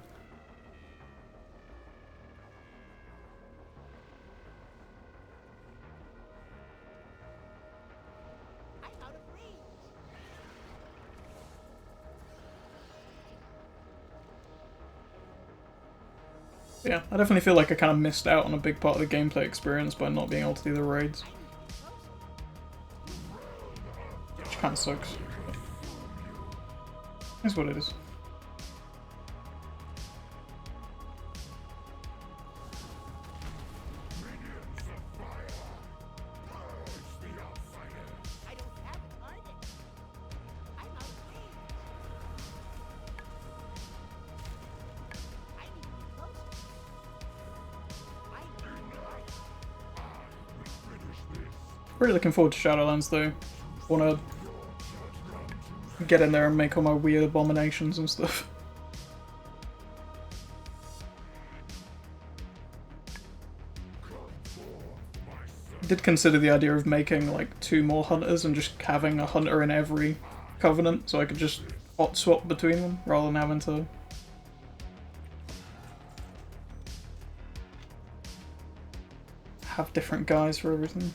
Yeah, I definitely feel like I kind of missed out on a big part of the gameplay experience by not being able to do the raids. Which kind of sucks. That's what it is. Really looking forward to Shadowlands though. Wanna get in there and make all my weird abominations and stuff. I did consider the idea of making like 2 more hunters and just having a hunter in every covenant so I could just hot swap between them rather than having to have different guys for everything.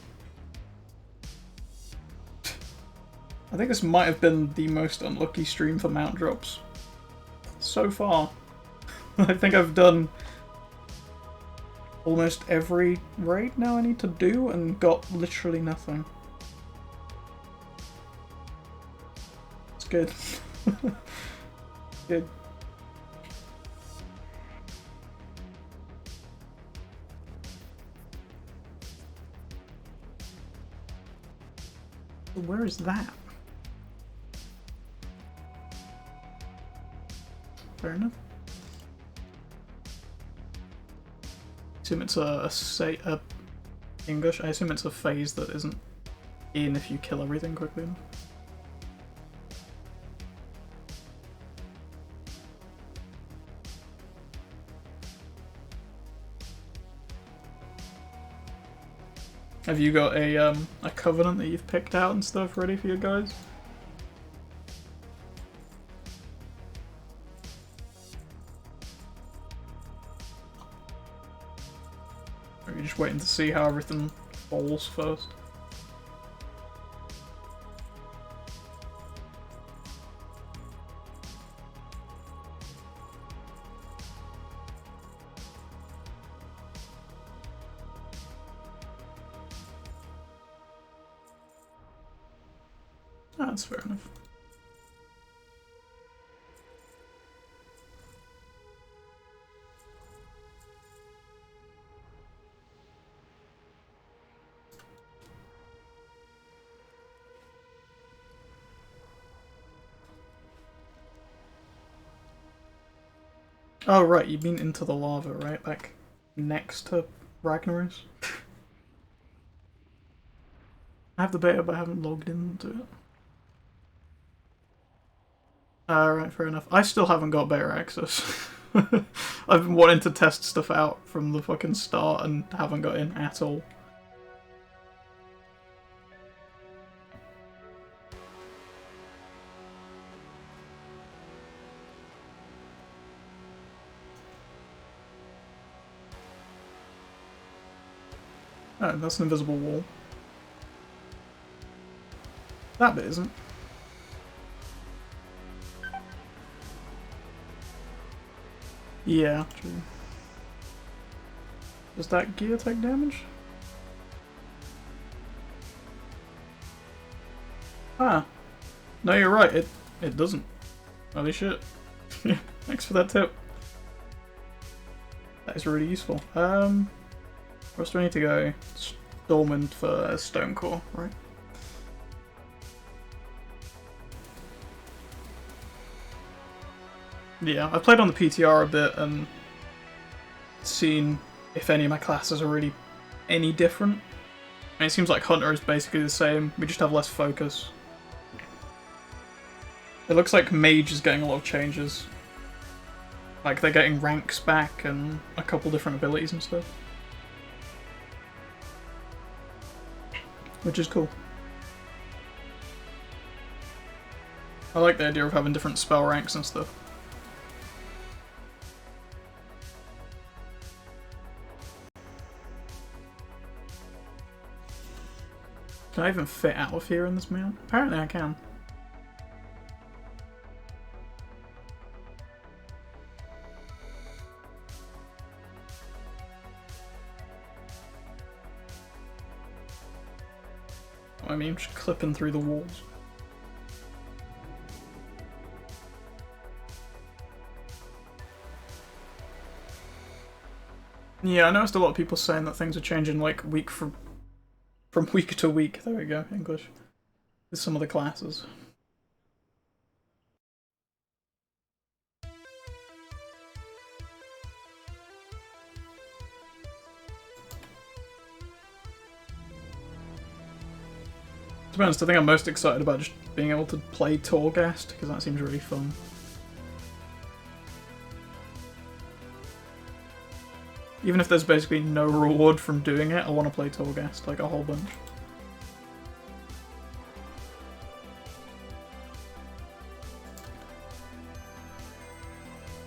I think this might have been the most unlucky stream for mount drops so far. I think I've done almost every raid now I need to do and got literally nothing. It's good. Good. Where is that? Fair enough. assume it's a English. I assume it's a phase that isn't in if you kill everything quickly enough. Have you got a covenant that you've picked out and stuff ready for your guys? Or are you just waiting to see how everything falls first? That's fair enough. Oh right, you mean into the lava, right? Like next to Ragnaros? I have the beta but I haven't logged into it. Right, fair enough. I still haven't got beta access. I've been wanting to test stuff out from the fucking start and haven't got in at all. Oh, that's an invisible wall. That bit isn't. Yeah, true. Does that gear take damage? Ah. No, you're right, it doesn't. Holy shit. Thanks for that tip. That is really useful. Where else do I need to go? Dormant for stone core, right? Yeah, I've played on the PTR a bit and seen if any of my classes are really any different. And it seems like Hunter is basically the same, we just have less focus. It looks like Mage is getting a lot of changes. Like they're getting ranks back and a couple different abilities and stuff. Which is cool. I like the idea of having different spell ranks and stuff. Can I even fit out of here in this man? Apparently I can. I mean, just clipping through the walls. Yeah, I noticed a lot of people saying that things are changing like from week to week. There we go, English. With some of the classes. To be honest, I think I'm most excited about just being able to play Torghast, because that seems really fun. Even if there's basically no reward from doing it, I want to play Torghast, like a whole bunch.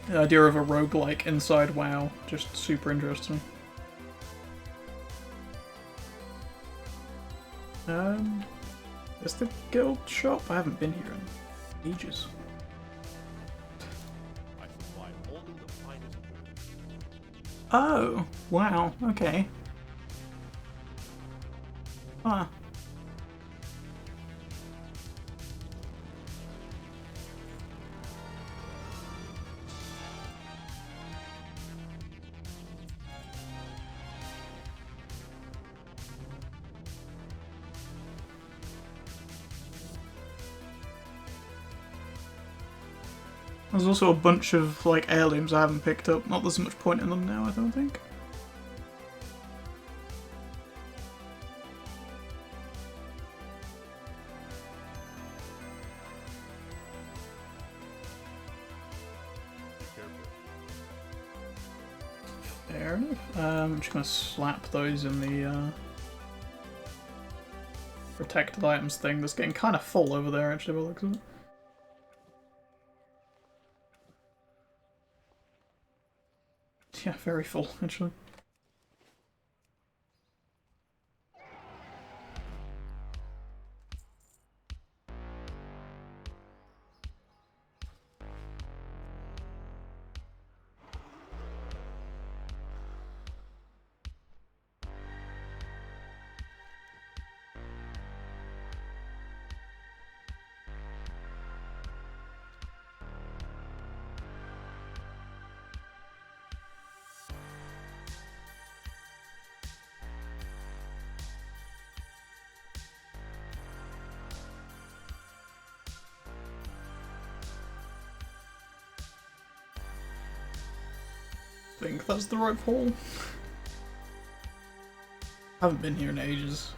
The idea of a roguelike inside WoW just super interests me. Is the guild shop? I haven't been here in ages. I supply only the finest goods. Oh, wow, okay. Huh. There's also a bunch of like heirlooms I haven't picked up. Not there's much point in them now, I don't think. Fair enough. I'm just gonna slap those in the protected items thing that's getting kind of full over there, actually, by the looks of it. Yeah, very full, actually. I think that's the right hall. Haven't been here in ages.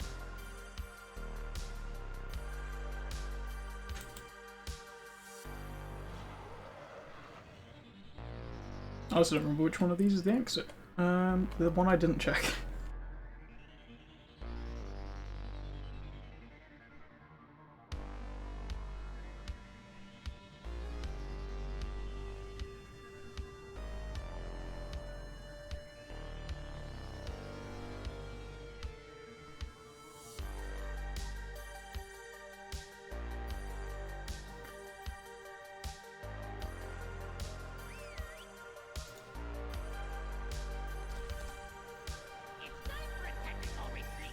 I also don't remember which one of these is the exit. The one I didn't check. It's time for a technical retreat.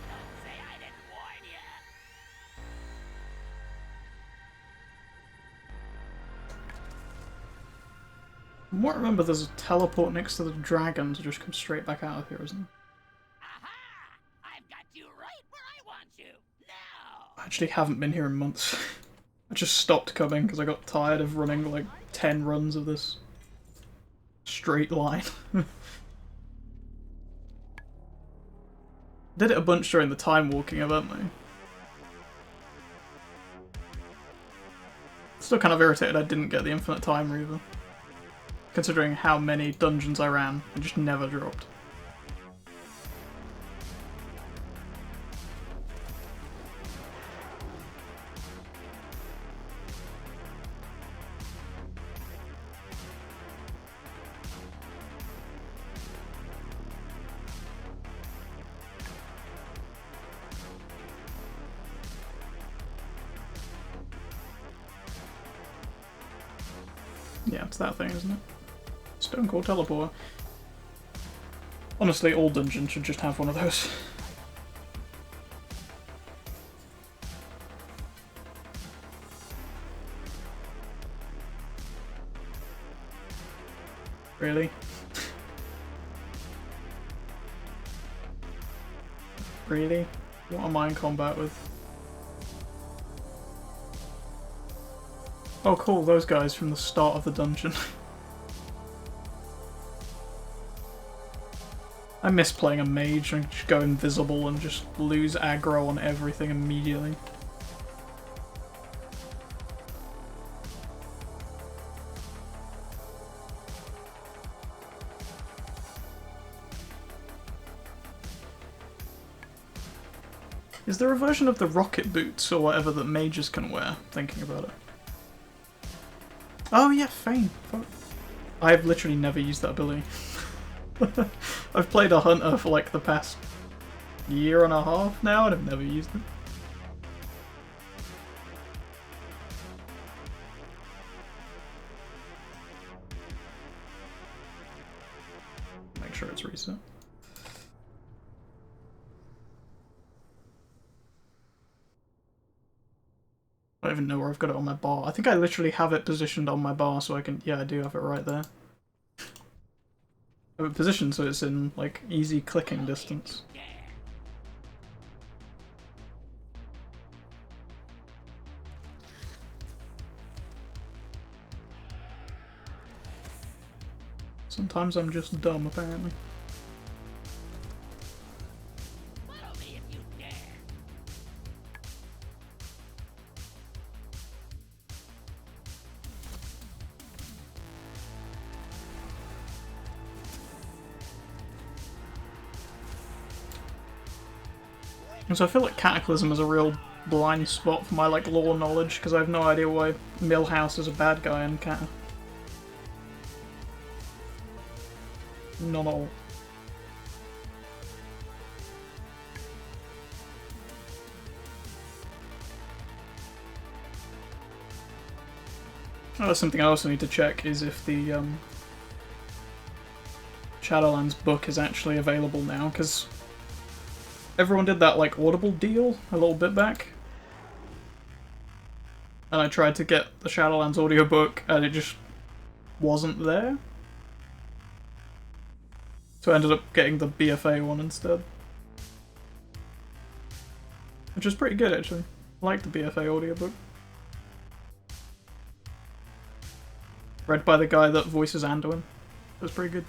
Don't say I didn't warn you. From what I remember, there's a teleport next to the dragon to just come straight back out of here, isn't there? Aha! I've got you right where I want you. Now. I actually haven't been here in months. I just stopped coming because I got tired of running like 10 runs of this straight line. Did it a bunch during the time walking event though. Still kind of irritated I didn't get the infinite timer either. Considering how many dungeons I ran and just never dropped. Yeah, it's that thing, isn't it? Stone Cold Teleport. Honestly, all dungeons should just have one of those. Really? Really? What am I in combat with? Oh cool, those guys from the start of the dungeon. I miss playing a mage and just go invisible and just lose aggro on everything immediately. Is there a version of the rocket boots or whatever that mages can wear? Thinking about it. Oh yeah, Fane. Fuck. I've literally never used that ability. I've played a hunter for like the past year and a half now and I've never used it. Make sure it's reset. I don't even know where I've got it on my bar. I think I literally have it positioned on my bar so I can... Yeah, I do have it right there. I have it positioned so it's in, like, easy clicking distance. Sometimes I'm just dumb, apparently. Follow me if you dare. And so I feel like Cataclysm is a real blind spot for my like lore knowledge, because I have no idea why Millhouse is a bad guy in Cata. None at all. Oh, that's something I also need to check, is if the Shadowlands book is actually available now, because everyone did that like Audible deal a little bit back. And I tried to get the Shadowlands audiobook and it just wasn't there. So I ended up getting the BFA one instead. Which is pretty good actually. I like the BFA audiobook. Read by the guy that voices Anduin. It was pretty good.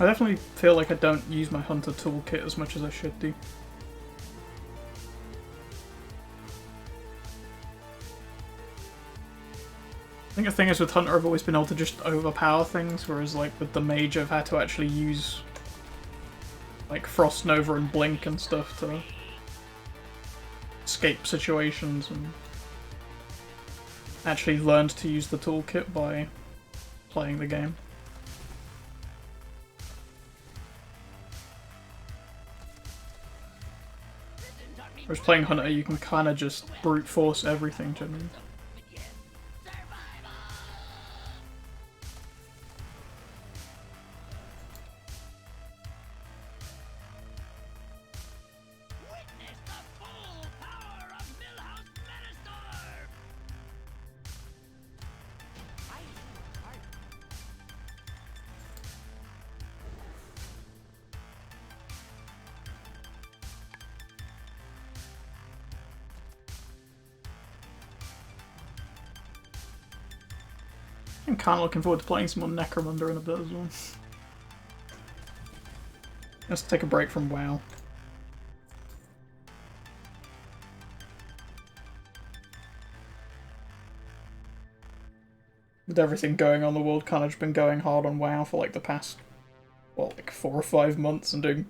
I definitely feel like I don't use my Hunter toolkit as much as I should do. I think the thing is with Hunter I've always been able to just overpower things, whereas like with the Mage I've had to actually use like Frost Nova and Blink and stuff to escape situations, and actually learned to use the toolkit by playing the game. Whereas playing Hunter, you can kind of just brute force everything generally. I'm kind of looking forward to playing some more Necromunda in a bit as well. Let's take a break from WoW. With everything going on, the world kind of just been going hard on WoW for like the past, well, like 4 or 5 months and doing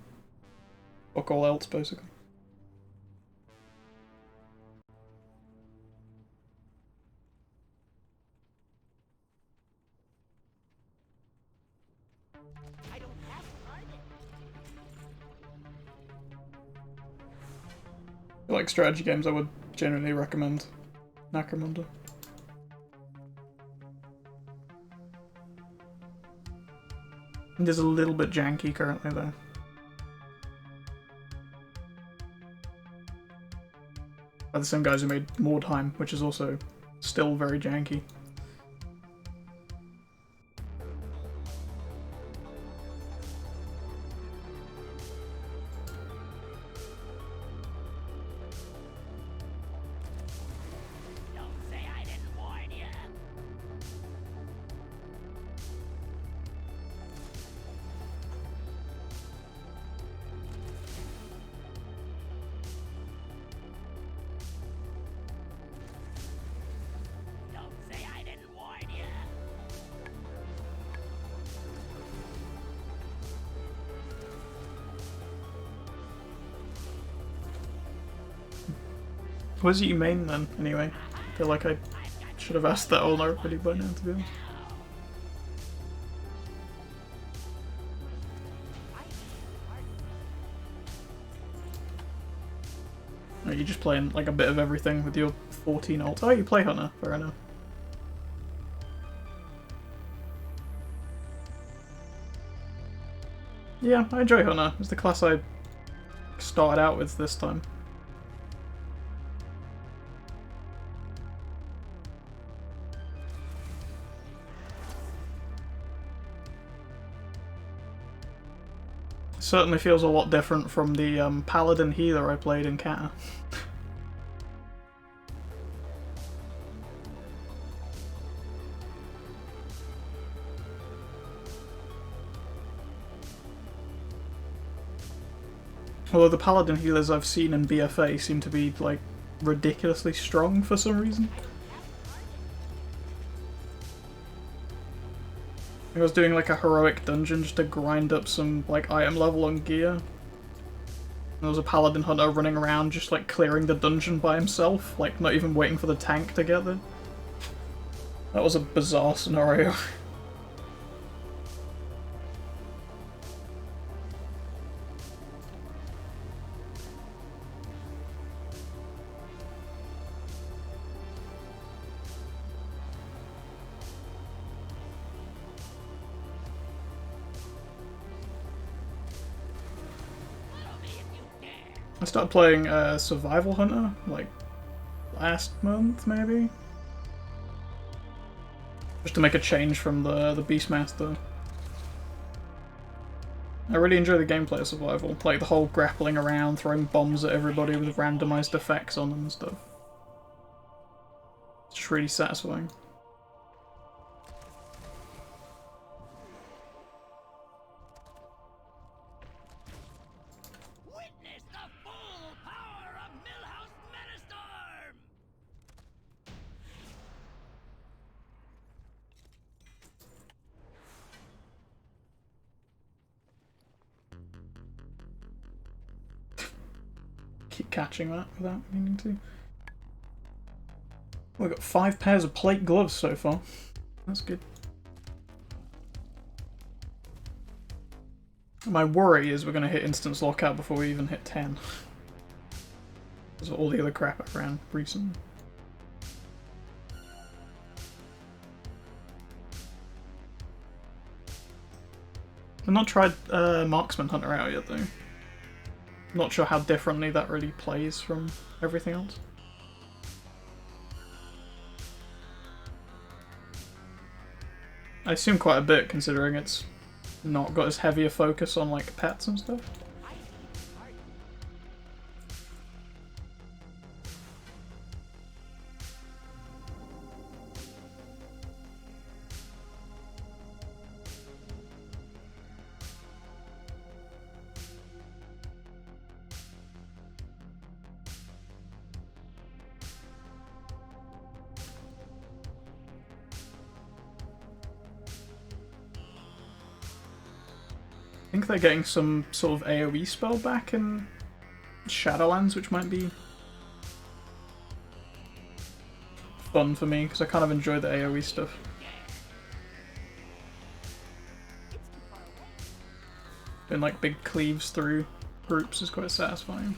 fuck all else basically. If you like strategy games, I would generally recommend Necromunda. It is a little bit janky currently though. By the same guys who made Mordheim, which is also still very janky. What is it you main then, anyway? I feel like I should have asked that all already by now, to be honest. Are you just playing like a bit of everything with your 14 ult? Oh, you play Hunter, fair enough. Yeah, I enjoy Hunter. It's the class I started out with this time. Certainly feels a lot different from the Paladin healer I played in Cata. Although the paladin healers I've seen in BFA seem to be, like, ridiculously strong for some reason. I was doing like a heroic dungeon just to grind up some like item level on gear. And there was a paladin hunter running around just like clearing the dungeon by himself, like not even waiting for the tank to get there. That was a bizarre scenario. I started playing Survival Hunter, like, last month, maybe? Just to make a change from the Beastmaster. I really enjoy the gameplay of Survival, like the whole grappling around, throwing bombs at everybody with randomized effects on them and stuff. It's just really satisfying. Keep catching that without meaning to. We've got 5 pairs of plate gloves so far. That's good. My worry is we're going to hit instance lockout before we even hit 10. Because of all the other crap I ran recently. I've not tried Marksman Hunter out yet though. Not sure how differently that really plays from everything else. I assume quite a bit, considering it's not got as heavy a focus on like pets and stuff. I think they're getting some sort of AoE spell back in Shadowlands, which might be fun for me, because I kind of enjoy the AoE stuff. Doing like big cleaves through groups is quite satisfying.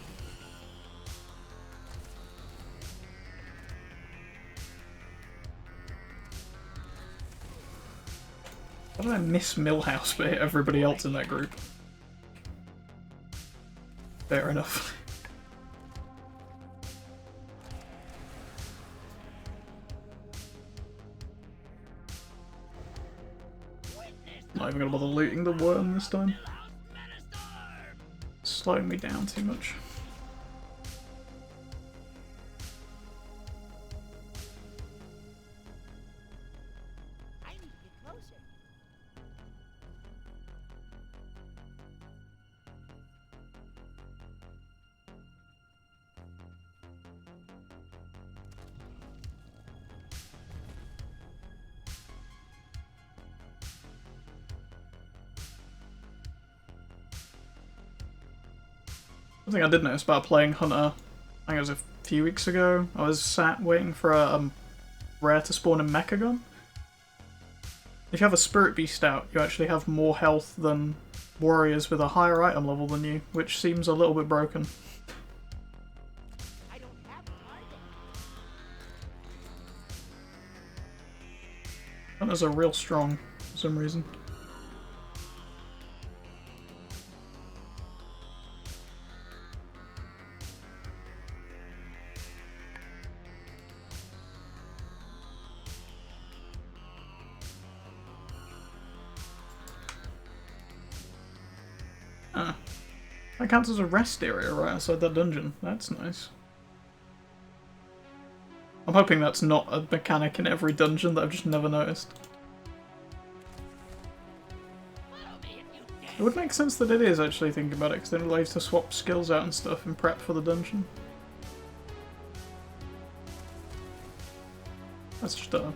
How did I miss Millhouse but hit everybody else in that group? Fair enough. Not even gonna bother looting the worm this time. It's slowing me down too much. Something I did notice about playing Hunter, I think it was a few weeks ago, I was sat waiting for a rare to spawn in Mechagon. If you have a Spirit Beast out, you actually have more health than warriors with a higher item level than you, which seems a little bit broken. Hunters are real strong for some reason. That counts as a rest area right outside that dungeon. That's nice. I'm hoping that's not a mechanic in every dungeon that I've just never noticed. It would make sense that it is, actually, thinking about it, because then it allows you to swap skills out and stuff and prep for the dungeon. That's just a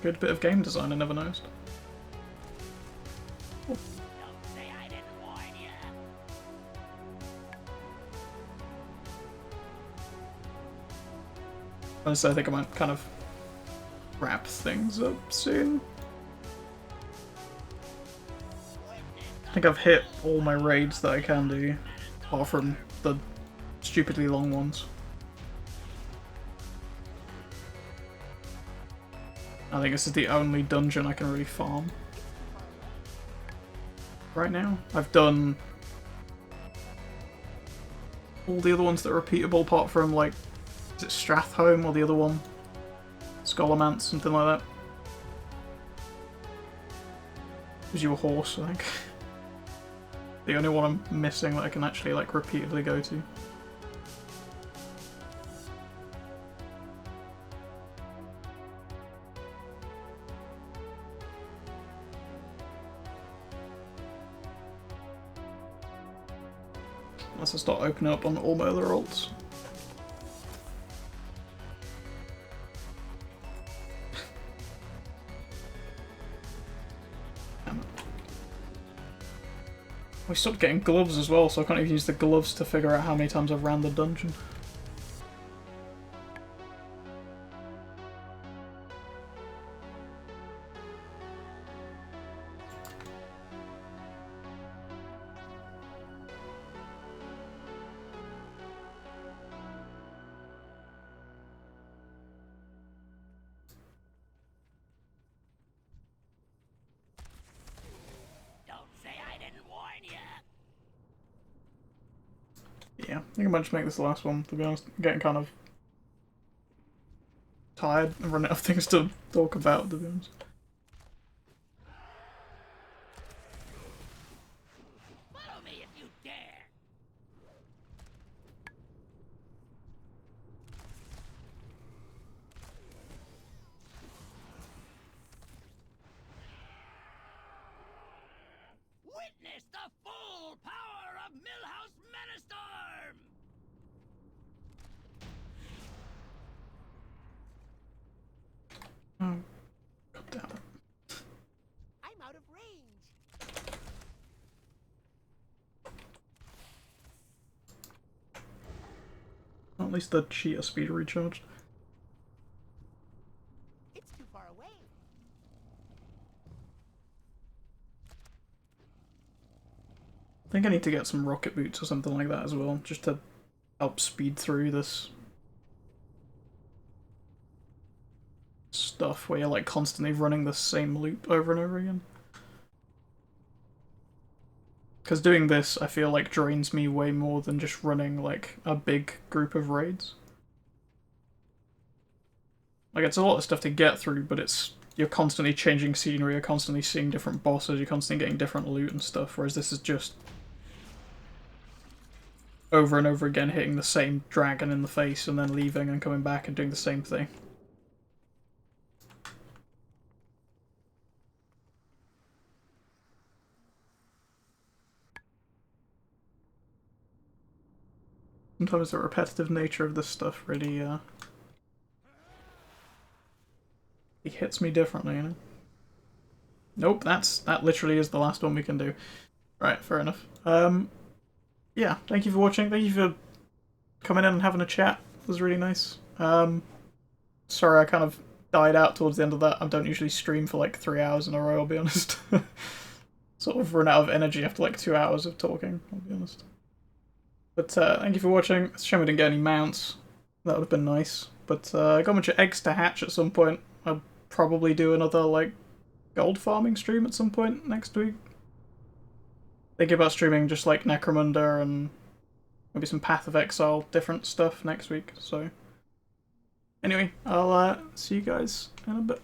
good bit of game design I never noticed. Don't say I didn't warn you. Honestly, I think I might kind of wrap things up soon. I think I've hit all my raids that I can do, apart from the stupidly long ones. I think this is the only dungeon I can really farm right now. I've done all the other ones that are repeatable, apart from, like, is it Strathholm or the other one? Scholarmance, something like that. Gives you a horse, I think. The only one I'm missing that I can actually, like, repeatedly go to. Unless I start opening up on all my other alts. We stopped getting gloves as well, so I can't even use the gloves to figure out how many times I've ran the dungeon. Don't say I didn't warn you. Yeah, I think I might just make this the last one, to be honest. I'm getting kind of tired and running out of things to talk about, to be honest. Follow me if you dare. Witness the full power of Millhouse Metastorm! Oh, god damn it. I'm out of range. At least the cheetah speed recharged. It's too far away. I think I need to get some rocket boots or something like that as well, just to help speed through this stuff where you're like constantly running the same loop over and over again. Because doing this, I feel like drains me way more than just running like a big group of raids. Like, it's a lot of stuff to get through, but you're constantly changing scenery, you're constantly seeing different bosses, you're constantly getting different loot and stuff, whereas this is just over and over again hitting the same dragon in the face and then leaving and coming back and doing the same thing. Sometimes the repetitive nature of this stuff really, it hits me differently, you know? Nope, that literally is the last one we can do. Right, fair enough. Yeah, thank you for watching, thank you for coming in and having a chat. It was really nice. Sorry I kind of died out towards the end of that. I don't usually stream for like 3 hours in a row, I'll be honest. Sort of run out of energy after like 2 hours of talking, I'll be honest. But thank you for watching. It's a shame we didn't get any mounts. That would have been nice. But I got a bunch of eggs to hatch at some point. I'll probably do another like gold farming stream at some point next week. Thinking about streaming just like Necromunda and maybe some Path of Exile, different stuff next week. So anyway, I'll see you guys in a bit.